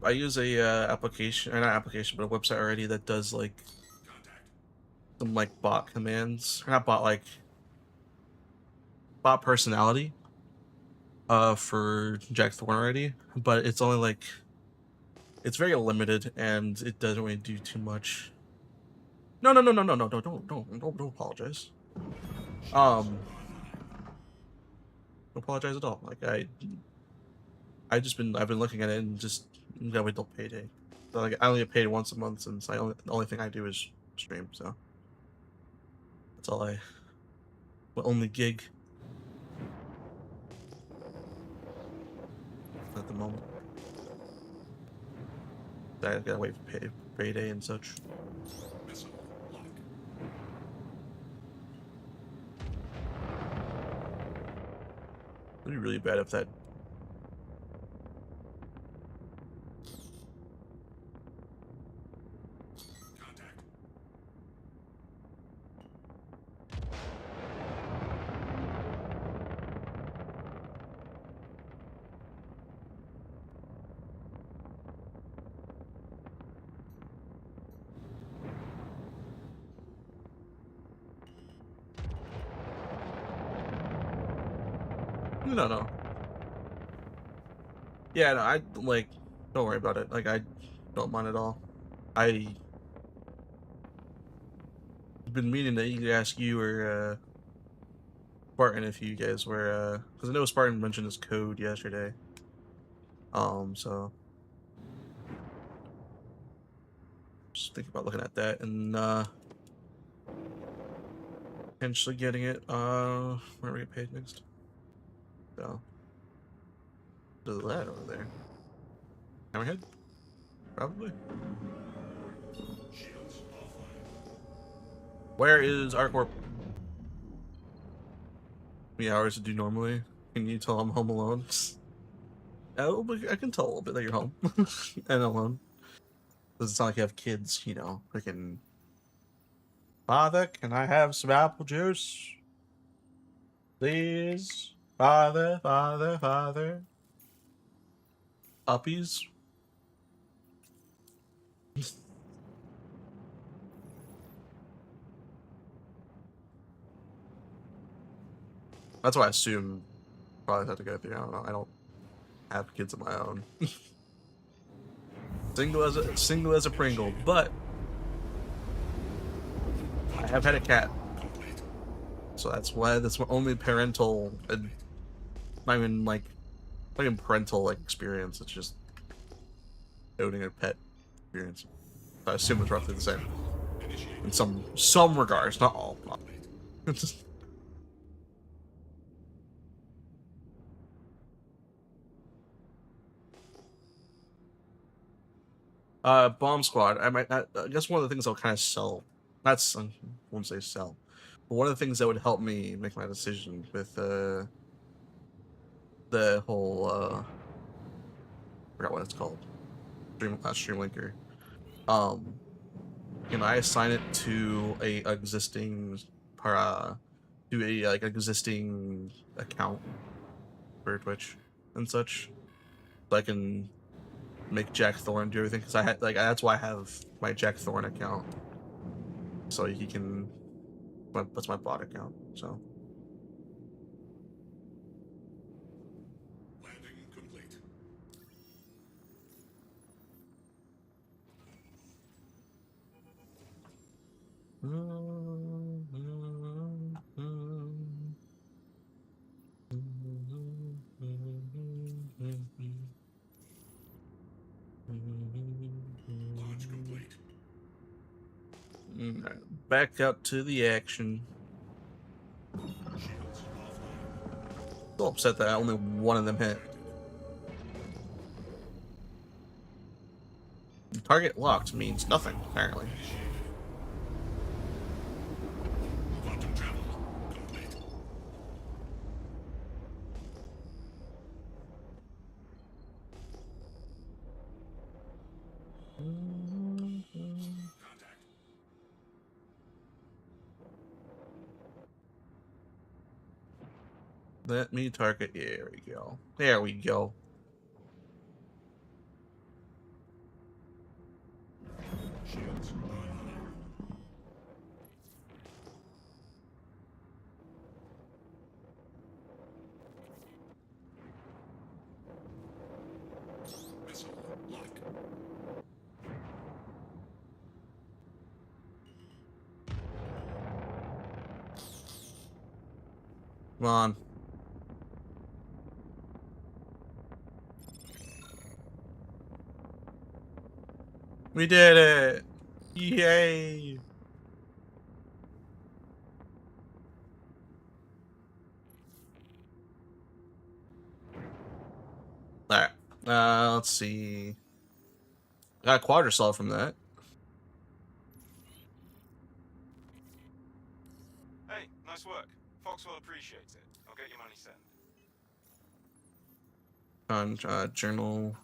application, or not application, but a website already that does like some like bot commands, or not bot, like bot personality for Jack Thorne already, but it's only like it's very limited and it doesn't really do too much. No, don't apologize. Don't apologize at all. Like I've been looking at it and just gotta wait till payday. So, like I only get paid once a month since the only thing I do is stream, so that's all my only gig at the moment. I gotta wait for payday and such. Missile lock. It'd be really bad if that. Contact. No. Yeah, no, I like. Don't worry about it. Like I don't mind at all. I've been meaning to ask you or Spartan if you guys were because I know Spartan mentioned his code yesterday. So just think about looking at that and potentially getting it. Where do we get paid next? So to that over there. Hammerhead? Probably. Shields offline. Where is Arcorp? How many hours to do normally? Can you tell I'm home alone? Oh, I can tell a little bit that you're home and alone. Doesn't sound like you have kids, you know. Freaking father, can I have some apple juice? Please, father. Uppies. That's what I assume probably have to go through. I don't know. I don't have kids of my own. single as a Pringle, but I have had a cat, so that's my only parental, not even parental like experience. It's just owning a pet experience. I assume it's roughly the same in some regards, not all. Bomb Squad. I guess one of the things I'll kind of sell. That's I won't say sell, but one of the things that would help me make my decision with the whole I forgot what it's called. Streamlinker. Can I assign it to a existing existing account for Twitch and such, so I can make Jack Thorne do everything, because I had that's why I have my Jack Thorne account, so he can. That's my bot account. So Landing complete. Launch complete. back out to the action. Shields offline. Still upset that only one of them hit. Target locked means nothing, apparently. Quantum travel complete. Contact. Let me target. There we go. There we go. Shields online. Missile lock. Come on. We did it! Yay! Alright. Let's see. I got a quadricell from that. Hey, nice work. Foxwell appreciates it. I'll get your money sent. On journal.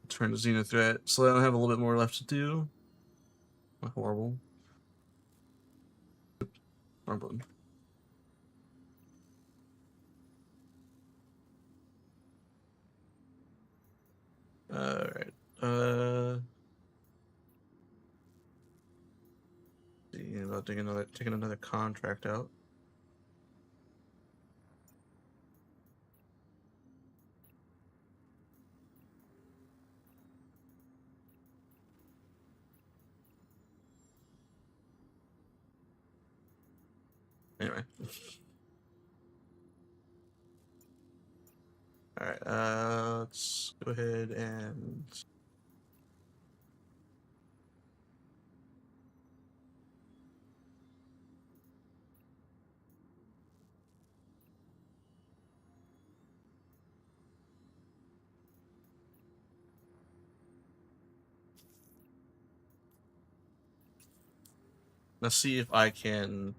Turn to Xena threat. So I have a little bit more left to do. Not horrible. Wrong button. Alright. See about taking another contract out. Anyway. Alright, let's go ahead and let's see if I can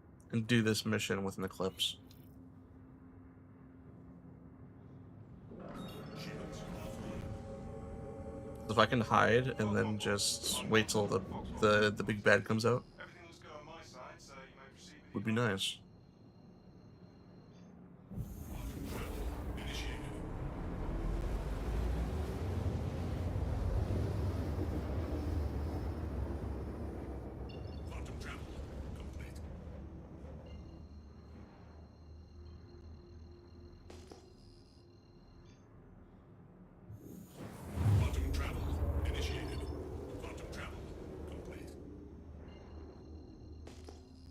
do this mission with an eclipse. Shields offline. If I can hide and then just wait till the big bad comes out, Everything looks good on my side, so you may proceed with would be nice. Quantum travel initiated. Quantum travel complete. Quantum travel initiated. Quantum travel complete.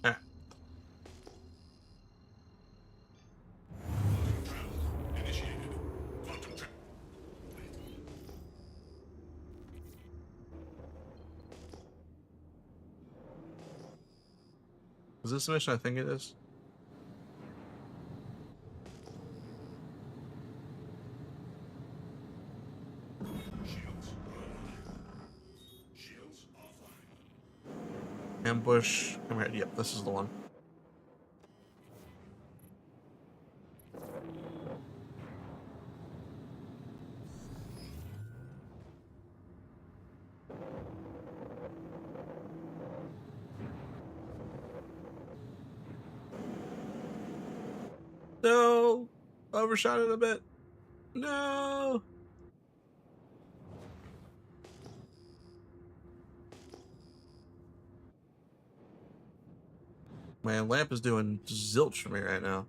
Ah. Quantum travel initiated. Quantum travel complete. Is this the mission I think it is? Shields online. Shields offline. Ambush. Come here. Yep, this is the one. No! Overshot it a bit. No! Man, Lamp is doing zilch for me right now.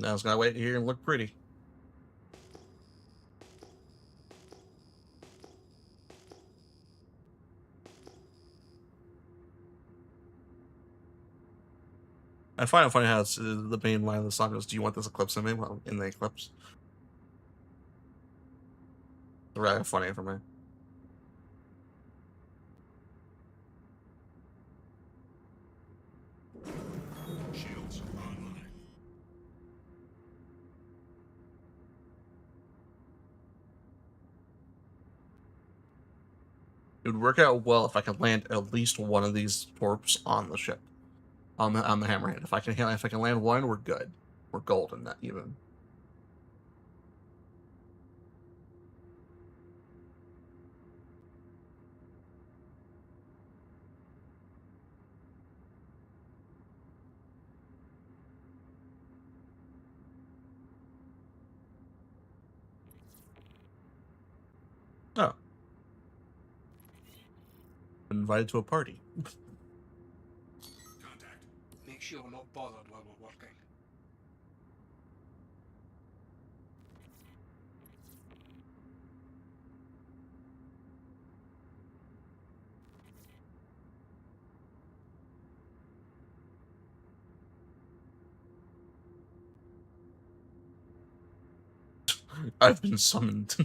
Now it's gotta wait here and look pretty. I find it funny how it's the main line of the song goes, "Do you want this eclipse in me?" Well, in the eclipse. Rather funny for me. Shields online. It would work out well if I could land at least one of these torps on the ship, on the hammerhead. If I can land one, we're good. We're golden, not even. Oh. Invited to a party. Contact. Make sure we're not bothered while we're working. I've been summoned.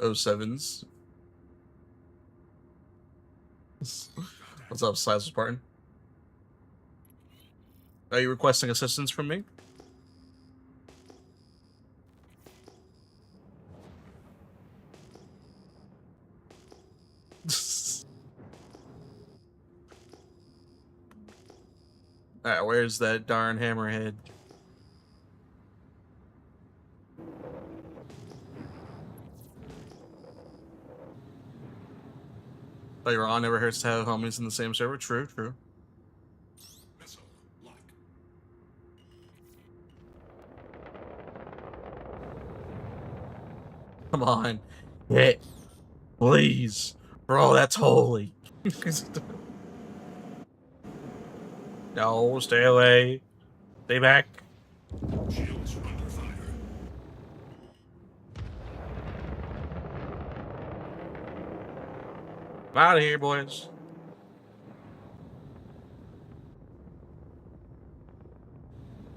Oh sevens. What's up, Size Spartan? Are you requesting assistance from me? Alright, where's that darn hammerhead? Later on, never hurts to have homies in the same server. True, true. Missile lock. Come on. Hit. Please. Bro, that's holy. No, stay away. Stay back. Shields under fire. I'm out of here, boys.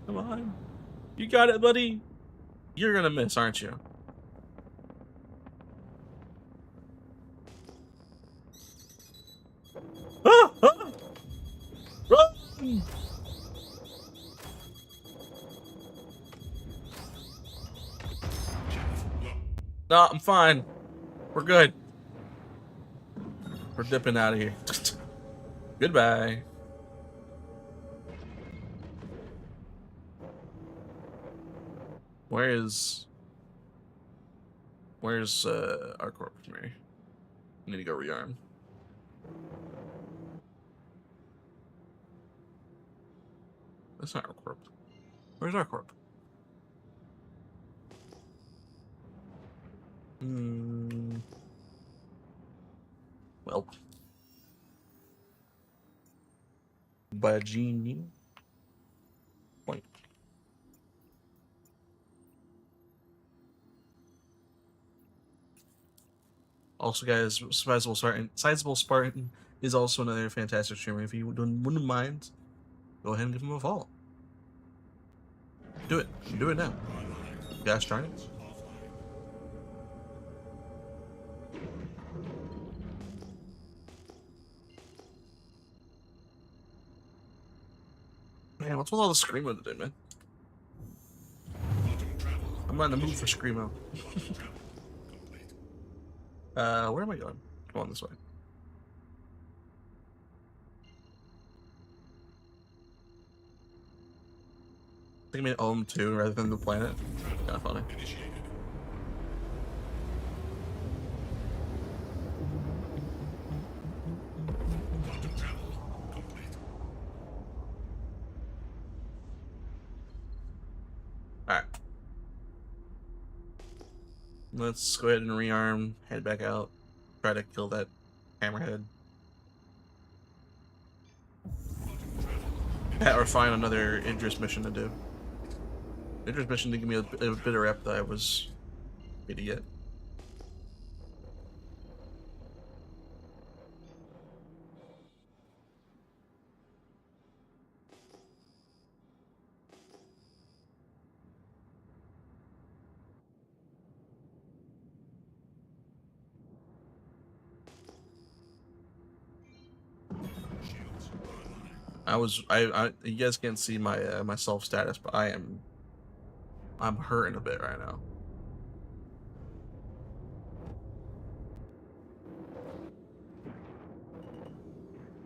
Come on. You got it, buddy. You're gonna miss, aren't you? Ah! Ah! Run! No, I'm fine. We're good. We're dipping out of here. Goodbye. Where's our corp Mary? I need to go rearm. That's not our corp. Where's our corp? Well, Bajini point. Also, guys, Sizable Spartan is also another fantastic streamer. If you wouldn't mind, go ahead and give him a follow. Do it. Do it now. Gosh darn it. Man, what's with all the Screamo today, man? I'm not in the mood for Screamo. Where am I going? Come on this way. I think I mean Ohm 2 rather than the planet. Kinda funny. Alright. Let's go ahead and rearm, head back out, try to kill that hammerhead. That or find another Idris mission to do. Idris mission didn't give me a bit of rep that I was idiot. You guys can't see my my self status, but I'm hurting a bit right now.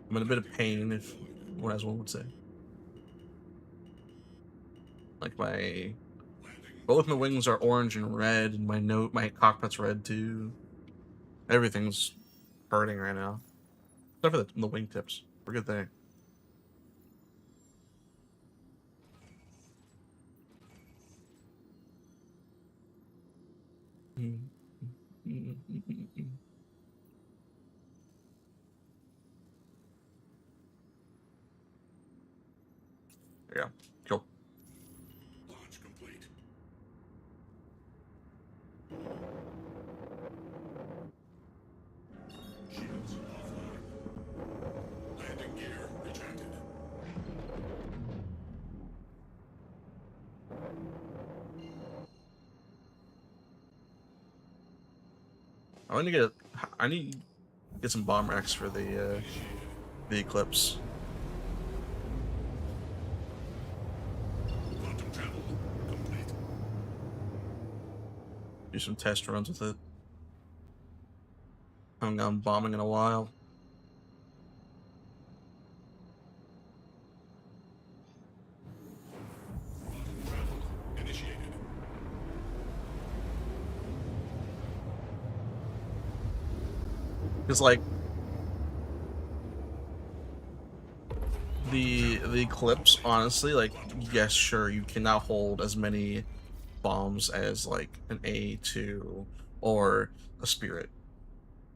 I'm in a bit of pain, if what as one would say. Like both my wings are orange and red, and my cockpit's red too. Everything's hurting right now, except for the wingtips. We're good there. Yeah, cool. Launch complete. Shields offline. Landing gear retracted. I need to get some bomb racks for the Eclipse. Quantum travel complete. Do some test runs with it. Haven't gone bombing in a while. Quantum travel initiated. Because like the Eclipse, honestly, like yes, sure, you cannot hold as many bombs as like an A2 or a Spirit.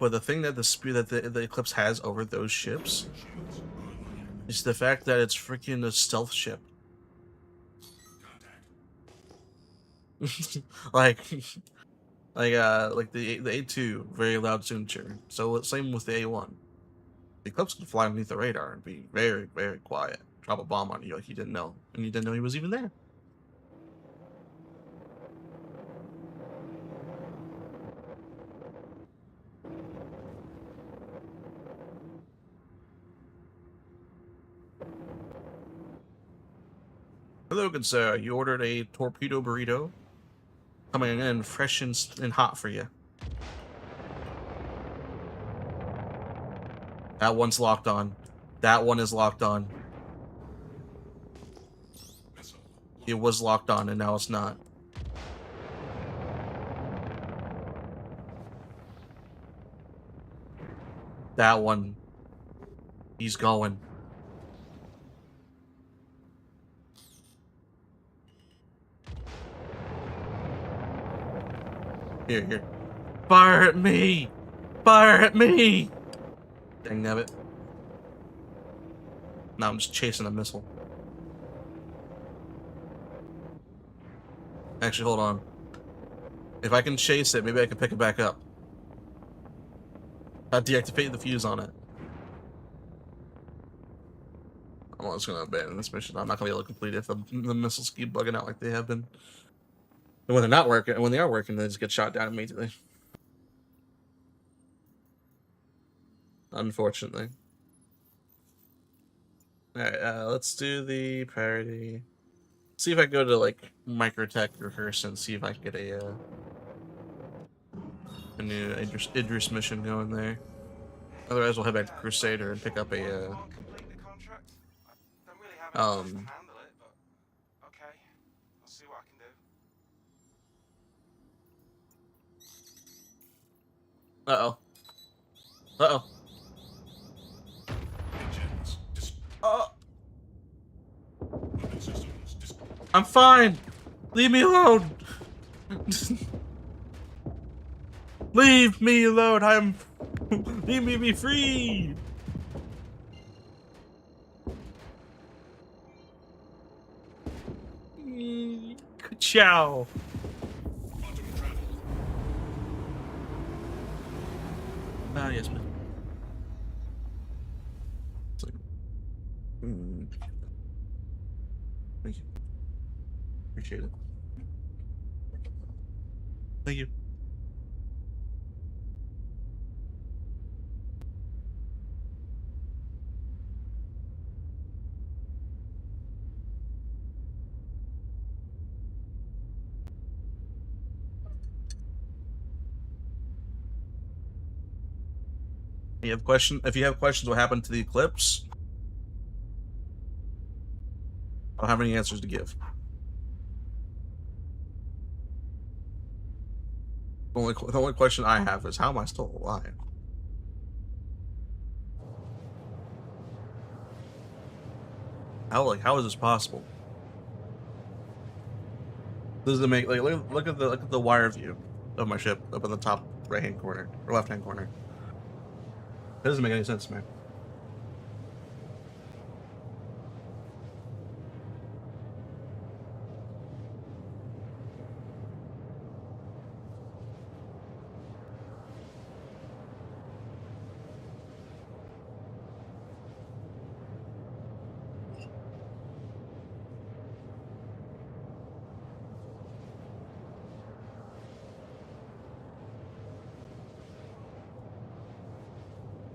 But the thing that the Eclipse has over those ships Shields online. is the fact that it's freaking a stealth ship. Contact. like the A2, very loud signature. So same with the A1. The Eclipse can fly underneath the radar and be very, very quiet. Drop a bomb on you like you didn't know, and you didn't know he was even there. Hello, good sir. You ordered a torpedo burrito. Coming in fresh and hot for you. That one's locked on. That one is locked on. Missile. It was locked on, and now it's not. That one. He's going. Here. Fire at me! Fire at me! Dang nabbit. Now I'm just chasing a missile. Actually, hold on. If I can chase it, maybe I can pick it back up. I'll deactivate the fuse on it. I'm just gonna abandon this mission. I'm not gonna be able to complete it if the missiles keep bugging out like they have been. And when they're not working, when they are working, they just get shot down immediately. Unfortunately. Alright, let's do the priority. See if I go to like Microtech rehearse and see if I can get a new Idris mission going there. Otherwise, we'll head back to Crusader and pick up a Can't complete the contract. I don't really have enough to handle it, but okay. I'll see what I can do. Uh-oh. Uh-oh. Engines. Weapon systems. I'm fine! Leave me alone! Leave me alone! Leave me be free! Ciao! Quantum travel. Yes, man. Thank you. Appreciate it. Thank you. If you have questions, what happened to the eclipse? I don't have any answers to give. The only question I have is, how am I still alive? How is this possible? Does it make look at the wire view of my ship up in the top right hand corner or left hand corner? It doesn't make any sense to me.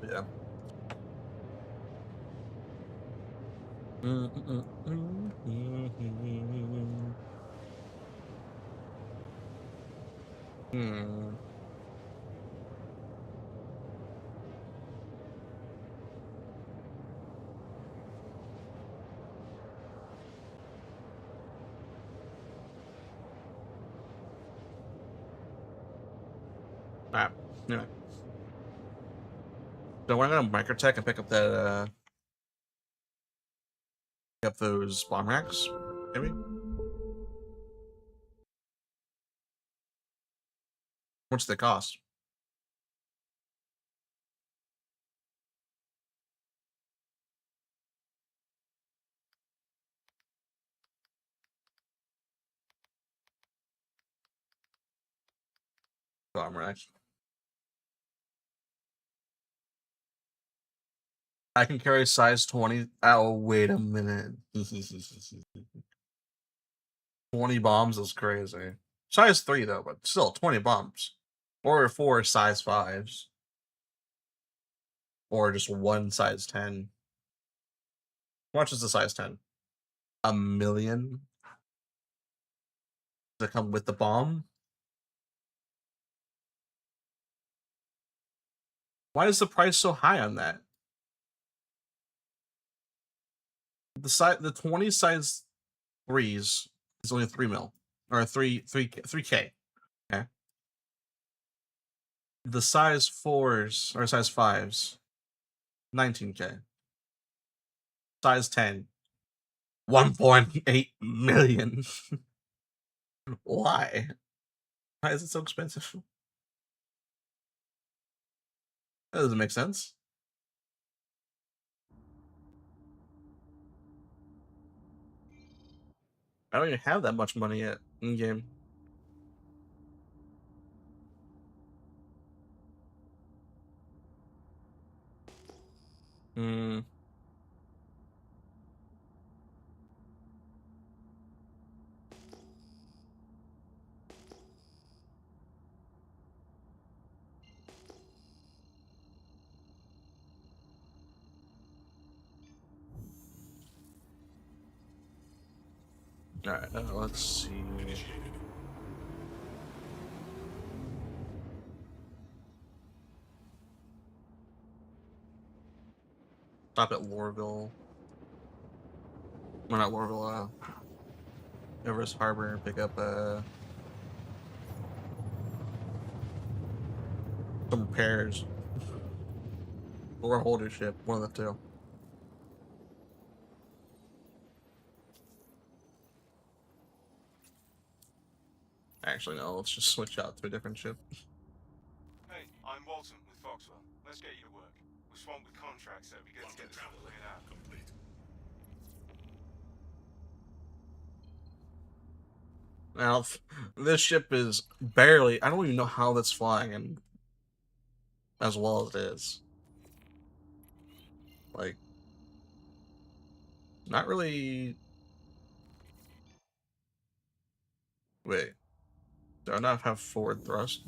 Yeah. Hmm. Alright. Anyway. So we're gonna microtech and pick up that pick up those bomb racks, maybe? What's the cost? Bomb racks. I can carry size 20. Oh, wait a minute. 20 bombs is crazy. Size 3 though, but still 20 bombs. Or 4 size 5s. Or just one size 10. How much is the size 10? A million to come with the bomb? Why is the price so high on that? The 20 size 3s is only 3 mil. Or 3K. Okay. The size 4s or size 5s, 19K. Size 10, 1.8 million. Why? Why is it so expensive? That doesn't make sense. I don't even have that much money yet in game. Hmm. All right. Let's see. Stop at Lorville. Well, not Lorville. Everest Harbor. Pick up some repairs. Or a holder ship. One of the two. Actually, no. Let's just switch out to a different ship. Hey, I'm Walton with Foxwell. Let's get you to work. We're swamped with contracts, so it'd be good to get this all cleared out. Complete. Now, this ship is barely. I don't even know how that's flying and as well as it is. Like, not really. Wait, do I not have forward thrust?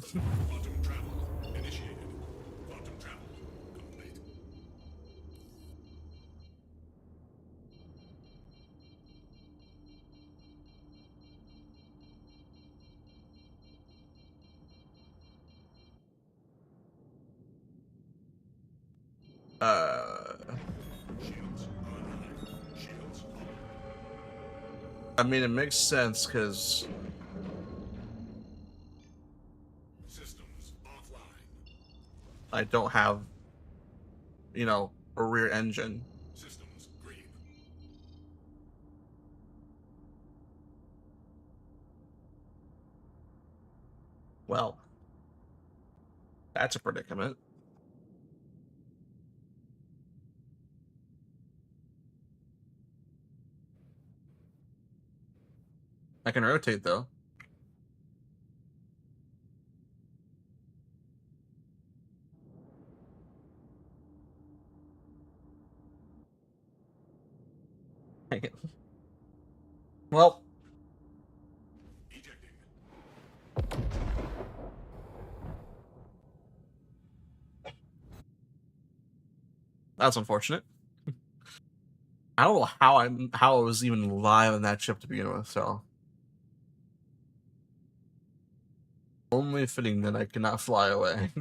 Quantum travel initiated. Quantum travel complete. Shields online. Shields on. I mean, it makes sense because Systems offline. I don't have, you know, a rear engine. Systems green. Well, that's a predicament. I can rotate though. Dang it. Well, Ejecting. that's unfortunate. I don't know how I was even alive on that ship to begin with, so only fitting that I cannot fly away.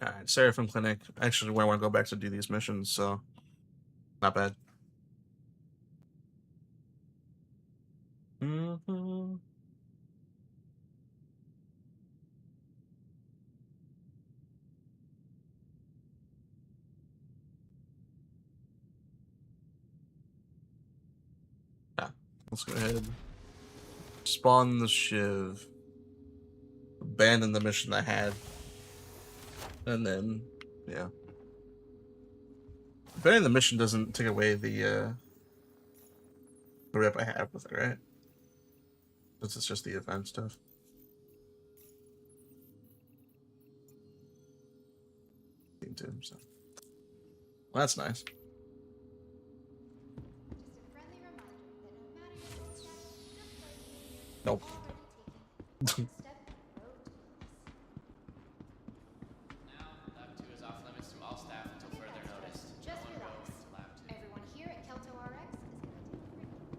Alright, Seraphim Clinic. Actually, where I want to go back to do these missions, so not bad. Mm-hmm. Yeah, let's go ahead. Spawn the Shiv. Abandon the mission I had. And then, yeah. Abandoning the mission doesn't take away the rep I have with it, right? This is just the event stuff. Too, so. Well, that's nice. Nope. Now, Lab 2 is off limits to all staff until further notice. Just No one relax. go into Lab 2. Everyone here at Kelto RX is going to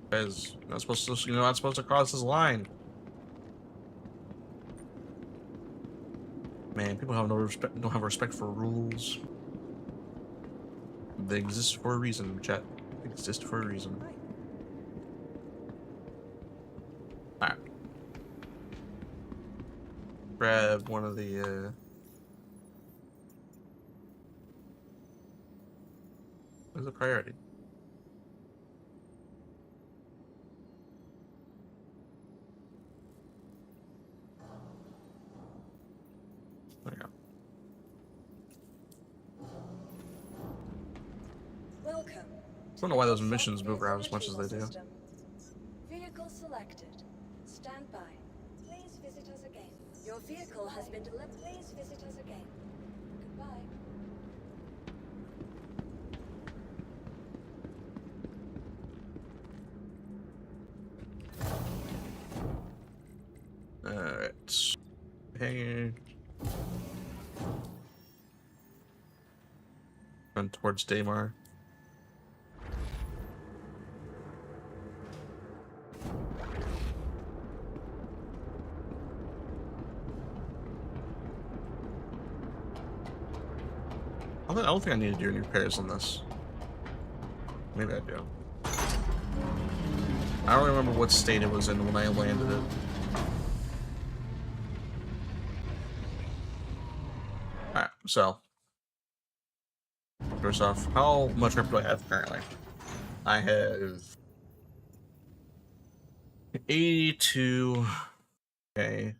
Guys, you're not supposed to cross this line. Man, people have don't have respect for rules. They exist for a reason, chat. They exist for a reason. Alright. Grab one of the what's the priority? There we go. Welcome. I don't know why those missions move around as much as they do. System. Vehicle selected. Stand by. Please visit us again. Your vehicle has been delivered. Please visit us again. Goodbye. Alright. Hanging. Run towards Daymar. I don't think I need to do any repairs on this. Maybe I do. I don't remember what state it was in when I landed it. Alright, so. First off, how much rep do I have currently? I have 82. Okay.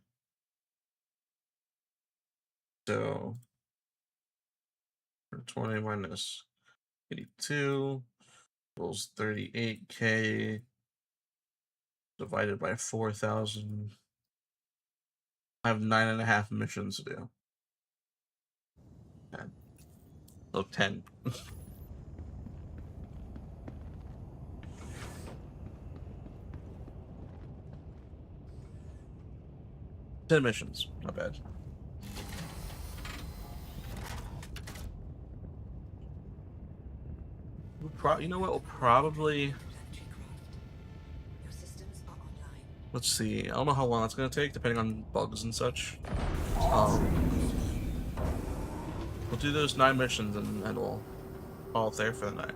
So 20 minus 82 equals 38k divided by 4,000. I have 9.5 missions to do. 10. So 10. 10 missions. Not bad. You know what? We'll probably... Let's see. I don't know how long it's going to take, depending on bugs and such. We'll do those 9 missions and we'll call it there for the night.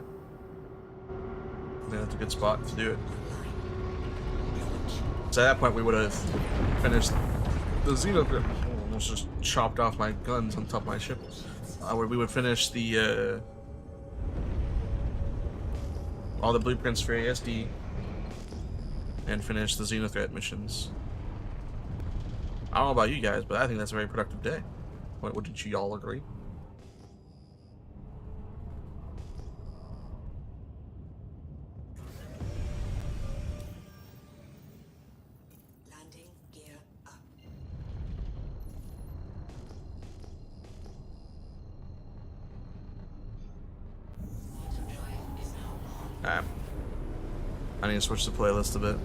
I think that's a good spot to do it. So at that point, we would have finished the Xenothreat. Almost just chopped off my guns on top of my ship. We would finish the all the blueprints for ASD and finish the Xenothreat missions. I don't know about you guys, but I think that's a very productive day. Wouldn't you all agree? Alright. I need to switch the playlist a bit.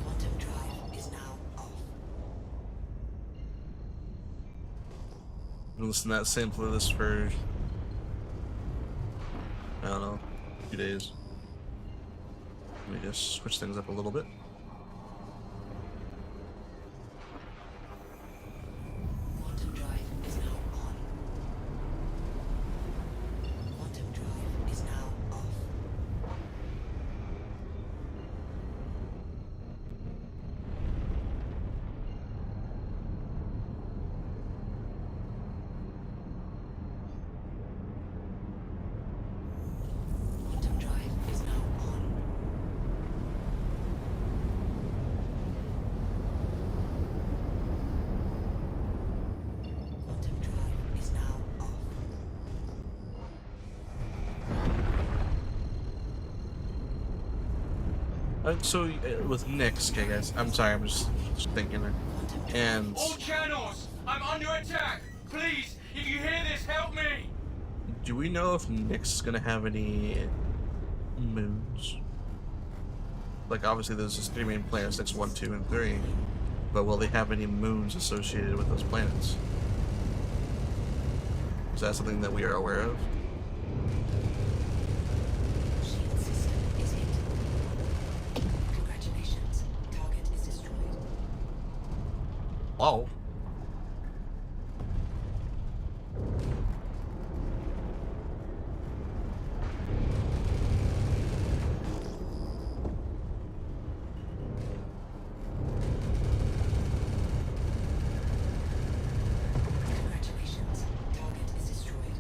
Quantum drive is now off. Listen to that same playlist for, I don't know, a few days. Let me just switch things up a little bit. Quantum drive is now on. Quantum drive is now off. Quantum drive is now on. Quantum drive is now off. So with Nyx, okay guys, I'm sorry, I'm just thinking there. And All channels! I'm under attack! Please, if you hear this, help me! do we know if Nyx is gonna have any moons? Like obviously there's just 3 main planets, Nyx 1, 2, and 3. But will they have any moons associated with those planets? Is that something that we are aware of? Shield system is hit. Congratulations. Target is destroyed. Oh. Congratulations. Target is destroyed.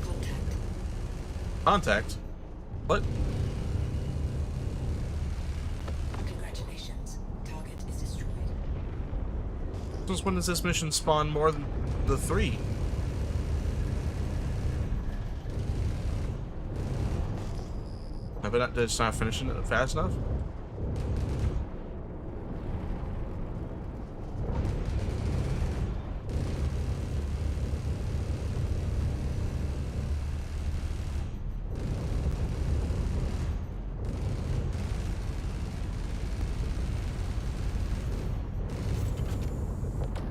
Contact. Contact? What? Congratulations. Target is destroyed. Since when does this mission spawn more than the 3? Have I not just not finishing it fast enough?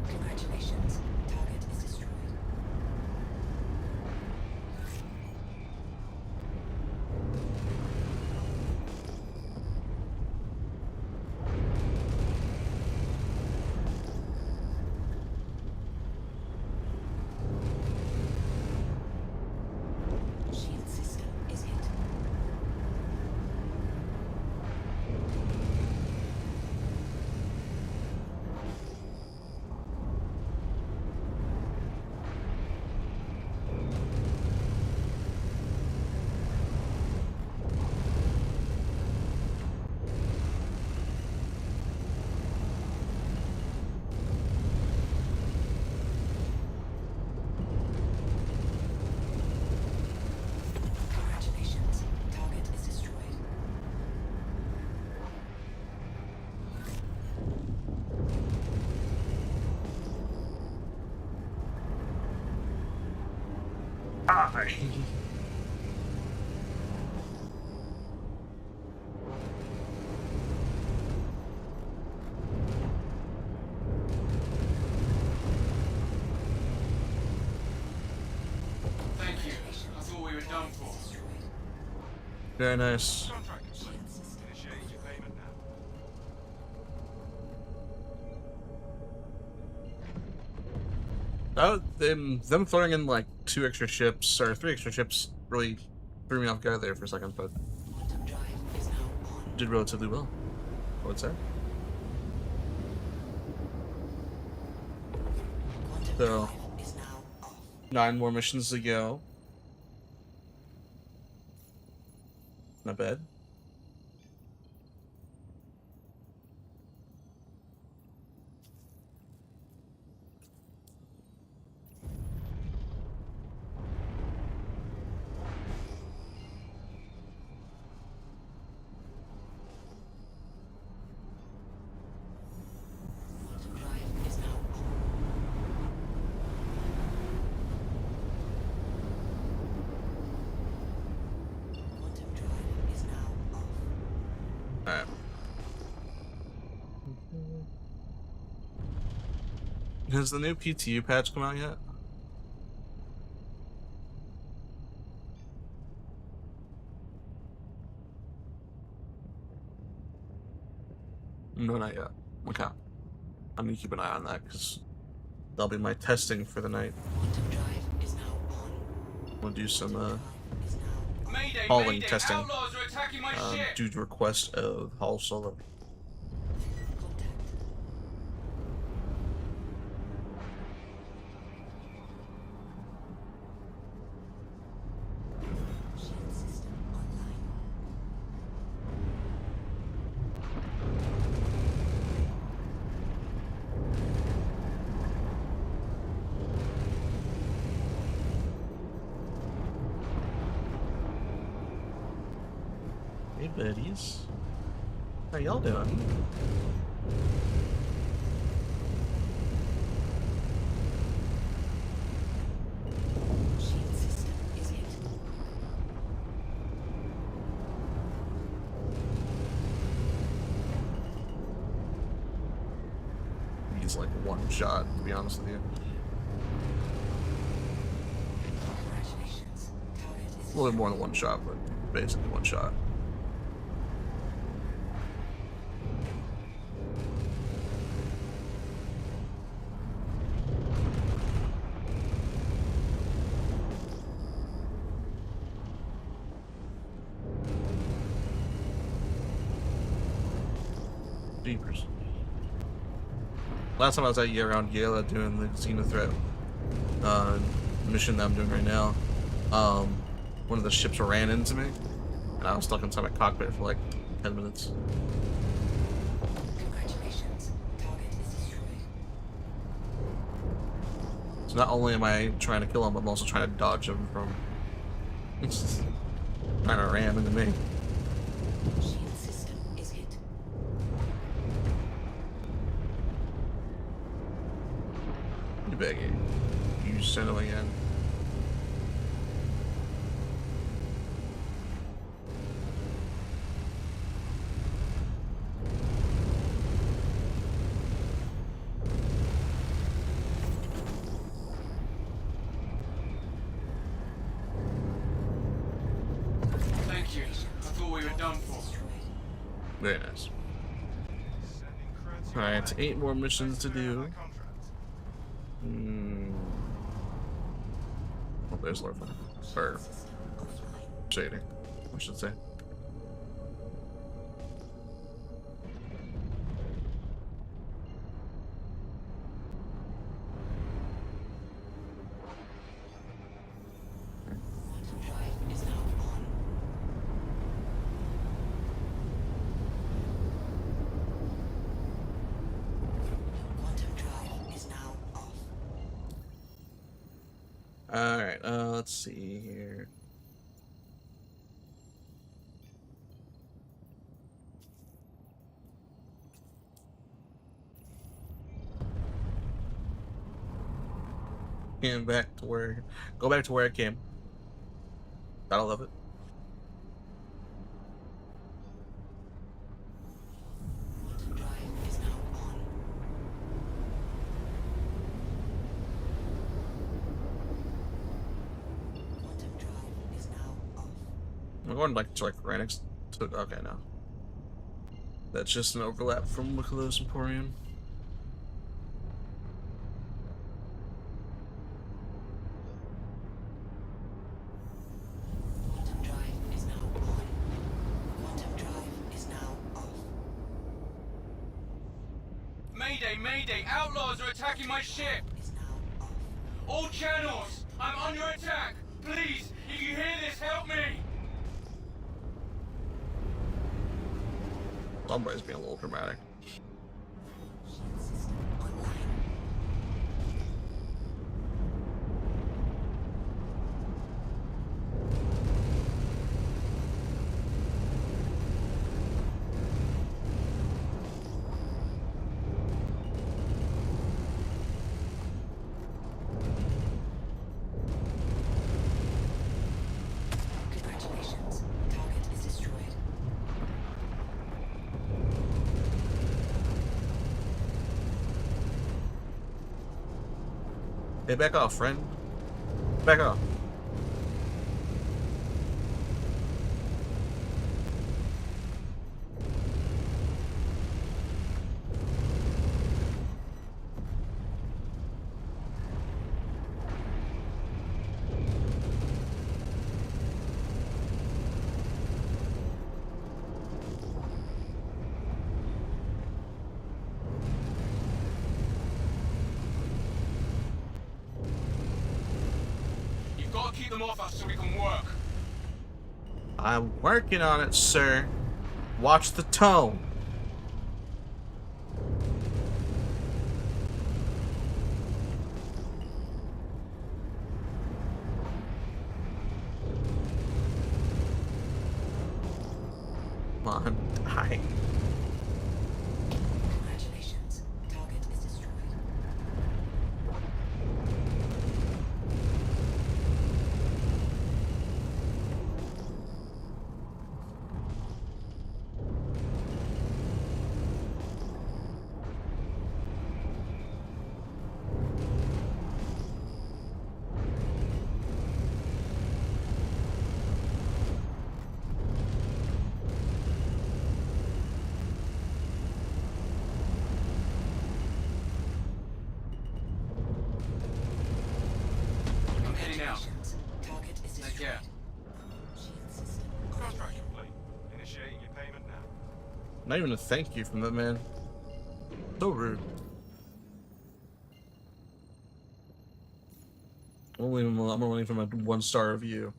Congratulations. Target is destroyed. Sorry. Thank you. I thought we were done for. Very nice. Contract complete. Initiate your payment now. Them throwing in like 2 extra ships or 3 extra ships really threw me off guard there for a second, but Quantum drive is now on. did relatively well, I would say. Quantum So, drive is now off. 9 more missions to go. Not bad. Quantum drive is now on. Quantum drive is now off. Alright. Has the new PTU patch come out yet? No, not yet. Okay. I'm gonna keep an eye on that because that'll be my testing for the night. Quantum drive is now on. We'll do some Is now Mayday, hauling mayday. testing Outlaws are attacking my ship. due to request of Hull Solo. contact. Shield system online. Hey buddies. How y'all doing? Shield system is hit. He's like one shot, to be honest with you. Congratulations. Target is A little bit more than one shot, but basically one shot. Jeepers. Last time I was around Gala doing the Xena threat mission that I'm doing right now, one of the ships ran into me, and I was stuck inside my cockpit for like 10 minutes. Congratulations. Target is destroyed. So not only am I trying to kill him, I'm also trying to dodge him from trying to ram into me. Shield system is hit. You beggy. You send him again. Thank you. I thought we were done for. Very nice. Sending creds your Alright, way. 8 more missions to Carry out do. that contract. Oh, there's Lorphin. Or Shady, I should say. Quantum drive is now on. Quantum drive is now off. Alright, let's see here. Came back to where, go back to where I came. Gotta love it. Quantum drive is now on. Quantum drive is now off. I'm going to right next to. Okay, no. That's just an overlap from Miklos Emporium. Quantum drive is now on. Quantum drive is now off. Mayday, mayday! Outlaws are attacking my ship! Is now off. All channels! I'm under attack! Please, if you hear this, help me! Somebody's being a little dramatic. Shield system online. Congratulations. Target is destroyed. Hey, back off, friend. Back off. You've got to keep them off us so we can work. I'm working on it, sir. Watch the tone. Come on, die. Congratulations. Target is destroyed. I'm heading out. Congratulations. Target is Take destroyed. care. Shield system Contract complete. Initiating your payment now. Not even a thank you from that man. So rude. I'm gonna leave him a 1-star review.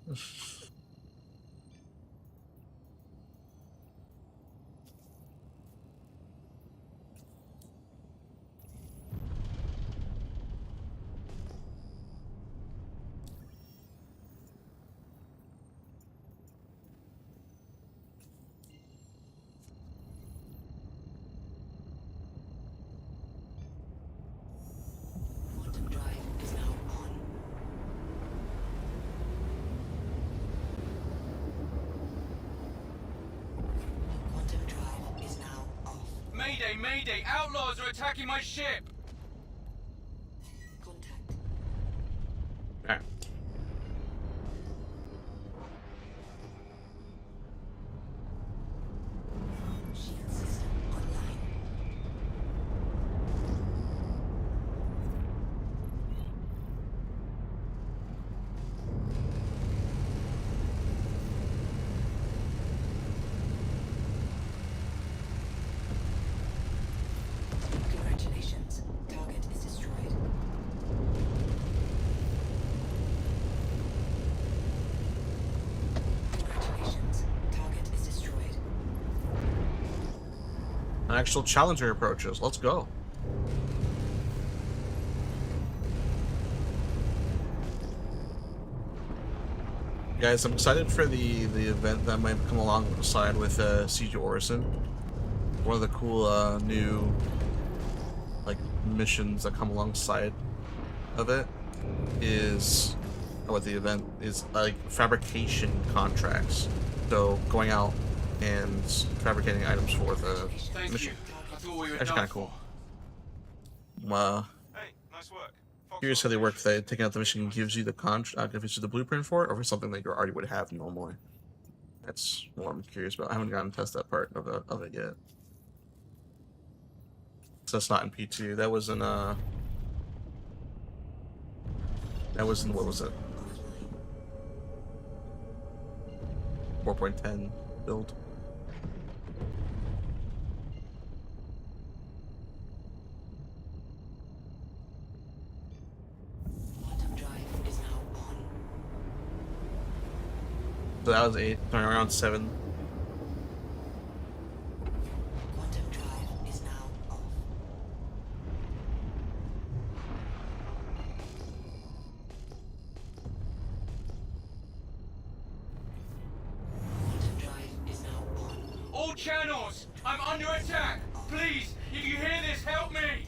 Quantum drive is now on. Quantum drive is now off. Mayday, mayday! Outlaws are attacking my ship! Contact. Alright. Shield system online. Congratulations. Target is destroyed. Congratulations. Target is destroyed. An actual challenger approaches. Let's go. Guys, I'm excited for the event that might come alongside with Siege of Orison. One of the cool new missions that come alongside of it is with the event is like fabrication contracts. So going out and fabricating items for the Thank mission. you. I thought we were Actually, done kind of cool. Hey, nice work. Curious how they work. If they taking out the mission gives you the gives you the blueprint for it, or for something that you already would have normally. That's what I'm curious about. I haven't gotten to test that part of it yet. So that's not in P2. That was in what was it? 4.10 build. Quantum drive is now on. So that was 8, sorry, around 7. Quantum drive is now off. Quantum drive is now on. All channels! I'm under attack! Please, if you hear this, help me!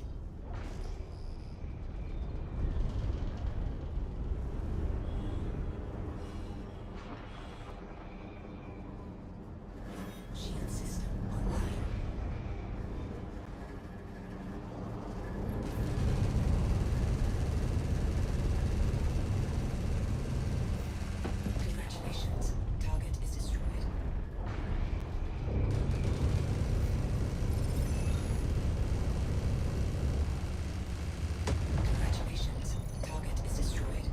Shield system online. Congratulations. Target is destroyed. Congratulations. Target is destroyed.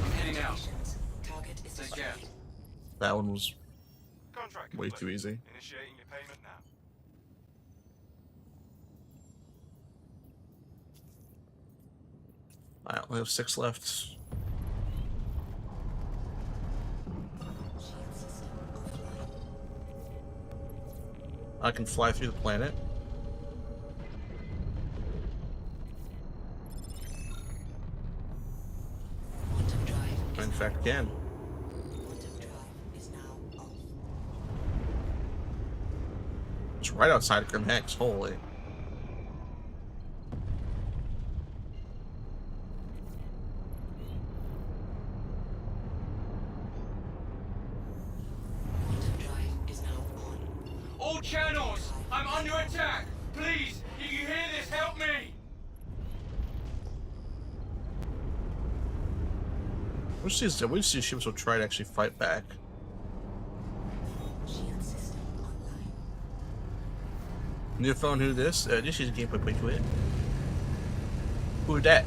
I'm heading out. Congratulations. Target is Take destroyed. care. That one was Contract way complete. too easy. Initiating your payment now. I only have 6 left. Shield system offline. I can fly through the planet. Quantum drive is In now fact, on. can. Quantum drive is now off. It's right outside of Grim Hex. Holy. Quantum drive is now on. All channels! I'm under attack! Please, if you hear this, help me! I wish these ships would try to actually fight back. Shield system online. New phone, who this? This is gameplay play to it. Who that?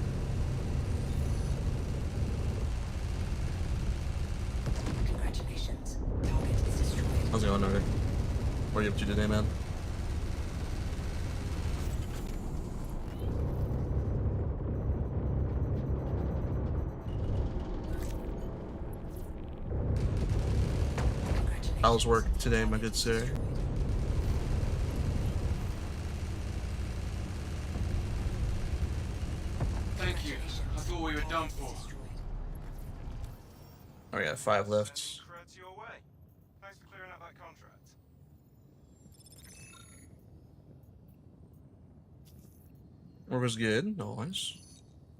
Congratulations. Target is destroyed. How's it going, Noder? What are you up to today, man? How's work today, my good sir? Thank you. I thought we were done for. I got 5 left. Sending creds your way. Thanks for clearing out that contract. Work was good. Nice.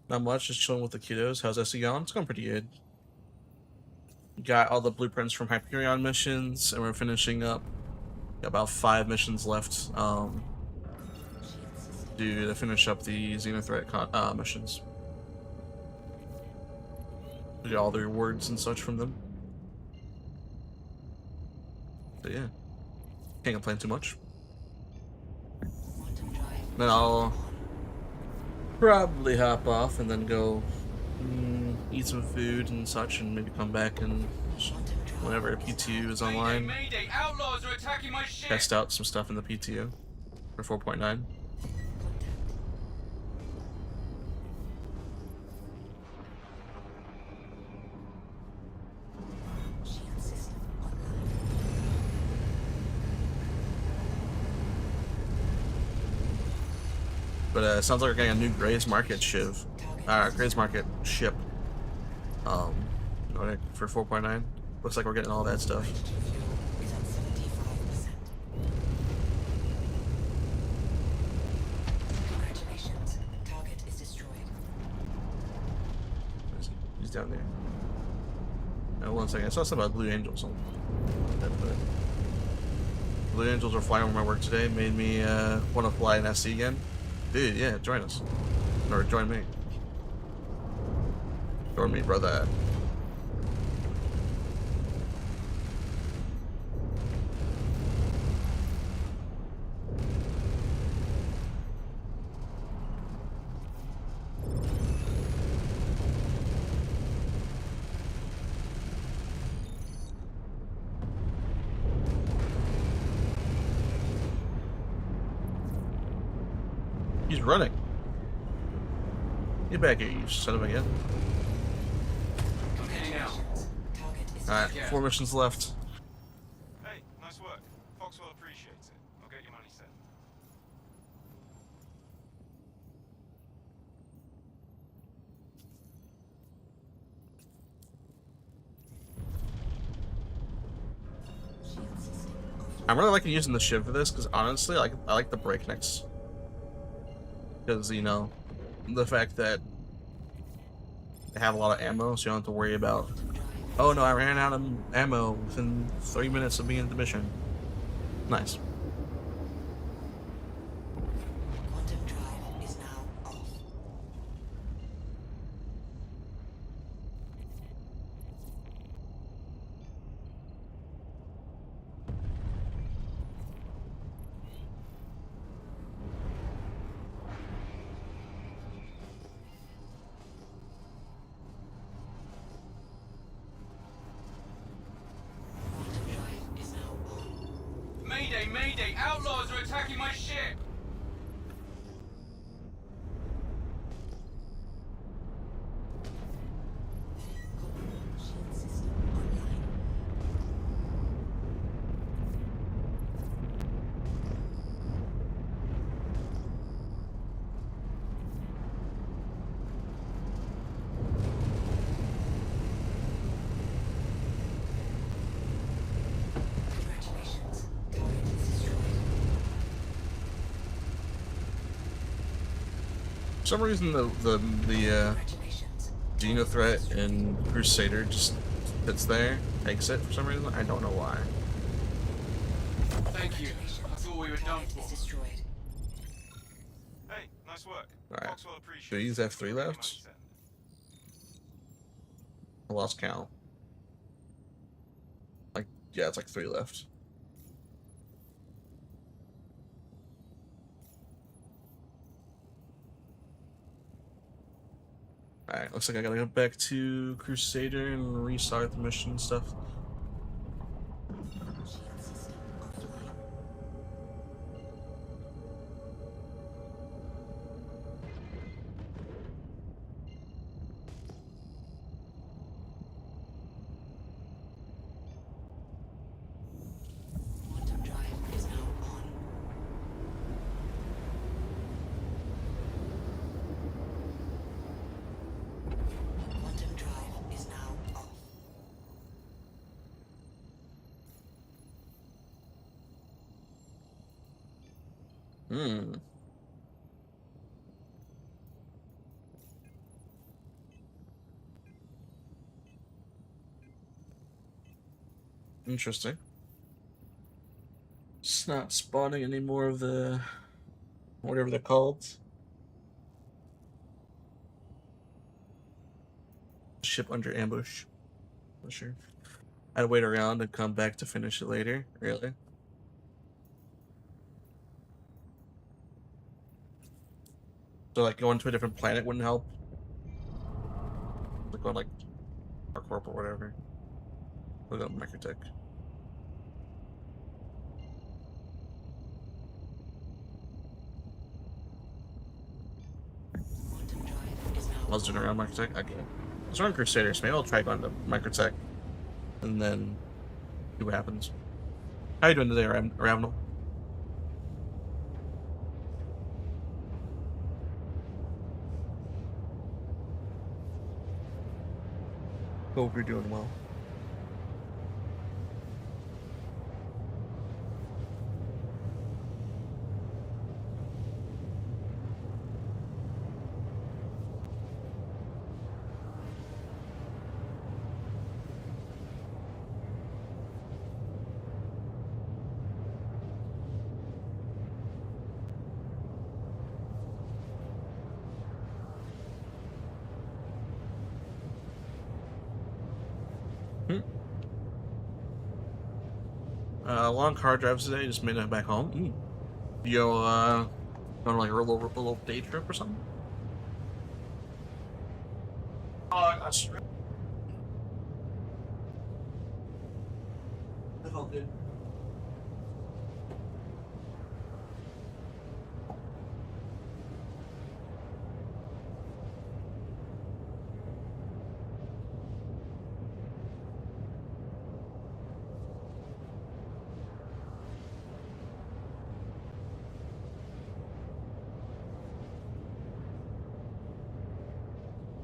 Not much, just chilling with the kiddos. How's SE going? It's going pretty good. Got all the blueprints from Hyperion missions, and we're finishing up. Got about 5 missions left. To finish up the Xenothreat missions. We got all the rewards and such from them. But yeah, can't complain too much. Then I'll probably hop off and then go eat some food and such, and maybe come back and whenever PTU is online, Mayday! Outlaws are attacking my ship! test out some stuff in the PTU for 4.9. Shield system online. But it sounds like we're getting a new Gray's Market ship. Gray's Market ship. For 4.9. Looks like we're getting all that stuff. Fuel is at 75%. he's down there. Now, 1 second. I saw something about Blue Angels. Blue Angels are flying over my work today. Made me want to fly an SC again. Dude, yeah, join us. Or join me. Join me, brother. He's running. Get back here, you son of a gun. I'm heading out. Alright, 4 missions left. Hey, nice work. Fox will appreciate it. I'll get your money sent. I'm really liking using the shiv for this because honestly, I like the breaknecks. Because, you know, the fact that they have a lot of ammo, so you don't have to worry about, oh no, I ran out of ammo within 3 minutes of being at the mission. Nice. Quantum drive is now off. Quantum drive is now on. Mayday, mayday! Outlaws are attacking my ship! Shield system online. Congratulations. Target is destroyed. For some reason, the Congratulations. Dino threat in Crusader just sits there, takes it for some reason. I don't know why. Thank you. I thought we were done Target for. is destroyed. Hey, nice work. Alright. Fox will appreciate Do it. these have 3 I'll get your left? money sent. I lost count. Like, yeah, it's like 3 left. Alright, looks like I gotta go back to Crusader and restart the mission and stuff. Shield system offline. Quantum drive is now on. Quantum drive is now off. Hmm. Interesting. It's not spawning any more of the whatever they're called. Ship under ambush. Not sure. I'd wait around and come back to finish it later. Really? So like going to a different planet wouldn't help? Like going like our corp or whatever. Look up Microtech. Quantum drive is now I was doing around Microtech. Okay. I was running Crusader, so maybe I'll try going to Microtech and then see what happens. How you doing today, Ravenel? Hope you're doing well. Long car drives today. Just made it back home. You go, on like a little day trip or something? Oh, gosh. That felt good.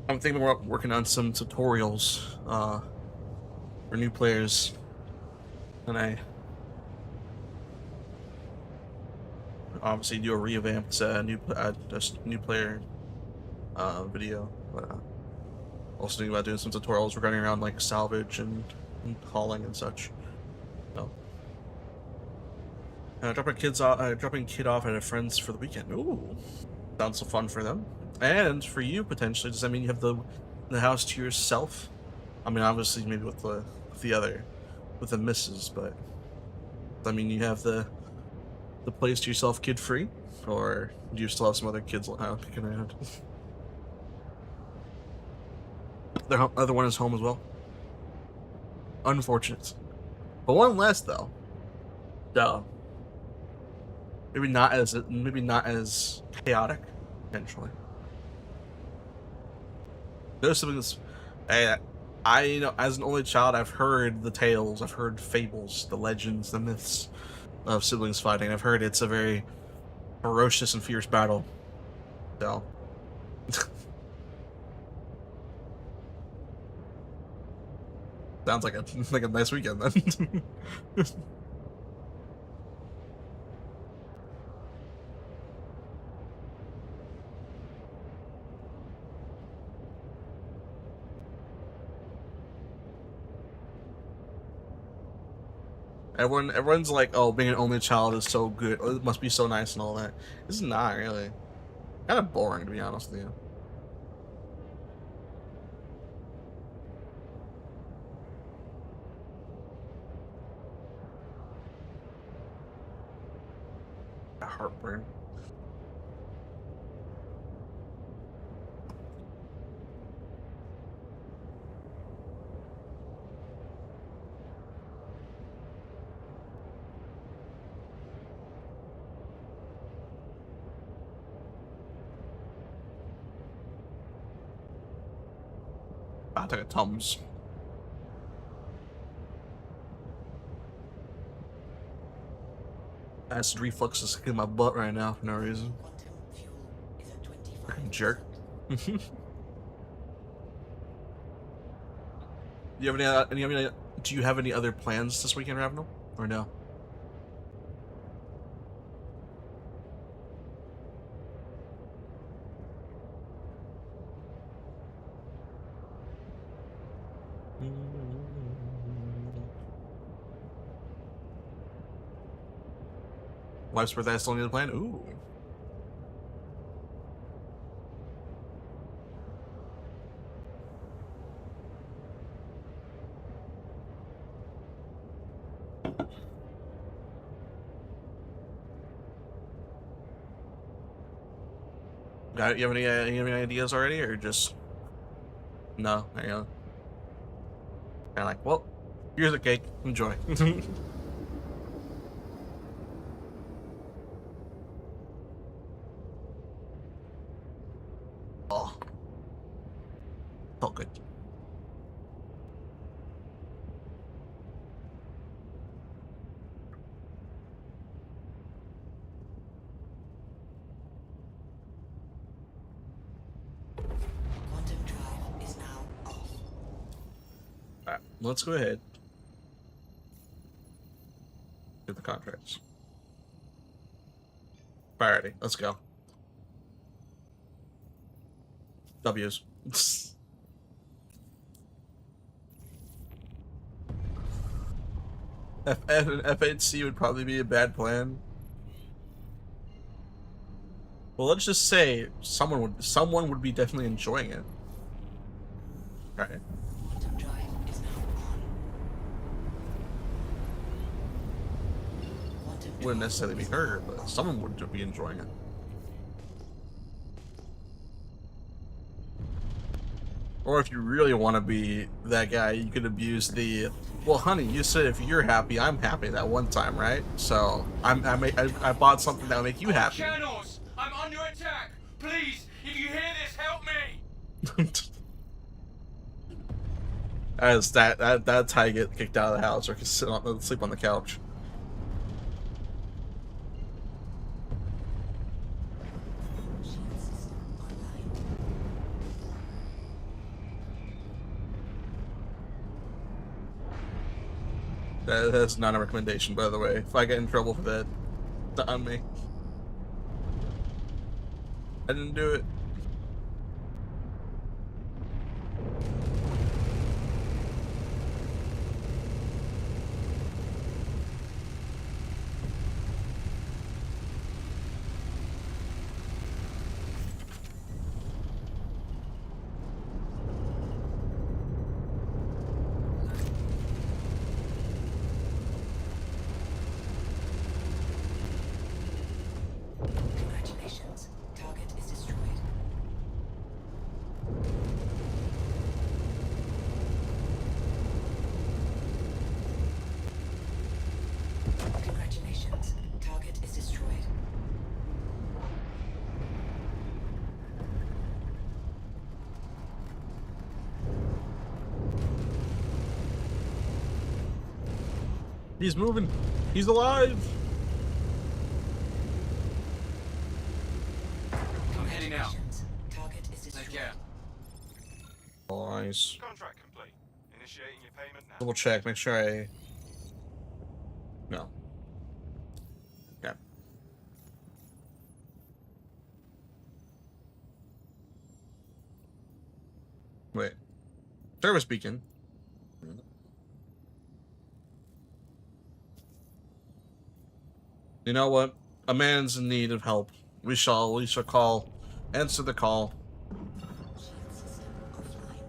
I'm thinking about working on some tutorials for new players, and I obviously do a revamped just new player video. But also thinking about doing some tutorials regarding around like salvage and hauling and such. So dropping kid off at a friend's for the weekend. Ooh, sounds so fun for them. And for you, potentially. Does that mean you have the house to yourself? I mean, obviously, maybe with the missus, but I mean, you have the place to yourself, kid free, or do you still have some other kids kicking around? The other one is home as well. Unfortunate, but one less though. Duh. Maybe not as chaotic, potentially. Those siblings, I as an only child, I've heard the tales, I've heard fables, the legends, the myths of siblings fighting. I've heard it's a very ferocious and fierce battle. So, sounds like a nice weekend then. Everyone's like, oh, being an only child is so good. Oh, it must be so nice and all that. It's not really. Kind of boring, to be honest with you. Heartburn. I took a Tums. Acid reflux is kicking my butt right now for no reason. Freaking jerk. Do you have any other plans this weekend, Ravenel? Or no? Wife's birthday, I still need to plan? Ooh. Got it? You have any ideas already, or just no? Hang on. Kind of like, well, here's a cake. Enjoy. Oh, felt good. Quantum drive is now off. Alright, let's go ahead. Get the contracts. Alrighty, let's go. W's. FF and FHC would probably be a bad plan. Well, let's just say someone would be definitely enjoying it. Alright. Quantum drive is now on. wouldn't necessarily be her, but someone would be enjoying it. Or if you really want to be that guy, you could abuse the, well, honey, you said if you're happy, I'm happy that one time, right? So I bought something that'll make you happy. Channels, I'm under attack. Please, if you hear this, help me. As that's how you get kicked out of the house or sleep on the couch. That's not a recommendation, by the way. If I get in trouble for that, it's not on me. I didn't do it. Congratulations. Target is destroyed. Congratulations. Target is destroyed. He's moving. He's alive. I'm heading out. Target is destroyed. Take care. Nice. Contract complete. Initiating your payment now. Double check. Make sure I. No. Yeah. Wait. Service beacon. You know what? A man's in need of help. We shall call. Answer the call. Shield system offline.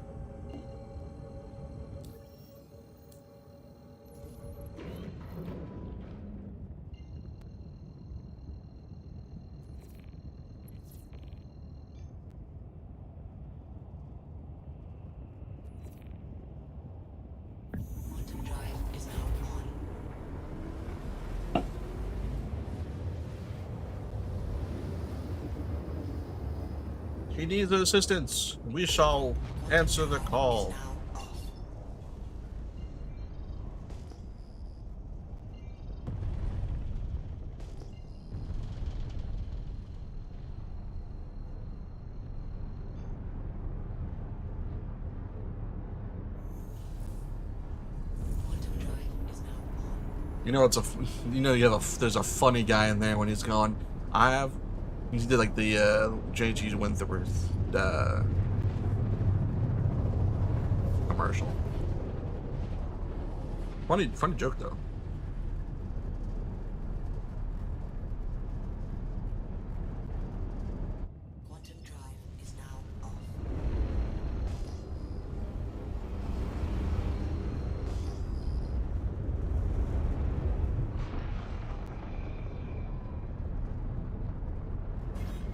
Quantum drive is now on. He needs assistance. We shall answer the call. Now off. Quantum drive is now on. You know it's there's a funny guy in there when he's going. He did like the JG Wentworth commercial. Funny joke though. Quantum drive is now off.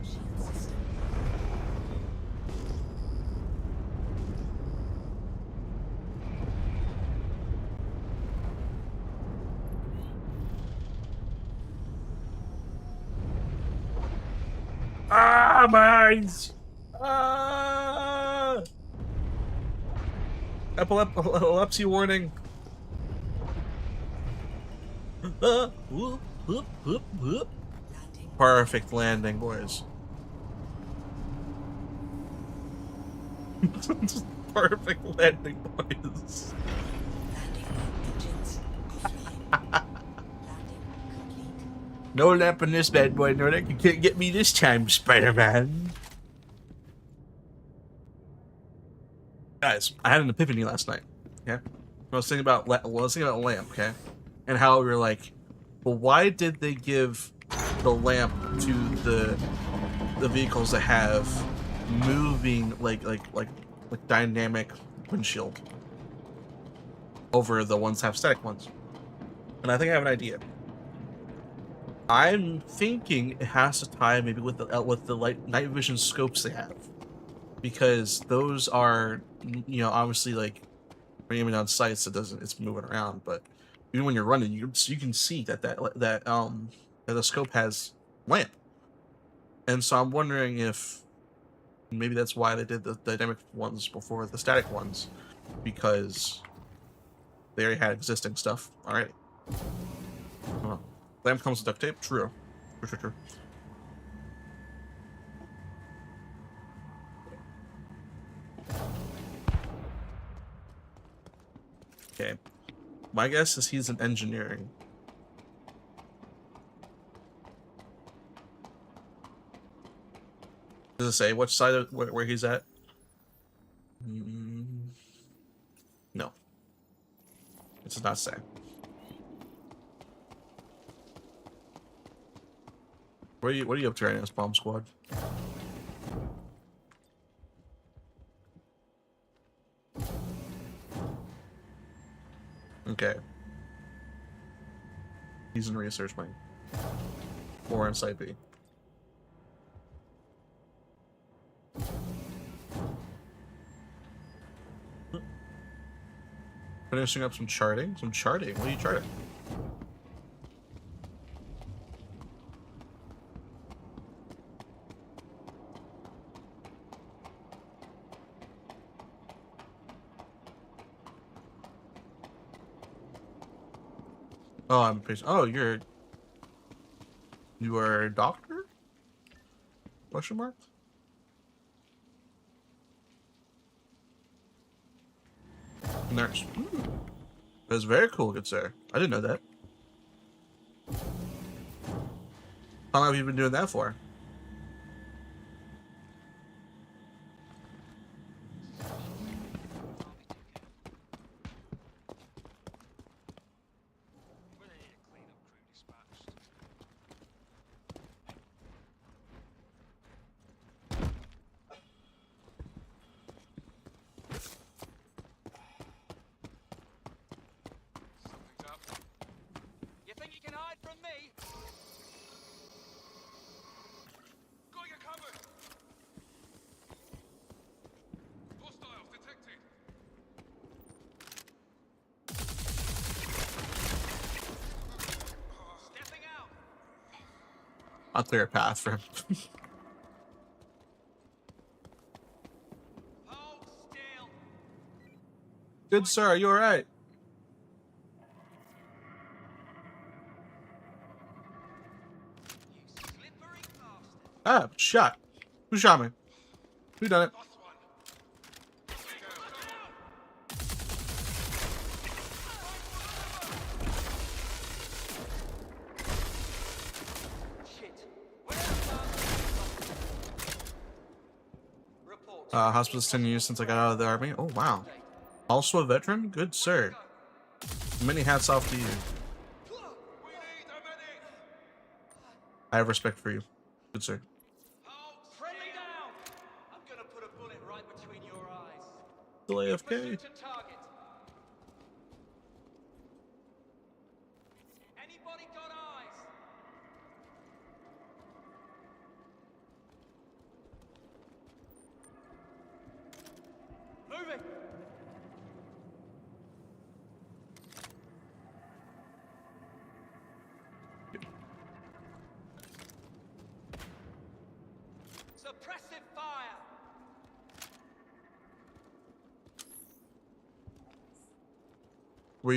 Shield system. Ah, my eyes! Ah! Epilepsy warning. Whoop, whoop, whoop, whoop. Landing. Perfect landing, boys. Perfect landing, boys. Landing engines offline. Landing complete. No lamp in this bad boy. No, that you can't get me this time, Spider-Man. Guys, I had an epiphany last night. Okay, I was thinking about lamp. Okay, and how we were like, well, why did they give the lamp to the vehicles that have moving like dynamic windshield over the ones that have static ones? And I think I have an idea. I'm thinking it has to tie maybe with the night vision scopes they have, because those are, you know, obviously like aiming on sights, it's moving around, but even when you're running, you can see that the scope has lamp, and so I'm wondering if maybe that's why they did the dynamic ones before the static ones, because they already had existing stuff already. Lamp comes with duct tape. True. True. Okay. My guess is he's in engineering. Does it say which side of where he's at? No. It does not say. What are you up to right now, Bomb Squad? Okay. He's in research wing. Or in Site B. Finishing up some charting. What are you charting? Oh, I'm patient. Oh, you are a doctor? Question mark? Nurse. That's very cool, good sir. I didn't know that. How long have you been doing that for? You think you can hide from me? Got you covered. Hostiles detected. Stepping out. I'll clear a path for him. Hold still. Good sir, are you alright? Ah, shot. Who shot me? Who done it? Hospital's 10 years since I got out of the army. Oh, wow. Also a veteran? Good sir. Many hats off to you. I have respect for you. Good sir. Friendly down. I'm gonna put a bullet right between your eyes. Still AFK. To target. Anybody got eyes? Moving. Suppressive fire. Were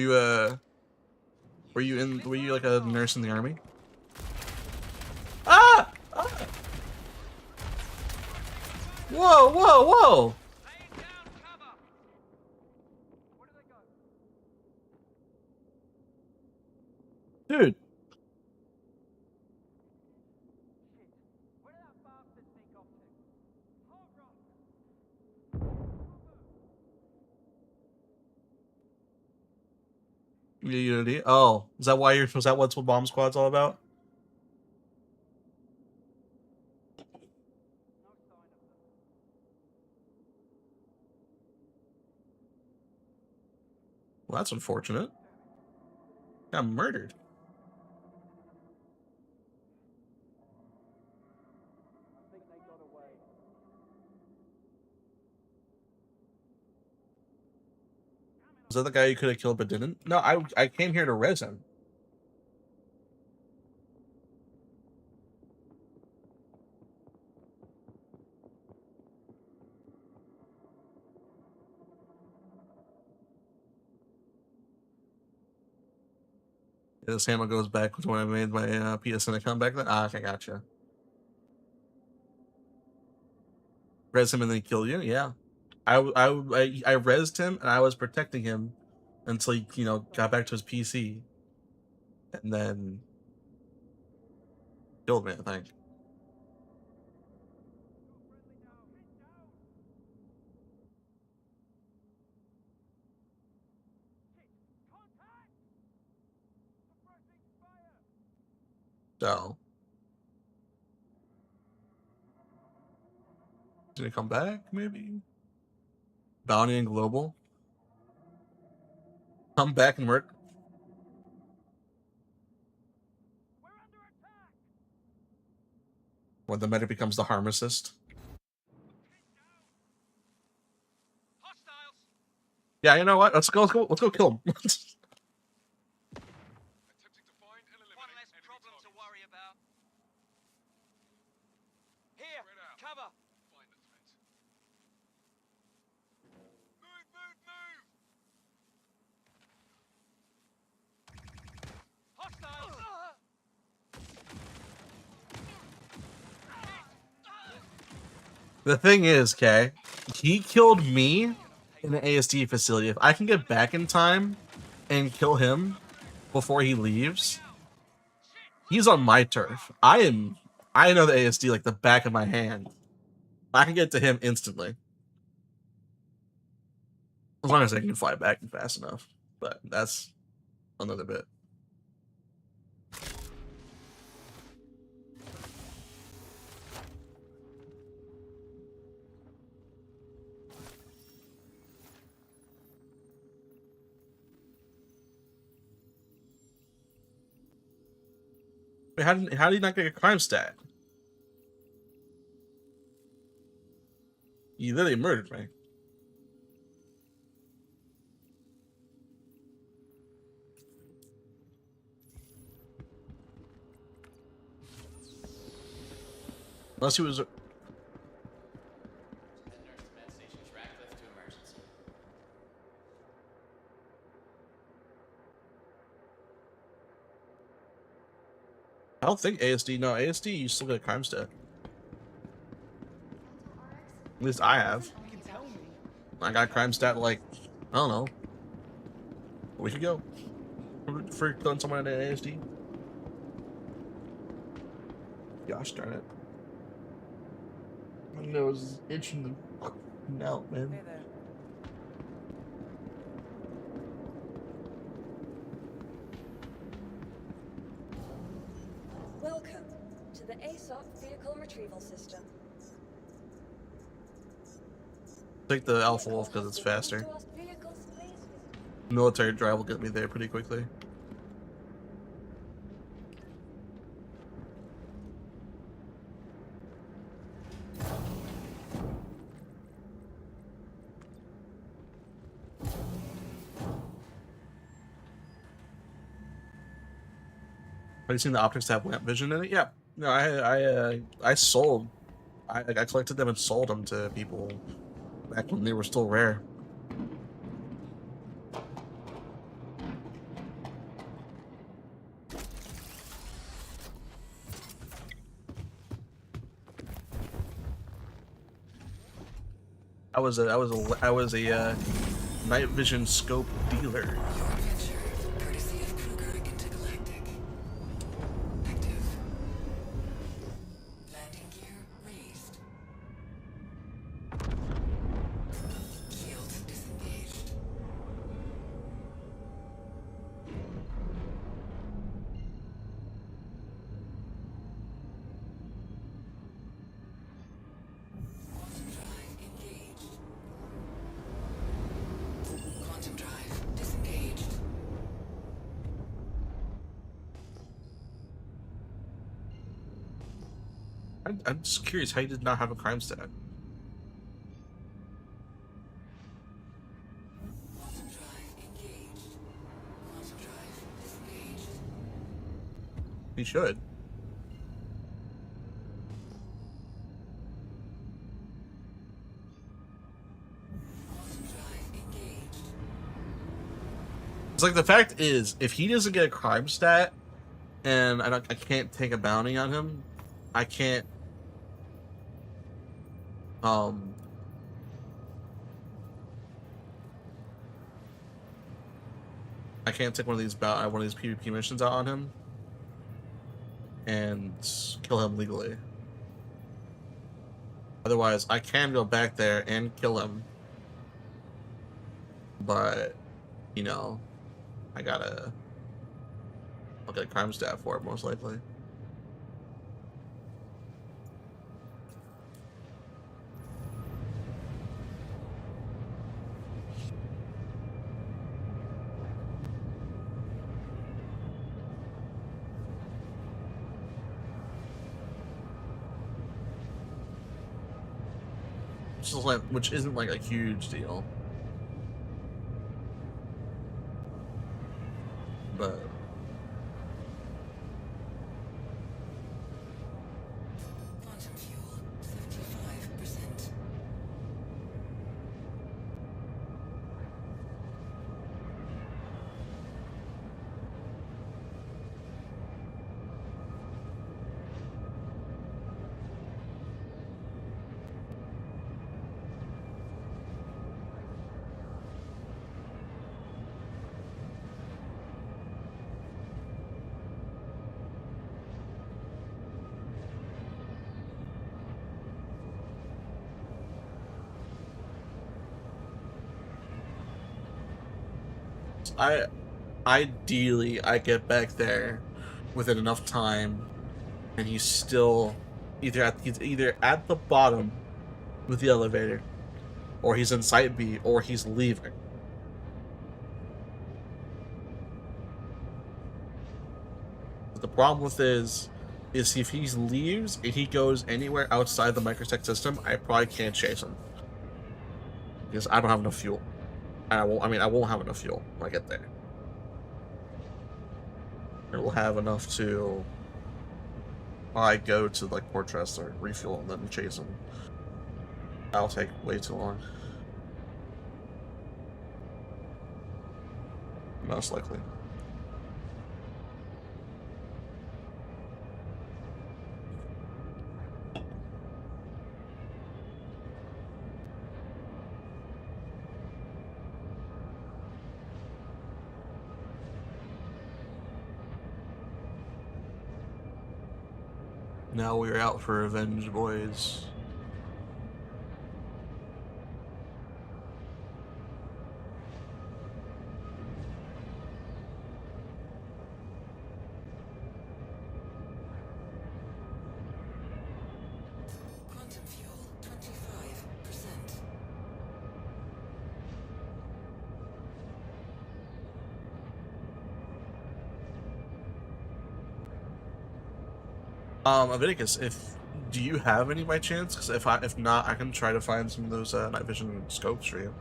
you like a nurse in the army? Ah! Whoa! Dude. Unity. Oh, is that why was that what Bomb Squad's all about? Well, that's unfortunate. Got murdered. that the guy you could have killed but didn't? No, I came here to res him. Yeah, this hammer goes back with when I made my PSN account back then. Ah, okay, gotcha. Res him and then kill you? Yeah. I rezzed him and I was protecting him until he, you know, got back to his PC. And then killed me, I think. So, he's gonna come back, maybe? Bounty and Global. Come back and work. When the medic becomes the harm assist. Yeah, you know what? Let's go kill him. One less problem to worry about. Here, cover. Move, move, move. Hostiles. The thing is, Kay, he killed me in an ASD facility. If I can get back in time and kill him before he leaves, he's on my turf. I know the ASD like the back of my hand. I can get to him instantly. As long as I can fly back fast enough. But that's another bit. Wait, how did he not get a crime stat? He literally murdered me. Unless he was. Head nurse to med station. Track lift to emergency. I don't think ASD. No, ASD, you still get a crime stat. At least I have. I got crime stat like, I don't know, a week ago for killing someone at ASD. Gosh darn it. My nose is itching to melt, man. Hey there. Welcome to the ASOP vehicle retrieval system. Take the Alpha Wolf because it's faster. Military drive will get me there pretty quickly. Have you seen the optics have lamp vision in it? Yeah. No, I sold. I collected them and sold them to people back when they were still rare. I was a night vision scope dealer. I'm just curious how you did not have a crime stat. He should. It's like, the fact is, if he doesn't get a crime stat, and I can't take a bounty on him, I can't, I can't take one of these PvP missions out on him and kill him legally. Otherwise, I can go back there and kill him, but, you know, I'll get a crime stat for it, most likely. Which isn't like a huge deal, but Quantum fuel, 75%. ideally I get back there within enough time, and he's still he's either at the bottom with the elevator, or he's in Site B, or he's leaving. But the problem with is if he leaves and he goes anywhere outside the microsec system, I probably can't chase him because I don't have enough fuel. And I won't have enough fuel when I get there. It will have enough to go to like Fortress or refuel and then chase him. That'll take way too long. Most likely. Now we're out for revenge, boys. Quantum fuel, 25%. Leviticus, do you have any by chance? Because if not, I can try to find some of those night vision scopes for you.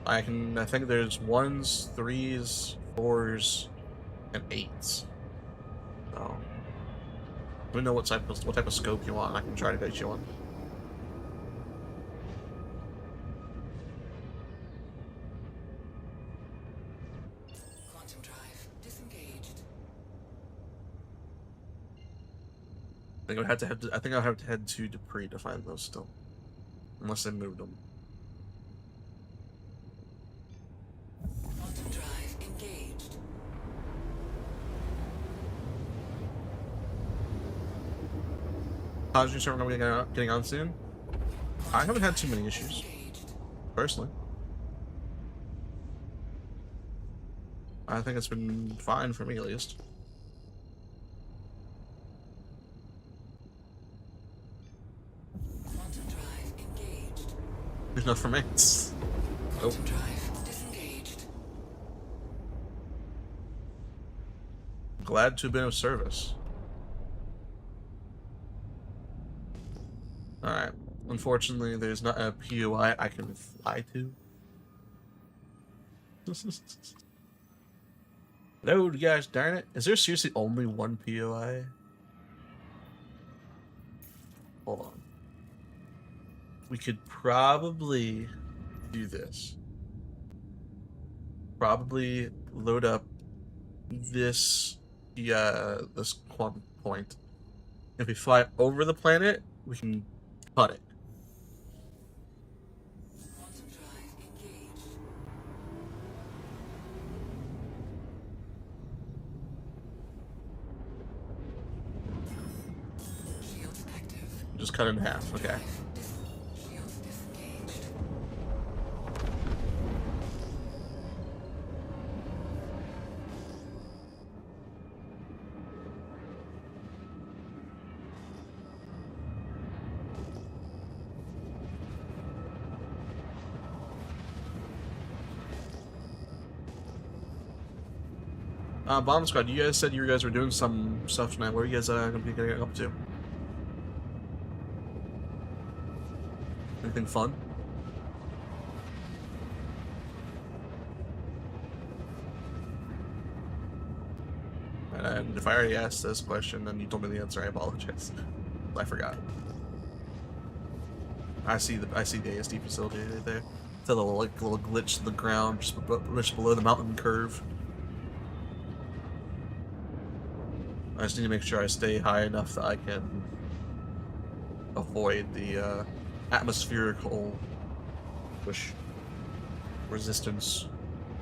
I think there's 1s, 3s, 4s, and 8s. So let me know what type of scope you want. I can try to get you one. Quantum drive disengaged. I think I'll have to head to Dupree to find those still, unless they moved them. Quantum drive engaged. How's your server gonna be getting on soon? I haven't had too many issues, personally. I think it's been fine for me, at least. Quantum drive engaged. There's no ferments. Nope. Quantum drive disengaged. Glad to have been of service. Alright. Unfortunately, there's not a POI I can fly to. No, gosh darn it. Is there seriously only one POI? Hold on. We could probably do this. Probably load up this this quantum point. If we fly over the planet, we can cut it. Quantum drive engaged. Shields active. Just cut it in half. Okay. Shields disengaged. Bomb Squad, you guys said you guys were doing some stuff tonight. What are you guys gonna be getting up to? Anything fun? And if I already asked this question and you told me the answer, I apologize. I forgot. I see the ASD facility right there. It's a little glitch in the ground just below the mountain curve. I just need to make sure I stay high enough that I can avoid the atmospherical push resistance,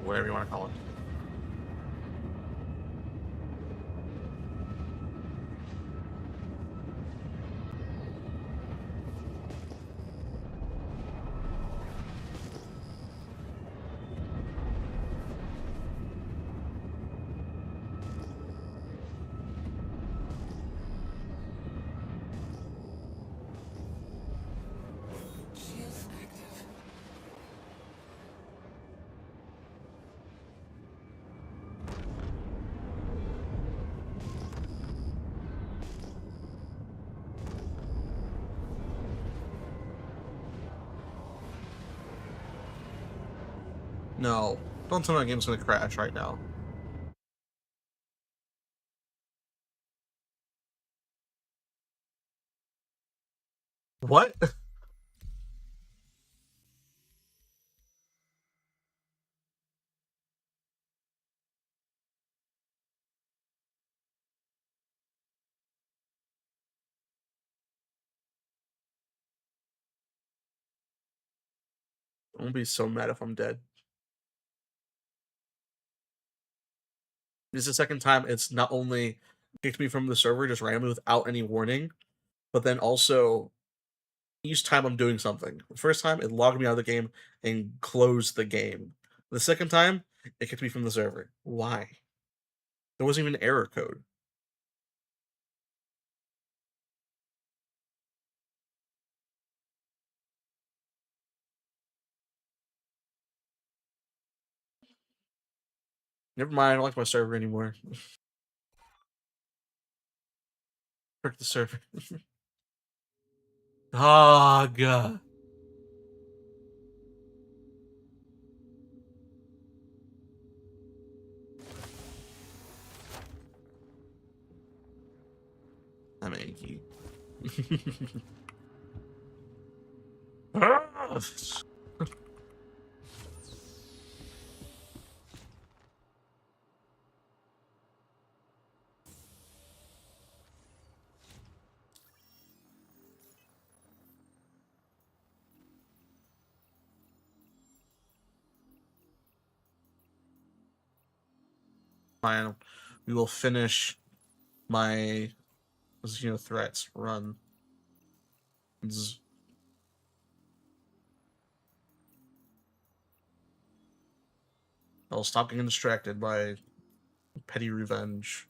whatever you want to call it. Shields active. No, don't tell me my game's gonna crash right now. What? I'm gonna be so mad if I'm dead. This is the second time it's not only kicked me from the server just randomly without any warning, but then also each time I'm doing something. The first time it logged me out of the game and closed the game. The second time it kicked me from the server. Why? There wasn't even an error code. Never mind, I don't like my server anymore. Frick the server. Ah, God. I'm achy. Fine. We will finish my threats run. I'll stop getting distracted by petty revenge.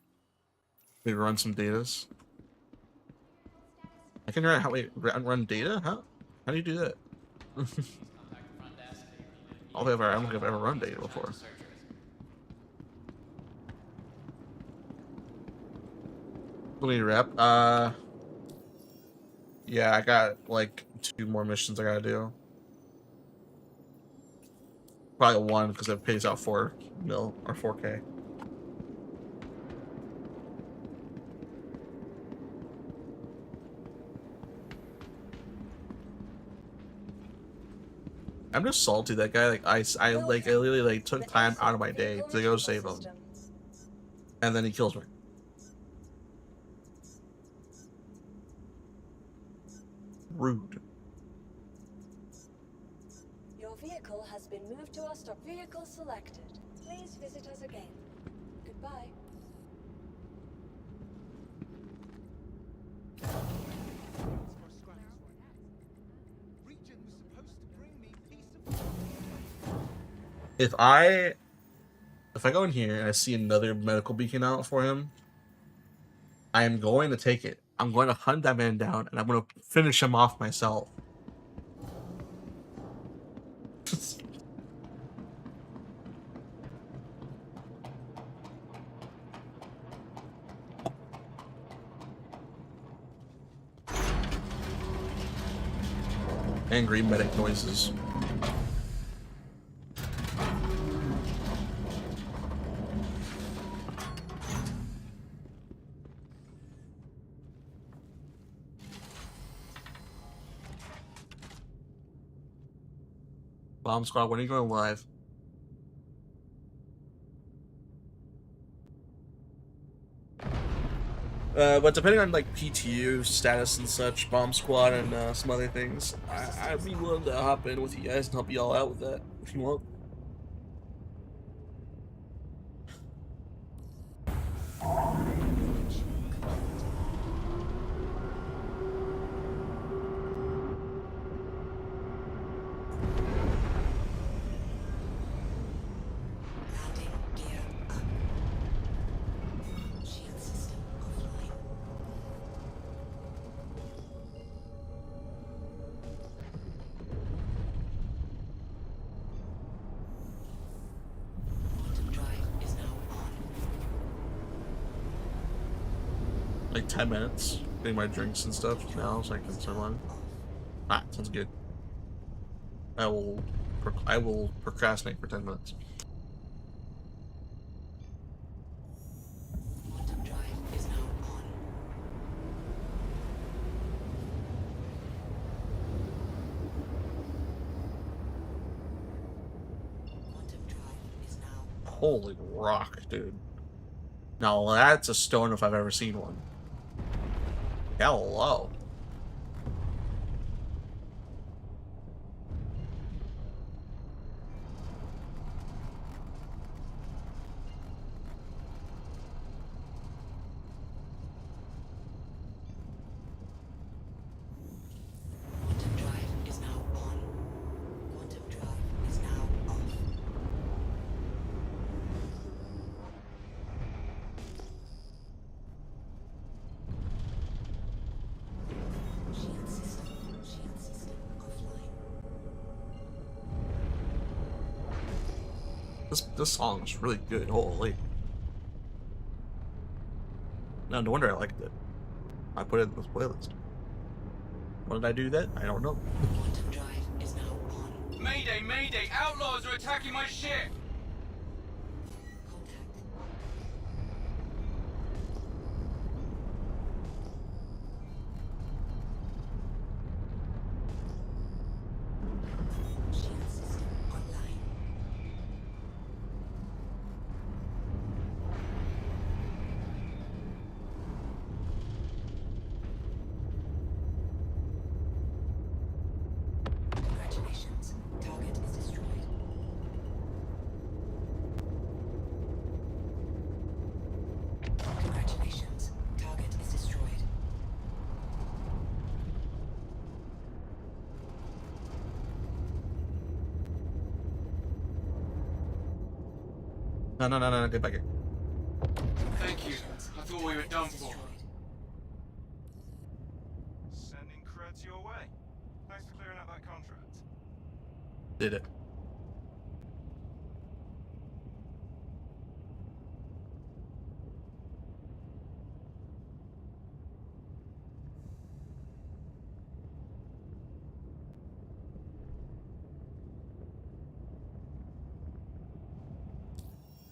Maybe run some datas. I can run run data? How do you do that? I don't think I've ever run data before. Let me wrap. Yeah, I got like 2 more missions I gotta do. Probably 1 because it pays out 4 mil or 4K. I'm just salty that guy. Like I literally like took time out of my day to go save him, and then he kills me. Rude. Your vehicle has been moved to our stock. Vehicle selected. Please visit us again. Goodbye. If I go in here and I see another medical beacon out for him, I am going to take it. I'm going to hunt that man down and I'm going to finish him off myself. Angry medic noises. Bomb Squad, when are you going live? But depending on like PTU status and such, Bomb Squad and some other things, I'd be willing to hop in with you guys and help you all out with that if you want. Like 10 minutes, getting my drinks and stuff now, so I can start on. Ah, sounds good. I will procrastinate for 10 minutes. Quantum drive is now on. Quantum drive is now on. Holy rock, dude. Now that's a stone if I've ever seen one. Hello. Quantum drive is now on. Quantum drive is now off. Shield system offline. This song is really good. Holy. No wonder I liked it. I put it in this playlist. Why did I do that? I don't know. Quantum drive is now on. Mayday, mayday! Outlaws are attacking my ship! Contact. Shield system online. Congratulations. Target is destroyed. Congratulations. Target is destroyed. No, get back here. Thank you. I thought we were done for. Sending creds your way. Thanks for clearing out that contract. Did it.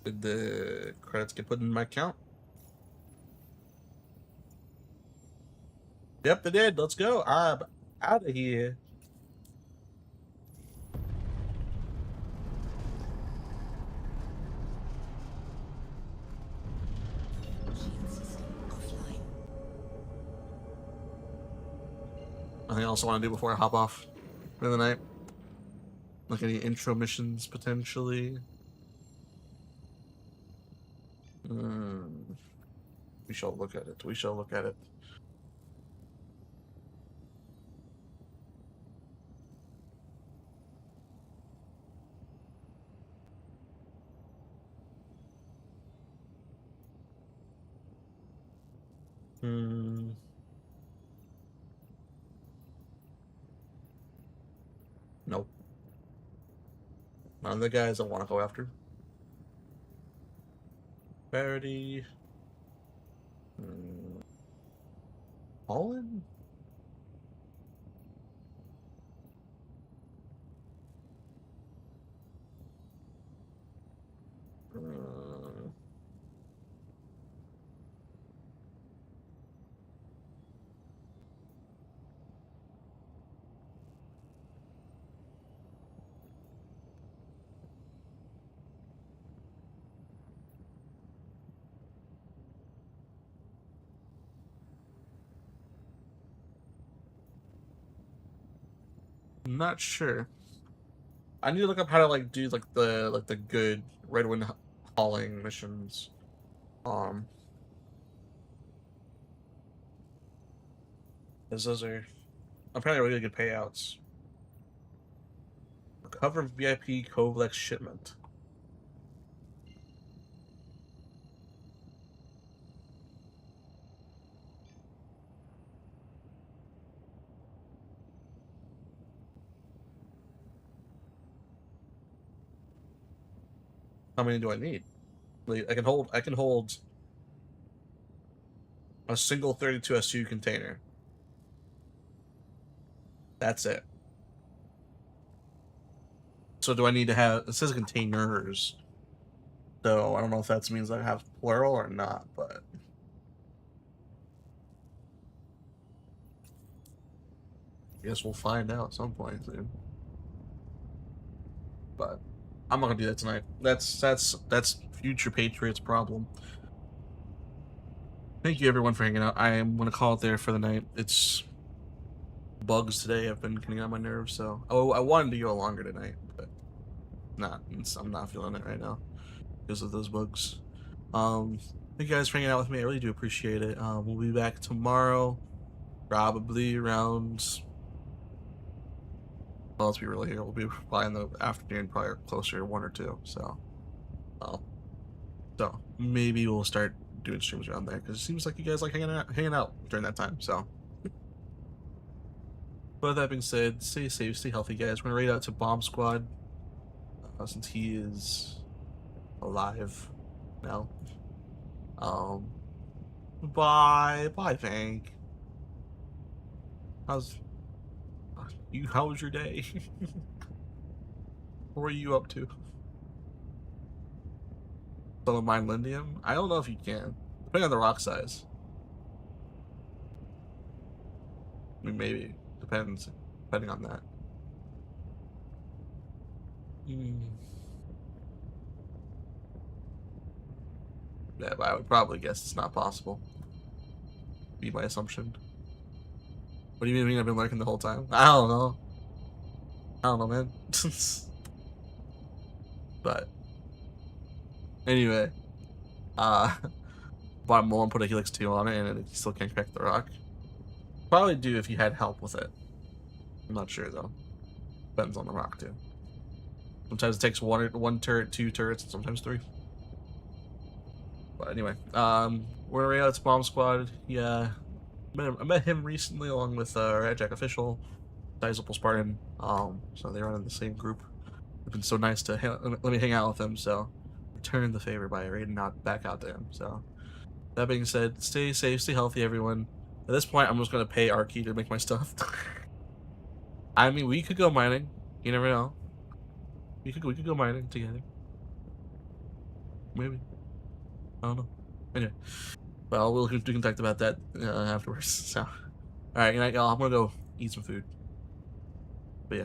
Did the credits get put in my account? Yep, they did. Let's go. I'm out of here. else I want to do before I hop off for the night? Like any intro missions potentially? We shall look at it. We shall look at it. Nope. None of the guys I want to go after. Verity. Holland? I'm not sure. I need to look up how to like do like the good Redwind hauling missions. Because those are apparently really good payouts. Recover VIP Kovlex shipment. How many do I need? Like, I can hold a single 32 SU container. That's it. So do I need to have, it says containers, so I don't know if that means I have plural or not, but I guess we'll find out at some point soon. But I'm not gonna do that tonight. That's future Patriots problem. Thank you everyone for hanging out. I am gonna call it there for the night. It's bugs today have been getting on my nerves, so I wanted to go longer tonight, but I'm not feeling it right now because of those bugs. Thank you guys for hanging out with me. I really do appreciate it. We'll be back tomorrow, probably around. Well, let's be real here. We'll be probably in the afternoon, probably closer to 1 or 2. So, so maybe we'll start doing streams around there because it seems like you guys like hanging out during that time. So, but that being said, stay safe, stay healthy, guys. We're gonna raid out to Bomb Squad since he is alive now. Bye, Hank. How was your day? What were you up to? Someone mine Lindium? I don't know if you can. Depending on the rock size. I mean, maybe. Depends. Depending on that. Yeah, but I would probably guess it's not possible. Be my assumption. What do you mean I've been lurking the whole time? I don't know, man. But anyway, bottom one put a Helix 2 on it and it still can't crack the rock. Probably do if you had help with it. I'm not sure though. Depends on the rock too. Sometimes it takes one turret, 2 turrets, and sometimes 3. But anyway, we're gonna raid out to Bomb Squad. Yeah, I met him recently along with Red Jack Official, Sizable Spartan. So they run in the same group. It's been so nice to let me hang out with them. So return the favor by raiding out back out to him. So that being said, stay safe, stay healthy, everyone. At this point, I'm just gonna pay Arky to make my stuff. I mean, we could go mining. You never know. We could go mining together. Maybe. I don't know. Anyway, well, we can talk about that afterwards. So, all right, good night, y'all. I'm gonna go eat some food. But yeah,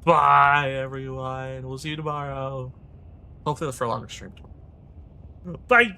bye, everyone. We'll see you tomorrow. Hopefully, for a longer stream. Bye.